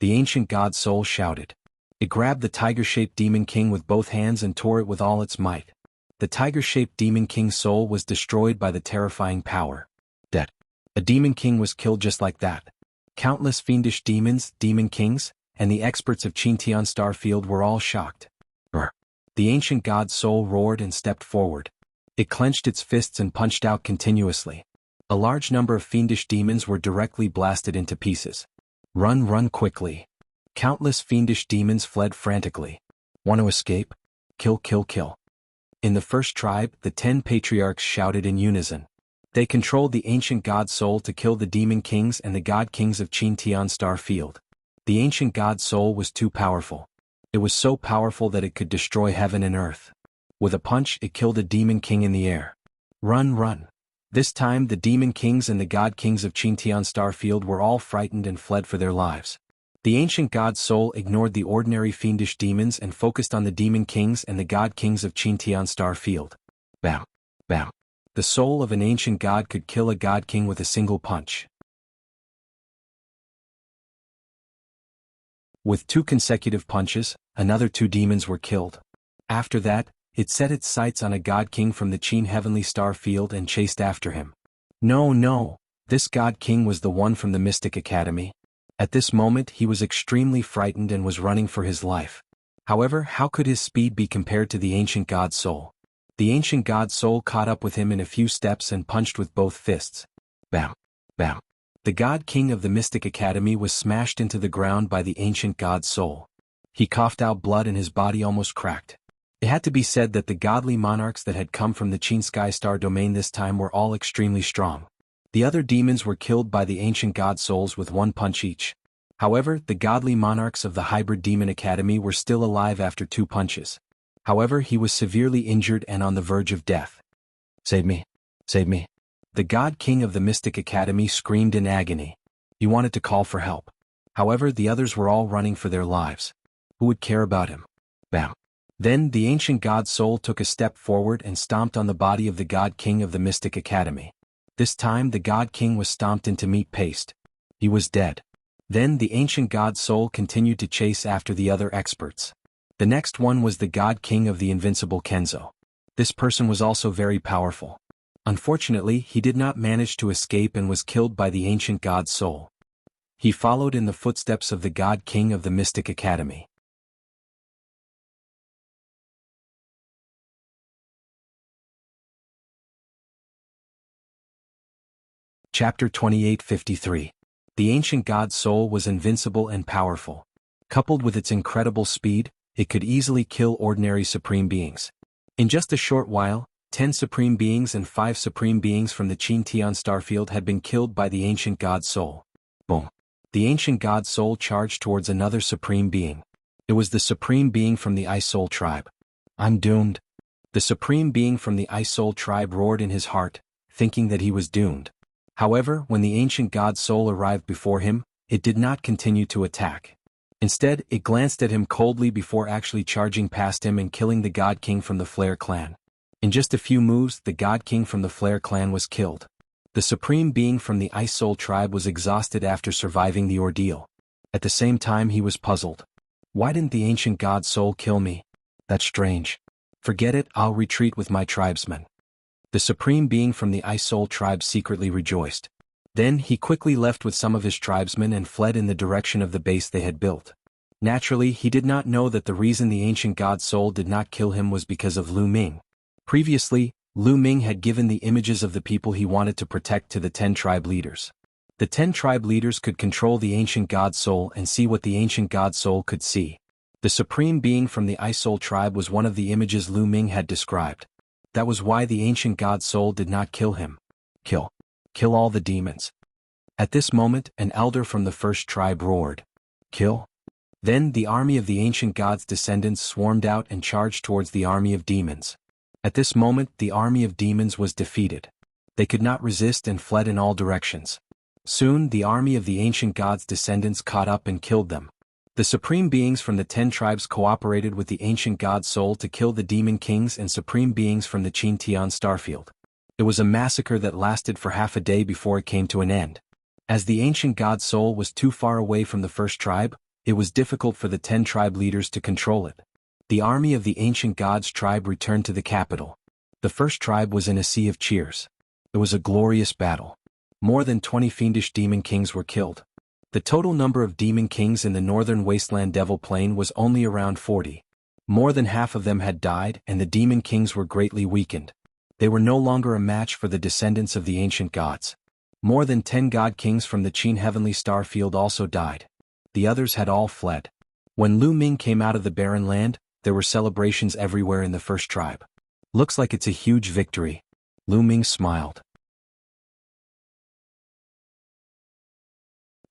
[SPEAKER 1] The ancient god soul shouted. It grabbed the tiger-shaped demon king with both hands and tore it with all its might. The tiger-shaped demon king's soul was destroyed by the terrifying power. Dead. A demon king was killed just like that. Countless fiendish demons, demon kings, and the experts of Qintian Starfield were all shocked. Brr. The ancient god's soul roared and stepped forward. It clenched its fists and punched out continuously. A large number of fiendish demons were directly blasted into pieces. Run, run quickly. Countless fiendish demons fled frantically. Want to escape? Kill, kill, kill. In the first tribe, the 10 patriarchs shouted in unison. They controlled the ancient god soul to kill the demon kings and the god kings of Qintian Starfield. The ancient god soul was too powerful. It was so powerful that it could destroy heaven and earth. With a punch, it killed a demon king in the air. Run, run. This time the demon kings and the god kings of Qintian Starfield were all frightened and fled for their lives. The ancient god soul ignored the ordinary fiendish demons and focused on the demon kings and the god kings of Qintian Starfield. Bam. Bam. The soul of an ancient god could kill a god king with a single punch. With 2 consecutive punches, another 2 demons were killed. After that, it set its sights on a god king from the Qin heavenly star field and chased after him. No, no, this god king was the one from the Mystic Academy. At this moment he was extremely frightened and was running for his life. However, how could his speed be compared to the ancient god soul? The ancient god soul caught up with him in a few steps and punched with both fists. Bam. Bam. The god king of the Mystic Academy was smashed into the ground by the ancient god soul. He coughed out blood and his body almost cracked. It had to be said that the godly monarchs that had come from the Qin Sky Star domain this time were all extremely strong. The other demons were killed by the ancient god souls with 1 punch each. However, the godly monarchs of the Hybrid Demon Academy were still alive after 2 punches. However, he was severely injured and on the verge of death. Save me. Save me. The god king of the Mystic Academy screamed in agony. He wanted to call for help. However, the others were all running for their lives. Who would care about him? Bam. Then the ancient god soul took a step forward and stomped on the body of the god king of the Mystic Academy. This time the god king was stomped into meat paste. He was dead. Then the ancient god soul continued to chase after the other experts. The next one was the god king of the invincible Kenzo. This person was also very powerful. Unfortunately, he did not manage to escape and was killed by the ancient god's soul. He followed in the footsteps of the God King of the Mystic Academy. Chapter 2853. The ancient god's soul was invincible and powerful. Coupled with its incredible speed, it could easily kill ordinary supreme beings. In just a short while, 10 supreme beings and 5 supreme beings from the Tian starfield had been killed by the ancient god's soul. Boom. The ancient god's soul charged towards another supreme being. It was the supreme being from the Ice Soul tribe. I'm doomed. The supreme being from the Ice Soul tribe roared in his heart, thinking that he was doomed. However, when the ancient god's soul arrived before him, it did not continue to attack. Instead, it glanced at him coldly before actually charging past him and killing the God King from the Flare clan. In just a few moves, the God King from the Flare clan was killed. The supreme being from the Ice Soul tribe was exhausted after surviving the ordeal. At the same time, he was puzzled. Why didn't the ancient god's soul kill me? That's strange. Forget it, I'll retreat with my tribesmen. The supreme being from the Ice Soul tribe secretly rejoiced. Then he quickly left with some of his tribesmen and fled in the direction of the base they had built. Naturally, he did not know that the reason the ancient god's soul did not kill him was because of Lu Ming. Previously, Lu Ming had given the images of the people he wanted to protect to the 10 tribe leaders. The 10 tribe leaders could control the ancient god's soul and see what the ancient god's soul could see. The supreme being from the Ice Soul tribe was one of the images Lu Ming had described. That was why the ancient god's soul did not kill him. Kill all the demons. At this moment, an elder from the first tribe roared. Kill. Then the army of the ancient god's descendants swarmed out and charged towards the army of demons. At this moment, the army of demons was defeated. They could not resist and fled in all directions. Soon, the army of the ancient god's descendants caught up and killed them. The supreme beings from the 10 tribes cooperated with the ancient god's soul to kill the demon kings and supreme beings from the Tian starfield. It was a massacre that lasted for half a day before it came to an end. As the ancient god's soul was too far away from the first tribe, it was difficult for the 10 tribe leaders to control it. The army of the ancient god's tribe returned to the capital. The first tribe was in a sea of cheers. It was a glorious battle. More than 20 fiendish demon kings were killed. The total number of demon kings in the northern wasteland Devil Plain was only around 40. More than half of them had died and the demon kings were greatly weakened. They were no longer a match for the descendants of the ancient gods. More than 10 god kings from the Qin heavenly star field also died. The others had all fled. When Lu Ming came out of the barren land, there were celebrations everywhere in the first tribe. Looks like it's a huge victory. Lu Ming smiled.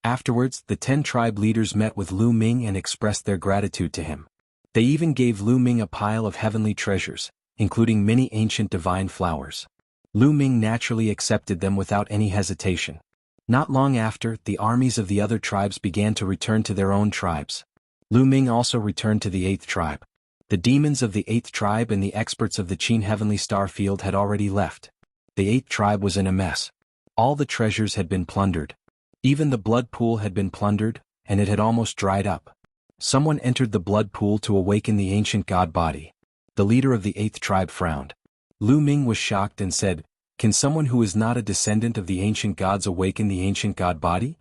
[SPEAKER 1] Afterwards, the 10 tribe leaders met with Lu Ming and expressed their gratitude to him. They even gave Lu Ming a pile of heavenly treasures, including many ancient divine flowers. Lu Ming naturally accepted them without any hesitation. Not long after, the armies of the other tribes began to return to their own tribes. Lu Ming also returned to the 8th tribe. The demons of the 8th tribe and the experts of the Qin heavenly star field had already left. The 8th tribe was in a mess. All the treasures had been plundered. Even the blood pool had been plundered, and it had almost dried up. Someone entered the blood pool to awaken the ancient god body. The leader of the 8th tribe frowned. Lu Ming was shocked and said, "Can someone who is not a descendant of the ancient gods awaken the ancient god body?"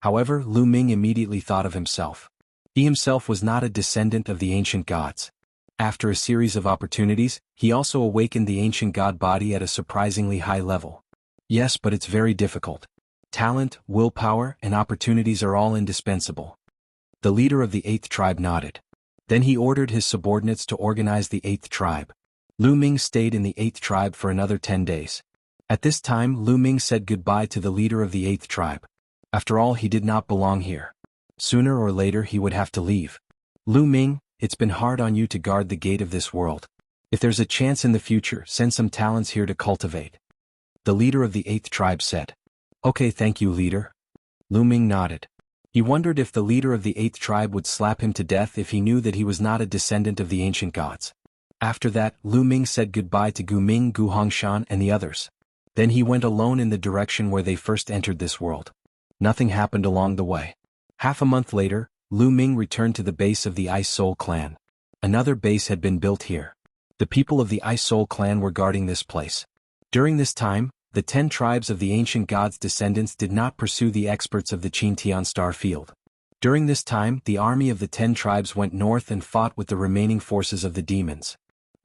[SPEAKER 1] However, Lu Ming immediately thought of himself. He himself was not a descendant of the ancient gods. After a series of opportunities, he also awakened the ancient god body at a surprisingly high level. Yes, but it's very difficult. Talent, willpower, and opportunities are all indispensable. The leader of the 8th tribe nodded. Then he ordered his subordinates to organize the 8th tribe. Lu Ming stayed in the 8th tribe for another 10 days. At this time, Lu Ming said goodbye to the leader of the 8th tribe. After all, he did not belong here. Sooner or later he would have to leave. Lu Ming, it's been hard on you to guard the gate of this world. If there's a chance in the future, send some talents here to cultivate. The leader of the 8th tribe said. Okay, thank you, leader. Lu Ming nodded. He wondered if the leader of the 8th tribe would slap him to death if he knew that he was not a descendant of the ancient gods. After that, Lu Ming said goodbye to Gu Ming, Gu Hongshan, and the others. Then he went alone in the direction where they first entered this world. Nothing happened along the way. Half a month later, Lu Ming returned to the base of the Ice Soul clan. Another base had been built here. The people of the Ice Soul clan were guarding this place. During this time, the 10 tribes of the ancient gods' descendants did not pursue the experts of the Qingtian star field. During this time, the army of the 10 tribes went north and fought with the remaining forces of the demons.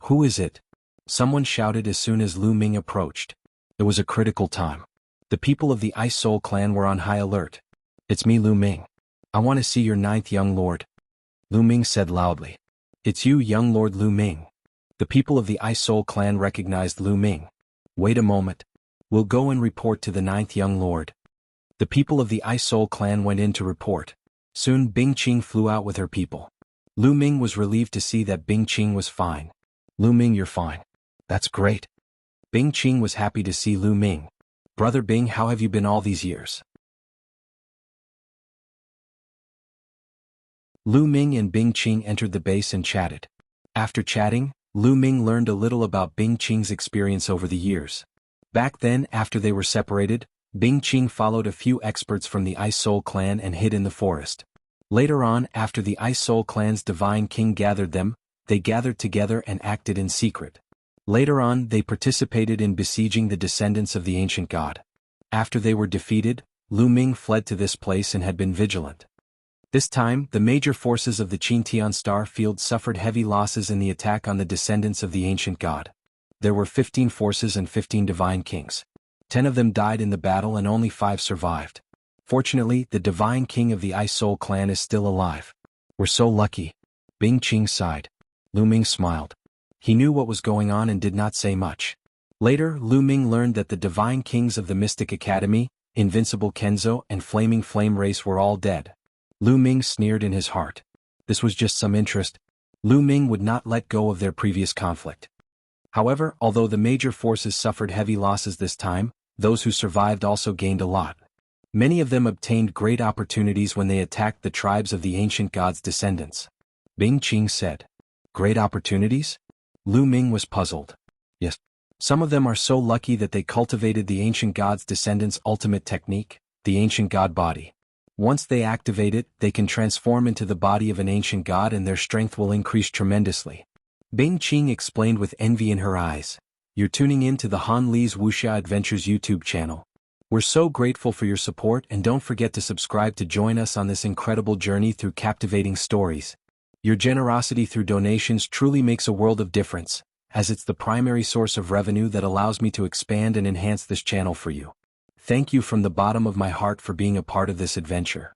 [SPEAKER 1] "Who is it?" someone shouted as soon as Lu Ming approached. It was a critical time. The people of the Ice Soul clan were on high alert. "It's me, Lu Ming. I want to see your 9th young lord," Lu Ming said loudly. "It's you, young lord Lu Ming." The people of the Ice Soul clan recognized Lu Ming. "Wait a moment. We'll go and report to the 9th young lord." The people of the Ice Soul clan went in to report. Soon Bing Qing flew out with her people. Lu Ming was relieved to see that Bing Qing was fine. "Lu Ming, you're fine. That's great." Bing Qing was happy to see Lu Ming. "Brother Bing, how have you been all these years?" Lu Ming and Bing Qing entered the base and chatted. After chatting, Lu Ming learned a little about Bing Qing's experience over the years. Back then, after they were separated, Bing Qing followed a few experts from the Ice Soul clan and hid in the forest. Later on, after the Ice Soul clan's divine king gathered them, they gathered together and acted in secret. Later on, they participated in besieging the descendants of the ancient god. After they were defeated, Lu Ming fled to this place and had been vigilant. This time, the major forces of the Qingtian star field suffered heavy losses in the attack on the descendants of the ancient god. There were 15 forces and 15 divine kings. 10 of them died in the battle and only 5 survived. Fortunately, the divine king of the Ice Soul clan is still alive. "We're so lucky." Bing Qing sighed. Lu Ming smiled. He knew what was going on and did not say much. Later, Lu Ming learned that the divine kings of the Mystic Academy, Invincible Kenzo and Flaming Flame race were all dead. Lu Ming sneered in his heart. This was just some interest. Lu Ming would not let go of their previous conflict. However, although the major forces suffered heavy losses this time, those who survived also gained a lot. Many of them obtained great opportunities when they attacked the tribes of the ancient gods' descendants. Bing Qing said. "Great opportunities?" Lu Ming was puzzled. "Yes. Some of them are so lucky that they cultivated the ancient gods' descendants' ultimate technique, the ancient god body. Once they activate it, they can transform into the body of an ancient god and their strength will increase tremendously." Bing Qing explained with envy in her eyes. "You're tuning in to the Han Li's Wuxia Adventures YouTube channel. We're so grateful for your support and don't forget to subscribe to join us on this incredible journey through captivating stories. Your generosity through donations truly makes a world of difference, as it's the primary source of revenue that allows me to expand and enhance this channel for you. Thank you from the bottom of my heart for being a part of this adventure."